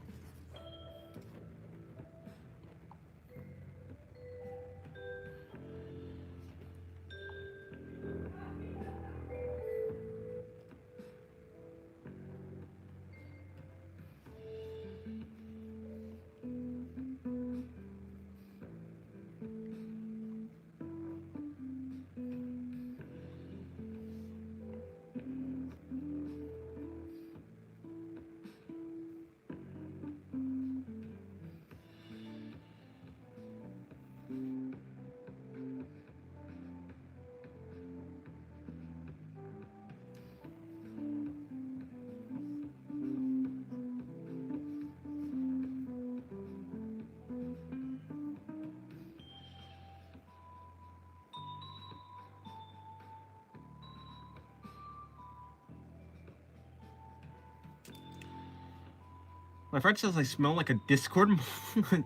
My friend says I smell like a Discord.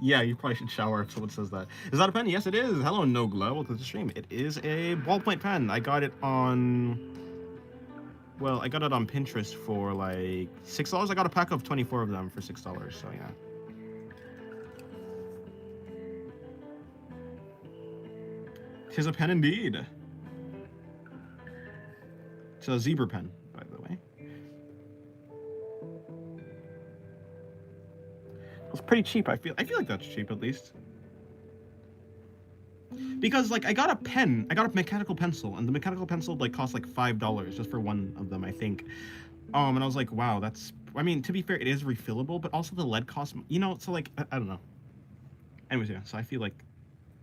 Yeah, you probably should shower if someone says that. Is that a pen? Yes, it is. Hello, No Glow. Welcome to the stream. It is a ballpoint pen. I got it on... Well, I got it on Pinterest for like $6. I got a pack of 24 of them for $6, so yeah. 'Tis a pen indeed. It's a zebra pen, by the way. It's pretty cheap. I feel like that's cheap at least. Because like I got a mechanical pencil, and the mechanical pencil like cost like $5 just for one of them, I think. And I was like, wow, that's. I mean, to be fair, it is refillable, but also the lead cost. You know, so like I don't know. Anyways, yeah. So I feel like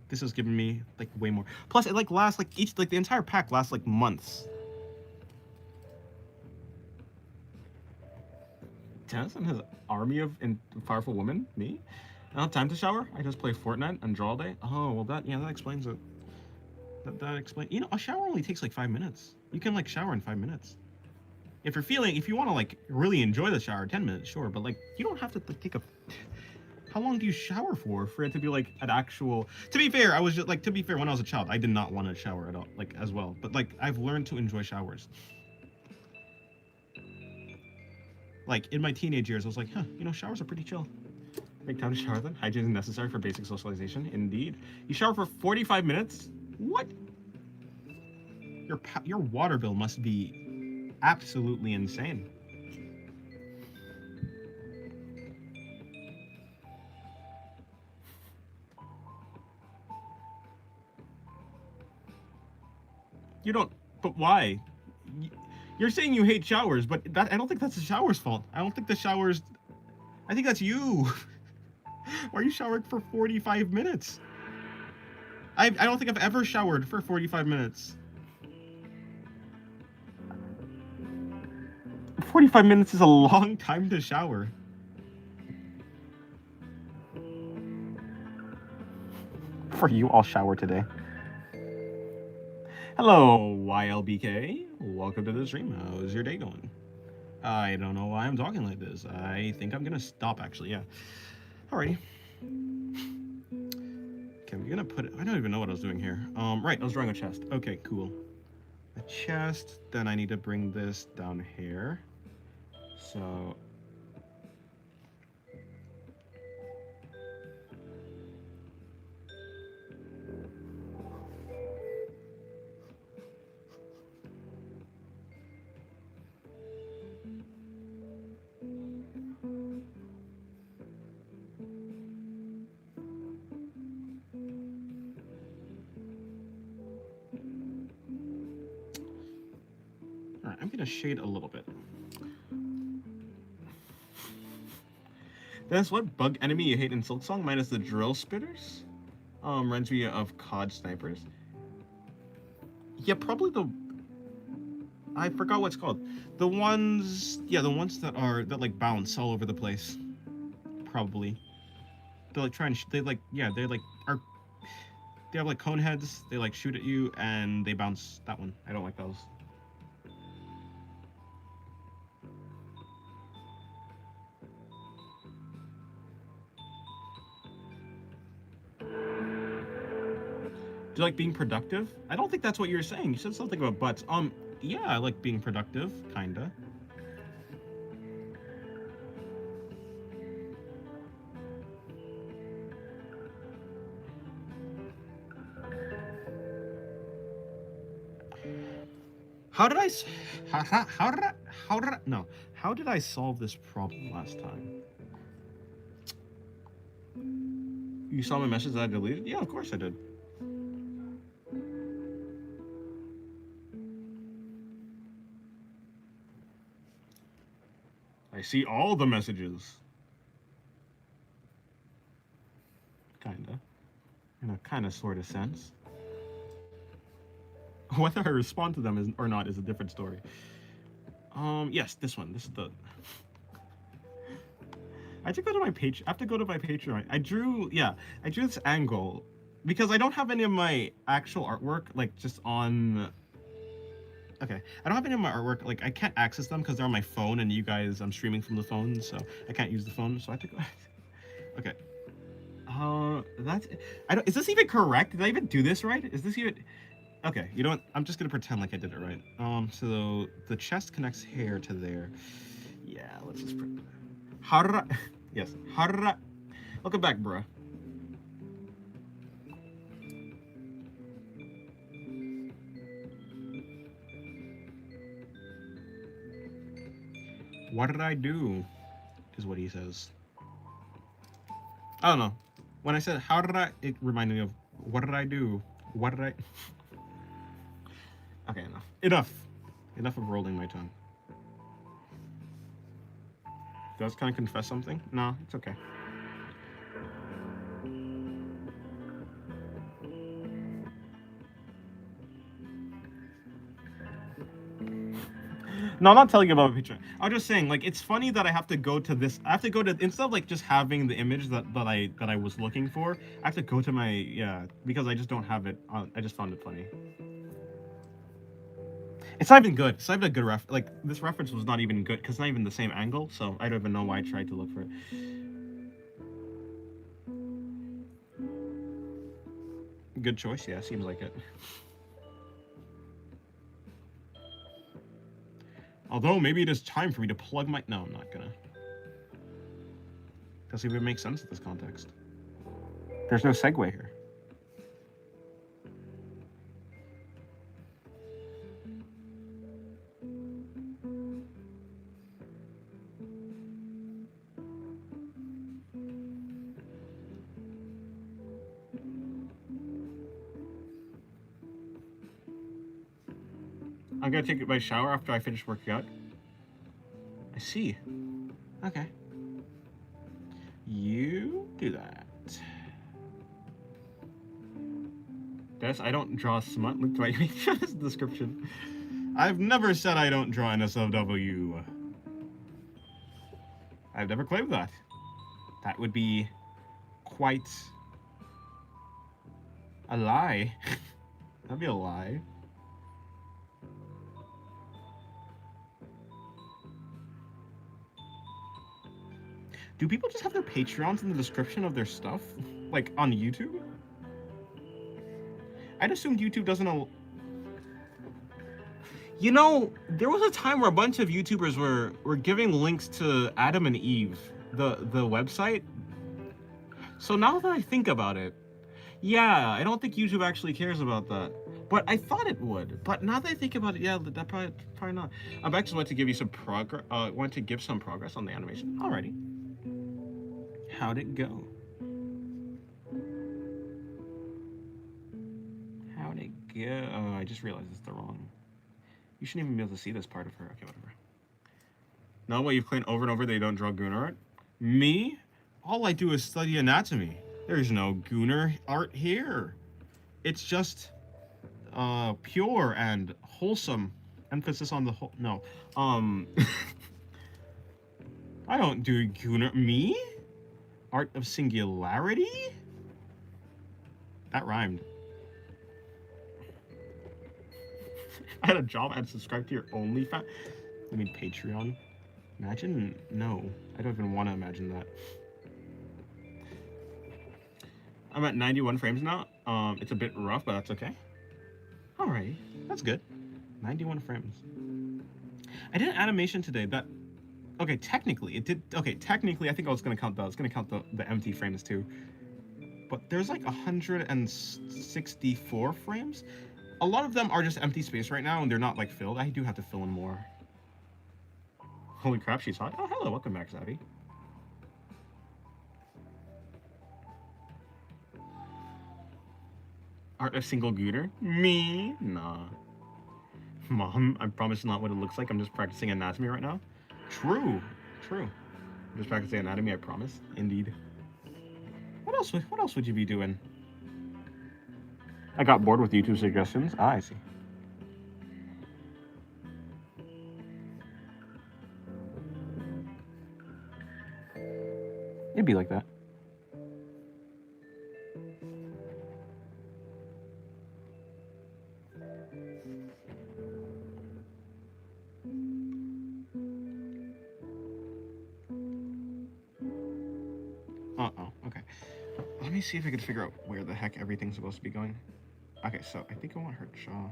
this has given me like way more. Plus, it like lasts like the entire pack lasts like months. Tennyson has an army of powerful women. Me? I don't have time to shower. I just play Fortnite and draw all day. Oh well, that explains it. That explains. You know, a shower only takes like 5 minutes. You can like shower in 5 minutes. If you want to like really enjoy the shower, 10 minutes, sure. But like, you don't have to take a. How long do you shower for it to be like an actual? To be fair, when I was a child, I did not want to shower at all, like as well. But like, I've learned to enjoy showers. Like in my teenage years, I was like, you know, showers are pretty chill. Make time to shower then. Hygiene is necessary for basic socialization. Indeed. You shower for 45 minutes? What? Your water bill must be absolutely insane. You don't. But why? You're saying you hate showers, but I don't think that's the shower's fault. I don't think the shower's. I think that's you. Why are you showering for 45 minutes? I don't think I've ever showered for 45 minutes. 45 minutes is a long time to shower. For you, I'll shower today. Hello, YLBK. Welcome to the stream. How's your day going? I don't know why I'm talking like this. I think I'm gonna stop, actually, yeah. Alrighty. Okay, we're gonna put it. I don't even know what I was doing here. Right, I was drawing a chest. Okay, cool. A chest, then I need to bring this down here. So... Alright, I'm gonna shade a little bit. That's what bug enemy you hate in Silksong minus the drill spitters? Reminds me of COD snipers. Yeah, probably the... I forgot what it's called. The ones... Yeah, the ones that like bounce all over the place. Probably. They like try and... They like... Yeah, they like... Are... They have like cone heads. They like shoot at you and they bounce. That one. I don't like those. Do you like being productive? I don't think that's what you're saying. You said something about butts. Yeah, I like being productive, kinda. How did I solve this problem last time? You saw my message that I deleted? Yeah, of course I did. I see all the messages. Kinda. In a kinda sorta sense. Whether I respond to them or not is a different story. Yes, this one. This is the... I have to go to my page. I have to go to my Patreon. I drew this angle because I don't have any of my actual artwork like just on. Okay, I don't have any of my artwork. Like I can't access them because they're on my phone, and you guys, I'm streaming from the phone, so I can't use the phone. So I have to go. Okay. That's. I don't. Is this even correct? Did I even do this right? Is this even? Okay. You know what? I'm just gonna pretend like I did it right. So the chest connects here to there. Yeah. Let's just. Harra. Yes. Harra. Welcome back, bruh. What did I do? Is what he says. I don't know. When I said how did I, it reminded me of what did I do? What did I? Okay, enough. Enough of rolling my tongue. Does kind of confess something? No, it's okay. No, I'm not telling you about my picture. I'm just saying, like, it's funny that I have to go to this. I have to go to instead of like just having the image that I was looking for. I have to go to my because I just don't have it. I just found it funny. It's not even good. It's not even a good ref. Like this reference was not even good because it's not even the same angle. So I don't even know why I tried to look for it. Good choice. Yeah, seems like it. Although maybe it is time for me to plug my. No, I'm not gonna. Doesn't even make sense in this context. There's no segue here. I'm gonna take my shower after I finish working out. I see. Okay. You do that. Des, I don't draw smut. Look, do I make sure this description? I've never said I don't draw NSFW. I've never claimed that. That would be quite a lie. That'd be a lie. Do people just have their Patreons in the description of their stuff? Like on YouTube? I'd assumed YouTube doesn't. You know, there was a time where a bunch of YouTubers were giving links to Adam and Eve, the website. So now that I think about it, yeah, I don't think YouTube actually cares about that. But I thought it would. But now that I think about it, yeah, that probably not. I'm actually want to give you some progress. Want to give some progress on the animation. Alrighty. How'd it go? How'd it go? Oh, I just realized it's the wrong. You shouldn't even be able to see this part of her. Okay, whatever. No, what you've claimed over and over they don't draw Gooner art? Me? All I do is study anatomy. There's no Gooner art here. It's just pure and wholesome. Emphasis on the whole. No. I don't do Gooner. Me? Art of singularity? That rhymed. I had a job. I had to subscribe to your OnlyFans. I mean, Patreon. Imagine. No. I don't even want to imagine that. I'm at 91 frames now. It's a bit rough, but that's okay. Alrighty. That's good. 91 frames. I did an animation today that. Okay, technically, it did. Okay, technically, I think I was going to count that. I was going to count the empty frames too. But there's like 164 frames. A lot of them are just empty space right now, and they're not like filled. I do have to fill in more. Holy crap, she's hot. Oh, hello, welcome back, Savvy. Art of single gooter? Me? Nah. Mom, I promise not what it looks like. I'm just practicing anatomy right now. True. I'm just practicing anatomy, I promise. Indeed. What else would you be doing? I got bored with YouTube suggestions. Ah, I see. It'd be like that. Okay. Let me see if I can figure out where the heck everything's supposed to be going. Okay, so I think I want her jaw.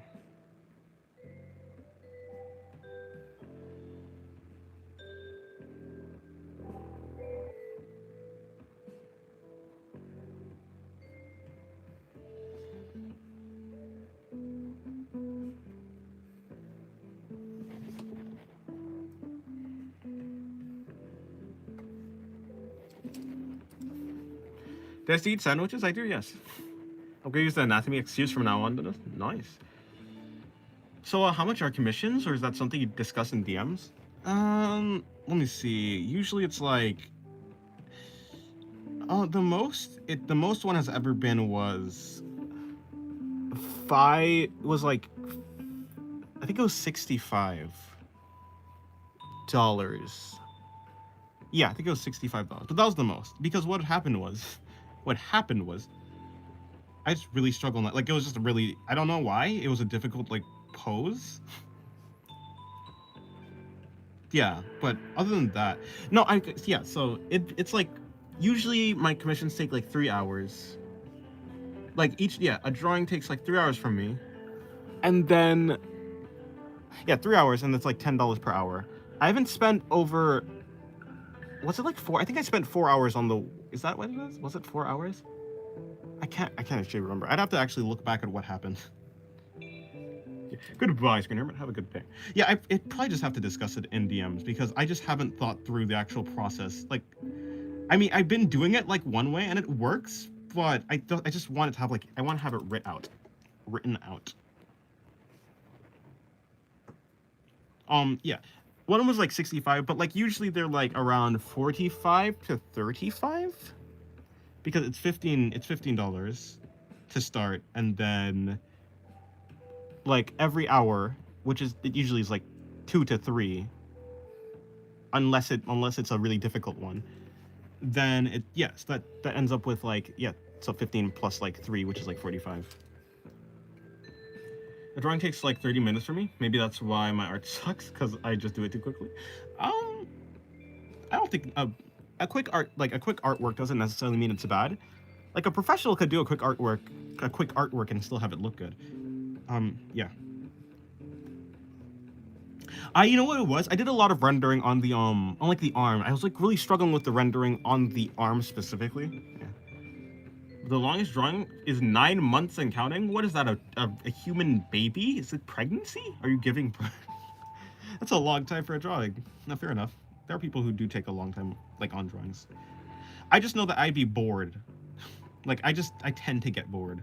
I still eat sandwiches? I do, yes. I'm gonna use the anatomy excuse from now on. Nice. So, how much are commissions, or is that something you discuss in DMs? Let me see. Usually it's like, the most one has ever been was like, I think it was $65. Yeah, I think it was $65, but that was the most, because what happened was, I just really struggled. Like, it was just really, I don't know why, it was a difficult, like, pose. Yeah, but other than that, no, yeah, so it's like, usually my commissions take like 3 hours. Like a drawing takes like 3 hours from me. And then, yeah, 3 hours, and it's like $10 per hour. I haven't spent over, was it like four? I think I spent 4 hours on the, is that what it was? Was it 4 hours? I can't actually remember. I'd have to actually look back at what happened. Goodbye, Screenerman. Have a good day. Yeah, it probably just have to discuss it in DMs, because I just haven't thought through the actual process. Like, I mean, I've been doing it like one way and it works, but I just want it to have like, I want to have it written out. Yeah. One was like 65, but like usually they're like around 45 to 35, because it's $15 to start, and then like every hour, which is, it usually is like 2 to 3, unless it's a really difficult one, then that ends up with like, yeah, so 15 plus like 3, which is like 45. The drawing takes like 30 minutes for me. Maybe that's why my art sucks, because I just do it too quickly. I don't think a quick artwork doesn't necessarily mean it's bad. Like, a professional could do a quick artwork and still have it look good. Yeah. You know what it was? I did a lot of rendering on the on like the arm. I was like really struggling with the rendering on the arm specifically. Yeah. The longest drawing is 9 months and counting. What is that? A human baby? Is it pregnancy? Are you giving birth? That's a long time for a drawing. No, fair enough. There are people who do take a long time, like, on drawings. I just know that I'd be bored. Like, I tend to get bored.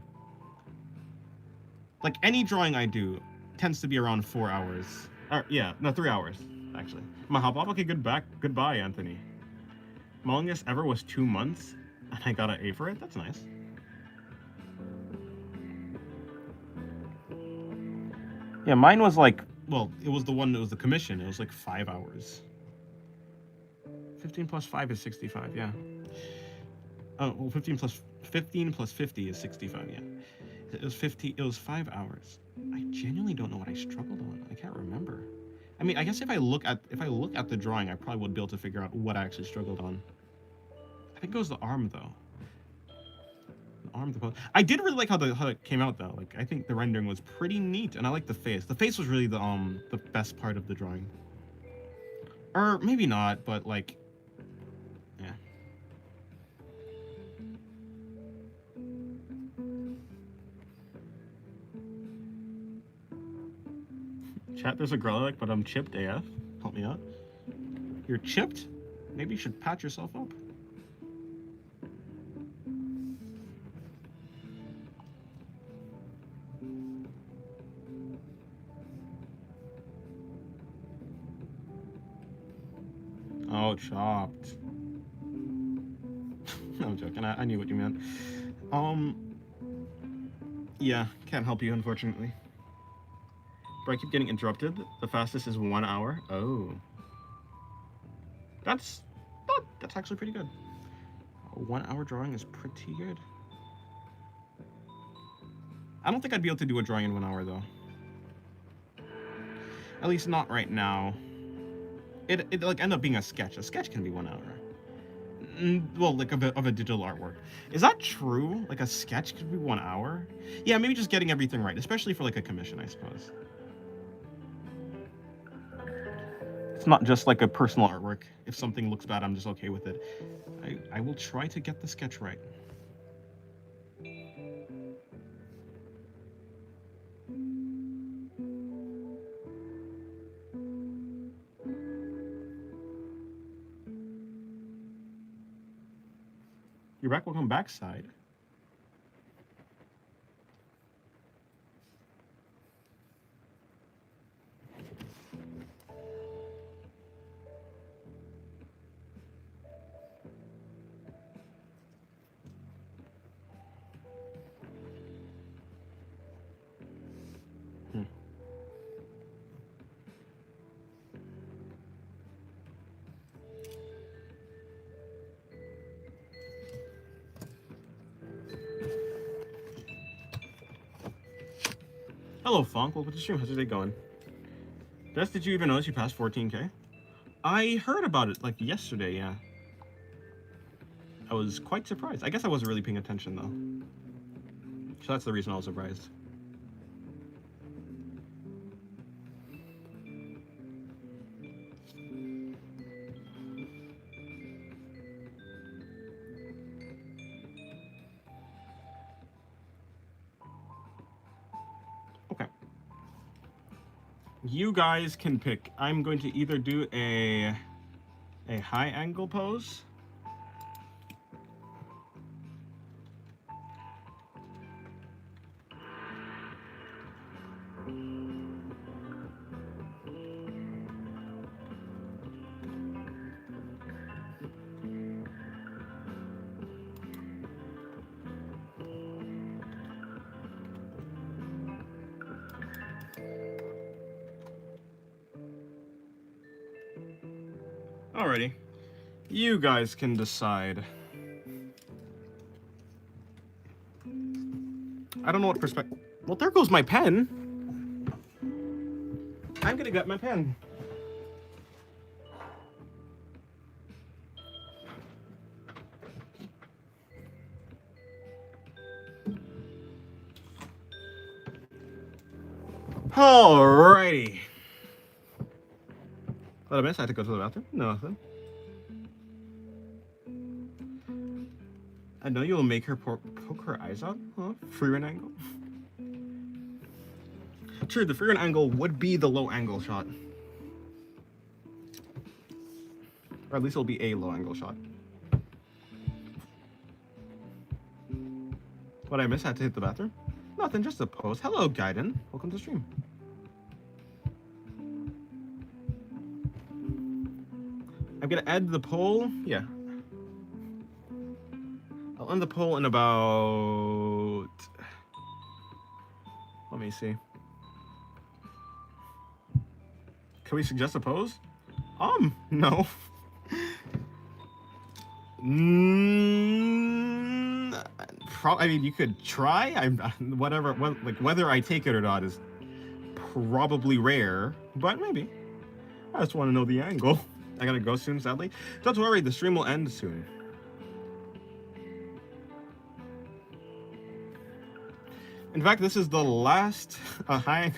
Like, any drawing I do tends to be around 4 hours. Or, yeah, no, 3 hours, actually. Mahabab, okay, goodbye, Anthony. My longest ever was 2 months, and I got an A for it? That's nice. Yeah, mine was like, well, it was the commission. It was like 5 hours. 15 plus 5 is 65, yeah. Oh, well, 15 plus 50 is 65, yeah. It was 5 hours. I genuinely don't know what I struggled on. I can't remember. I mean, I guess if I look at the drawing, I probably would be able to figure out what I actually struggled on. I think it was the arm, though. I did really like how it came out, though. Like, I think the rendering was pretty neat, and I like the face. The face was really the best part of the drawing. Or maybe not, but like, yeah. Chat, there's a girl I like, but I'm chipped AF. Help me out. You're chipped? Maybe you should patch yourself up. Oh, chopped. I'm joking. I knew what you meant. Yeah, can't help you, unfortunately. But I keep getting interrupted. The fastest is 1 hour. Oh. That's actually pretty good. A 1 hour drawing is pretty good. I don't think I'd be able to do a drawing in 1 hour, though. At least not right now. It like end up being a sketch. A sketch can be 1 hour. Well, like of a digital artwork. Is that true? Like, a sketch could be 1 hour? Yeah, maybe just getting everything right, especially for like a commission, I suppose. It's not just like a personal artwork. If something looks bad, I'm just okay with it. I will try to get the sketch right. You're back. Welcome backside. Hello, Funk. Welcome to the stream. How's your day going? Des, did you even notice you passed 14K? I heard about it, like, yesterday, yeah. I was quite surprised. I guess I wasn't really paying attention, though. So that's the reason I was surprised. Okay. You guys can pick. I'm going to either do a high angle pose. Alrighty. You guys can decide. I don't know what perspective. Well, there goes my pen. I'm gonna get my pen. Alrighty. What I miss? I had to go to the bathroom? Nothing. I know you'll make her poke her eyes out. Huh? Free run angle. True, the free run angle would be the low angle shot. Or at least it'll be a low angle shot. What I miss? I had to hit the bathroom? Nothing, just a pose. Hello, Gaiden. Welcome to the stream. I'm gonna add the poll. Yeah. I'll end the poll in about... Let me see. Can we suggest a pose? No. I mean, you could try. Whatever. Like, whether I take it or not is probably rare, but maybe. I just want to know the angle. I gotta go soon, sadly. Don't worry, the stream will end soon. In fact, this is the last high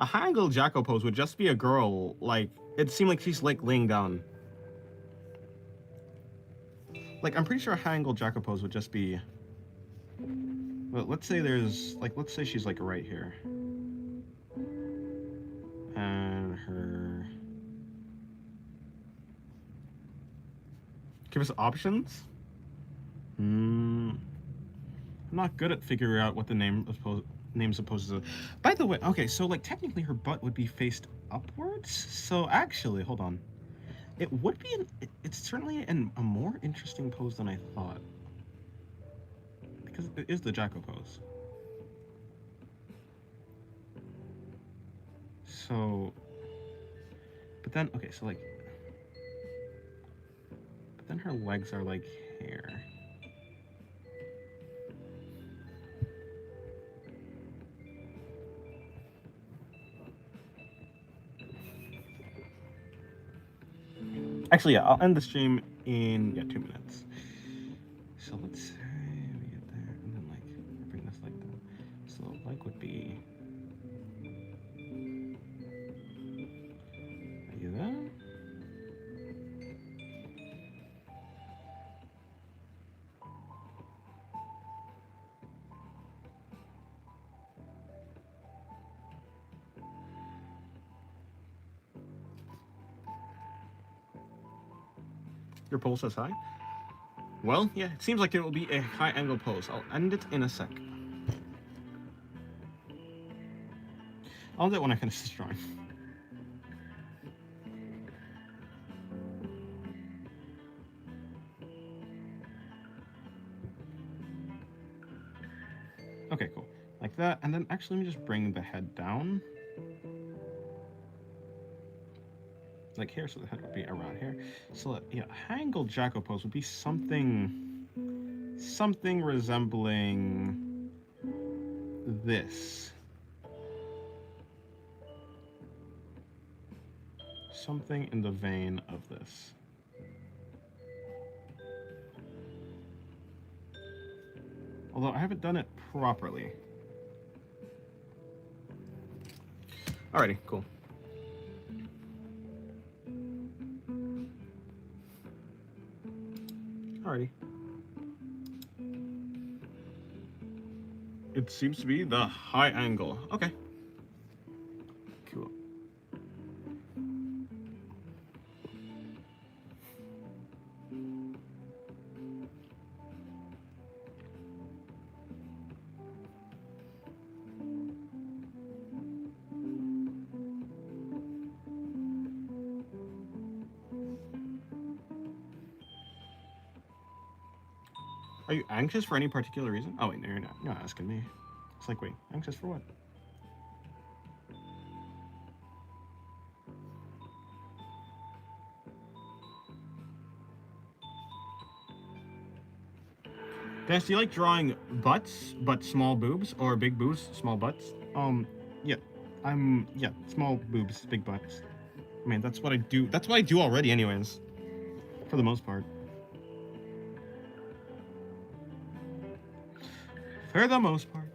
angle Jacko pose would just be a girl. Like, it seemed like she's like laying down. Like, I'm pretty sure a high angle Jacko pose would just be. Well, let's say there's like, let's say she's like right here, and her. Give us options. I'm not good at figuring out what the name's supposed to. By the way, okay, so like technically her butt would be faced upwards. So actually, hold on, it would be it's certainly a more interesting pose than I thought, because it is the Jacko pose. So, but then okay, so like, but then her legs are like here. Actually, yeah, I'll end the stream in 2 minutes. So let's say we get there, and then like bring this leg down. So leg would be. Are you there? Your pulse says high. Well, yeah, it seems like it will be a high angle pose. I'll end it in a sec. I'll do it when I finish this drawing. Okay, cool. Like that, and then actually let me just bring the head down. Like here, so the head would be around here. So yeah, high angle Jacko pose would be something resembling this. Something in the vein of this. Although I haven't done it properly. Alrighty, cool. Alrighty. It seems to be the high angle. Okay. Cool. Are you anxious for any particular reason? Oh wait, no, you're not. You're not asking me. It's like, wait, anxious for what? Dennis, do you like drawing butts, but small boobs, or big boobs, small butts? Yeah. Yeah, small boobs, big butts. I mean, that's what I do. That's what I do already anyways. For the most part. For the most part.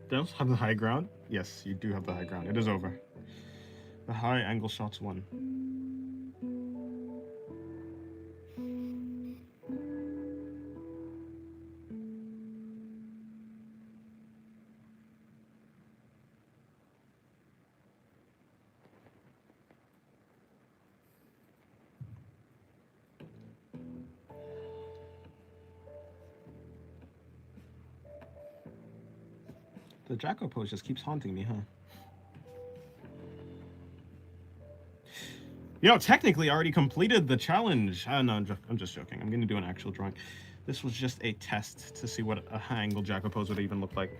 Dennis, have the high ground? Yes, you do have the high ground. It is over. The high angle shots won. The Jacko pose just keeps haunting me, huh? You know, technically, I already completed the challenge. No, I'm just joking. I'm going to do an actual drawing. This was just a test to see what a high angle Jacko pose would even look like.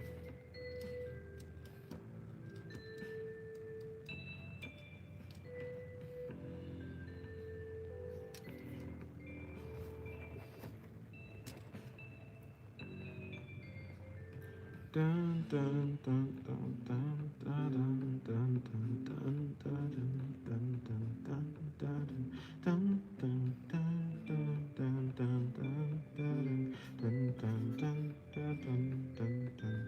Dun, dun, dun, dun, dun, dun, dun, dun, dun, dun, dun, dun, dun.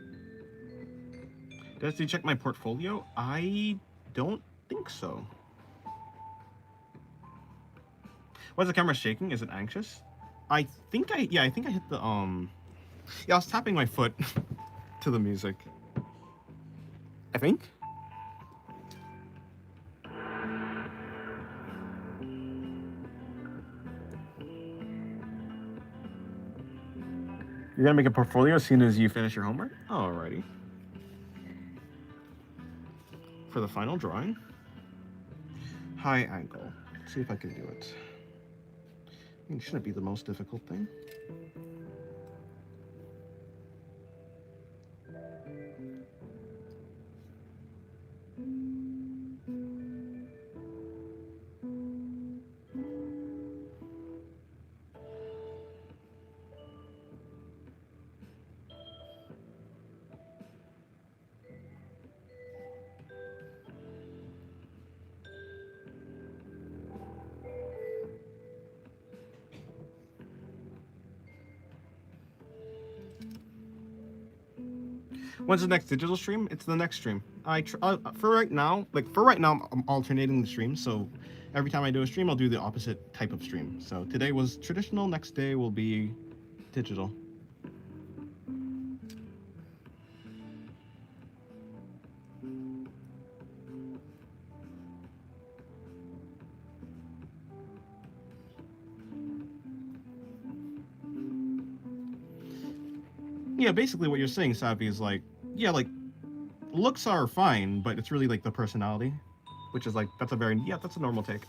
Did you check my portfolio? I don't think so. Why is the camera shaking? Is it anxious? I think I hit the yeah, I was tapping my foot to the music. I think. You're gonna make a portfolio as soon as you finish your homework? Alrighty. For the final drawing, high angle. Let's see if I can do it. I mean, it shouldn't be the most difficult thing. When's the next digital stream? It's the next stream. For right now, I'm alternating the streams. So every time I do a stream, I'll do the opposite type of stream. So today was traditional. Next day will be digital. Yeah, basically what you're saying, Savvy, is like, yeah, like, looks are fine, but it's really like the personality, which is like, that's a very, yeah, that's a normal take.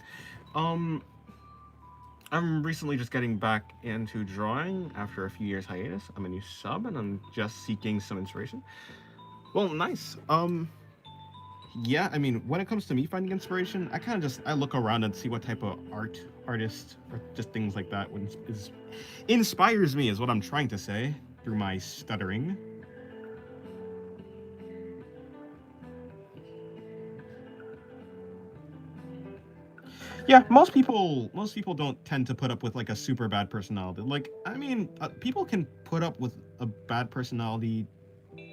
Um, I'm recently just getting back into drawing after a few years hiatus. I'm a new sub and I'm just seeking some inspiration. Well, nice. Yeah, I mean, when it comes to me finding inspiration, I kind of just I look around and see what type of artist, or just things like that inspires me is what I'm trying to say through my stuttering. Yeah, most people don't tend to put up with like a super bad personality. Like, I mean, people can put up with a bad personality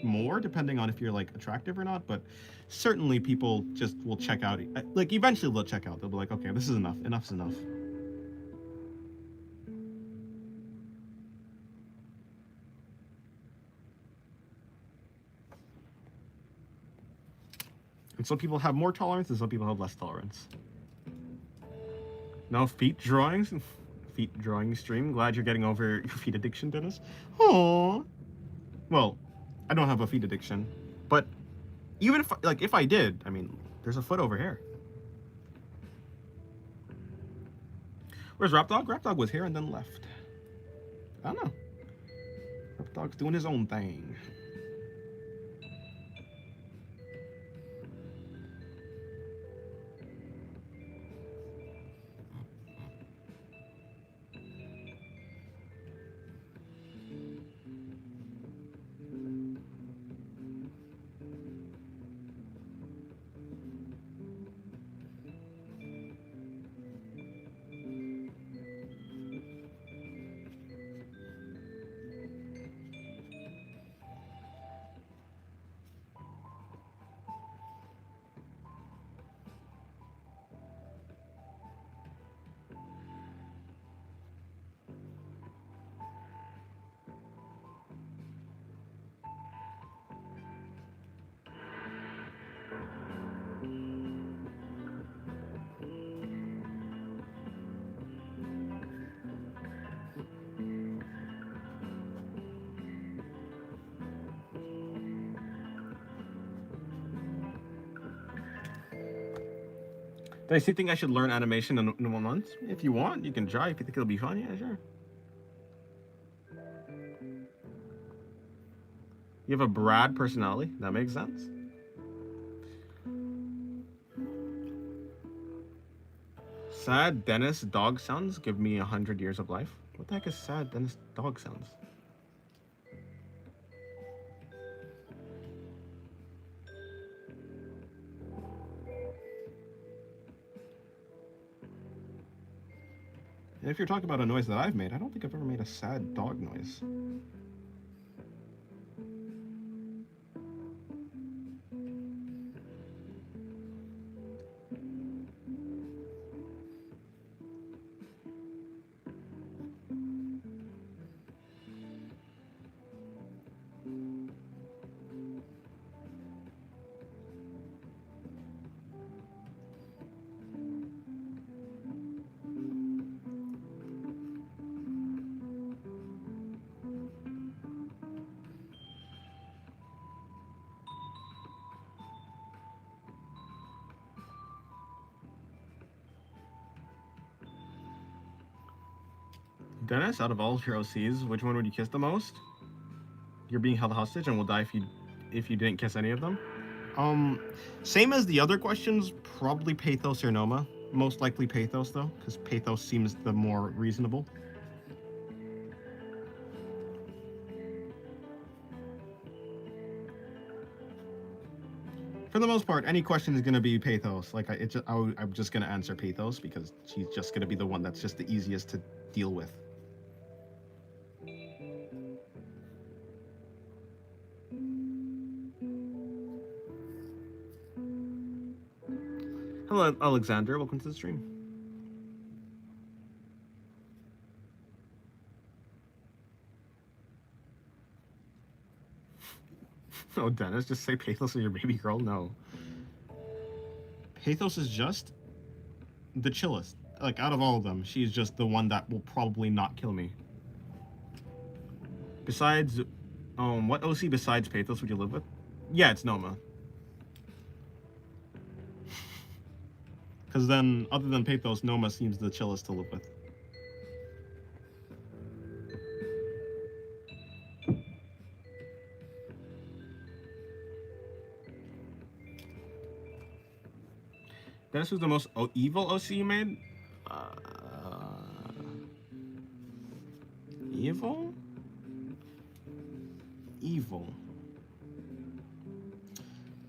more depending on if you're like attractive or not, but certainly people just will check out, like eventually they'll check out. They'll be like, okay, this is enough. Enough's enough. And some people have more tolerance and some people have less tolerance. No feet drawings. Feet drawing stream. Glad you're getting over your feet addiction, Dennis. Aww. Well, I don't have a feet addiction, but even if I did, I mean, there's a foot over here. Where's Rap Dog? Rap Dog was here and then left. I don't know. Rap Dog's doing his own thing. Does you think I should learn animation in 1 month? If you want, you can try. If you think it'll be fun, yeah, sure. You have a Brad personality. That makes sense. Sad Dennis dog sounds give me 100 years of life. What the heck is sad Dennis dog sounds? And if you're talking about a noise that I've made, I don't think I've ever made a sad dog noise. Dennis, out of all of your OCs, which one would you kiss the most? You're being held hostage and will die if you didn't kiss any of them. Um, Same as the other questions, probably Pathos or Noma. Most likely Pathos though, because Pathos seems the more reasonable. For the most part, any question is gonna be Pathos. Like I'm just gonna answer Pathos because she's just gonna be the one that's just the easiest to deal with. Hello, Alexander. Welcome to the stream. Oh, Dennis, just say Pathos is your baby girl? No. Pathos is just the chillest. Like, out of all of them, she's just the one that will probably not kill me. Besides, What OC besides Pathos would you live with? Yeah, it's Noma. Because then, other than Pathos, Noma seems the chillest to live with. Dennis was the most evil OC you made? Evil? Evil.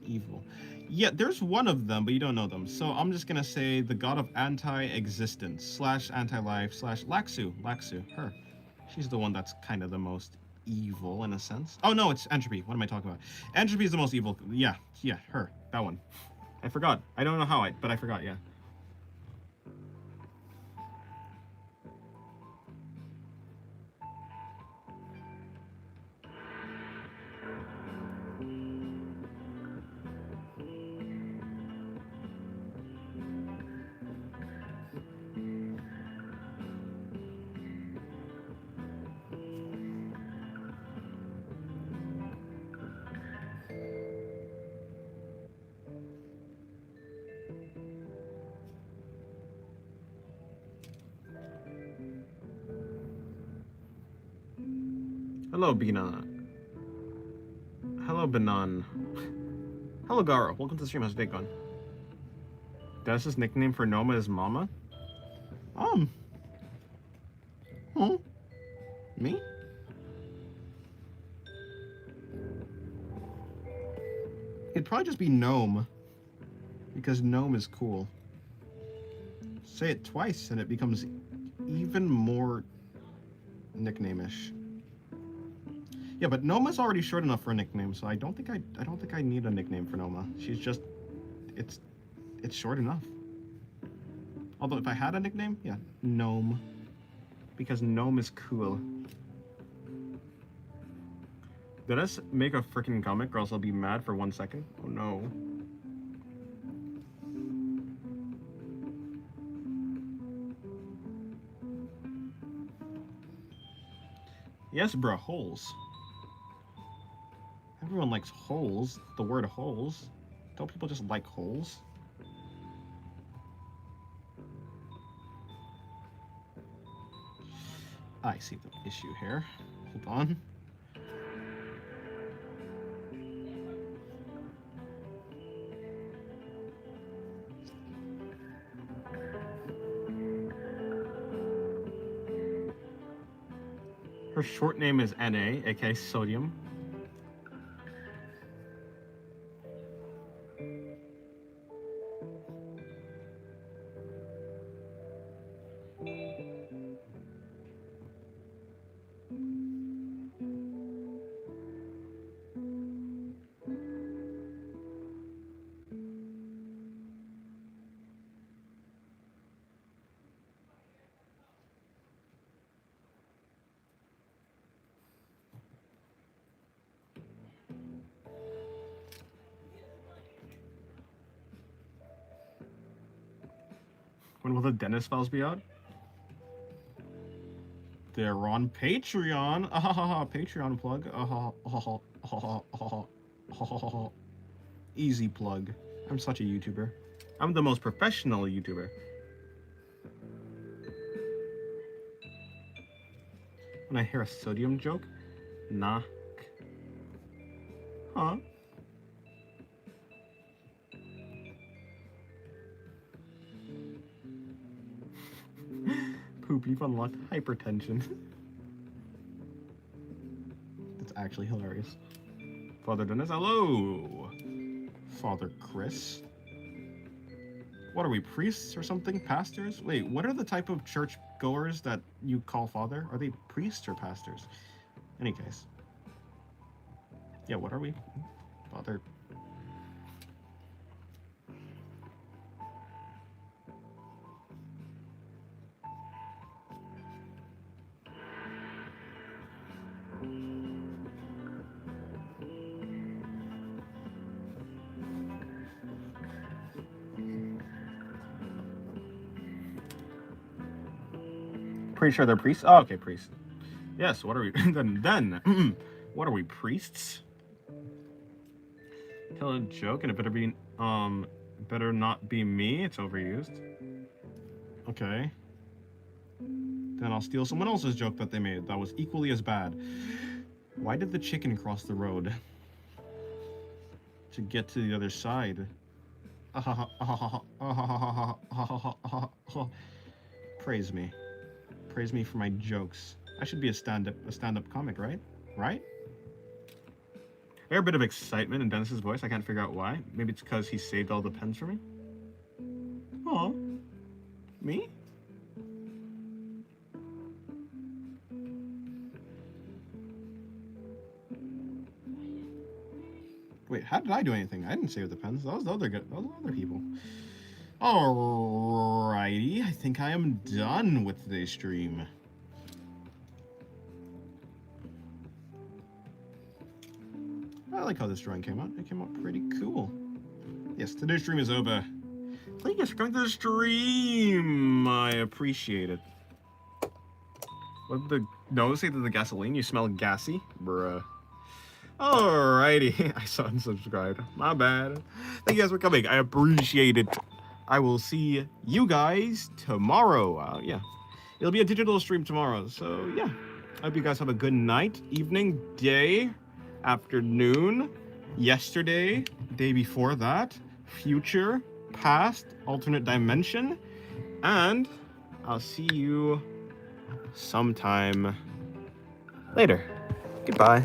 Evil. Yeah, there's one of them, but you don't know them. So I'm just gonna say the god of anti-existence / anti-life / Laxu. Laxu, her. She's the one that's kind of the most evil in a sense. Oh no, it's Entropy. What am I talking about? Entropy is the most evil. Yeah, her. That one. I forgot. I don't know how but I forgot, yeah. Hello, Bina. Hello, Banan. Hello, Garo. Welcome to the stream. How's your day going? Dennis's nickname for Noma is Mama? Huh? Me? It'd probably just be Gnome. Because Gnome is cool. Say it twice and it becomes even more nickname-ish. Yeah, but Noma's already short enough for a nickname, so I don't think I need a nickname for Noma. She's just it's short enough. Although if I had a nickname, yeah, Gnome. Because Gnome is cool. Did I make a freaking comic or else I'll be mad for 1 second? Oh no. Yes, bruh, holes. Everyone likes holes. The word holes. Don't people just like holes? I see the issue here. Hold on. Her short name is NA, aka Sodium. When will the Dennis files be out? They're on Patreon. Patreon plug. Easy plug. I'm such a YouTuber. I'm the most professional YouTuber. When I hear a sodium joke, nah. Huh? Poop, you've unlocked hypertension. That's actually hilarious. Father Dennis, hello! Father Chris. What are we, priests or something? Pastors? Wait, what are the type of church goers that you call father? Are they priests or pastors? Any case. Yeah, what are we? Father. Pretty sure they're priests. Oh, okay, priests. Yes, what are we? then What are we, priests? Tell a joke and it better not be me. It's overused. Okay. Then I'll steal someone else's joke that they made that was equally as bad. Why did the chicken cross the road? To get to the other side. Praise me. Praise me for my jokes. I should be a stand-up comic, right? Right? I hear a bit of excitement in Dennis's voice. I can't figure out why. Maybe it's because he saved all the pens for me. Aw. Me? Wait, how did I do anything? I didn't save the pens. Those other people. Alrighty, I think I am done with today's stream. I like how this drawing came out. It came out pretty cool. Yes, today's stream is over. Thank you for coming to the stream. I appreciate it. What did the nose say to the gasoline? You smell gassy? Bruh. Alrighty. I saw unsubscribed. My bad. Thank you guys for coming. I appreciate it. I will see you guys tomorrow. Yeah. It'll be a digital stream tomorrow. So, yeah. I hope you guys have a good night, evening, day, afternoon, yesterday, day before that, future, past, alternate dimension, and I'll see you sometime later. Goodbye.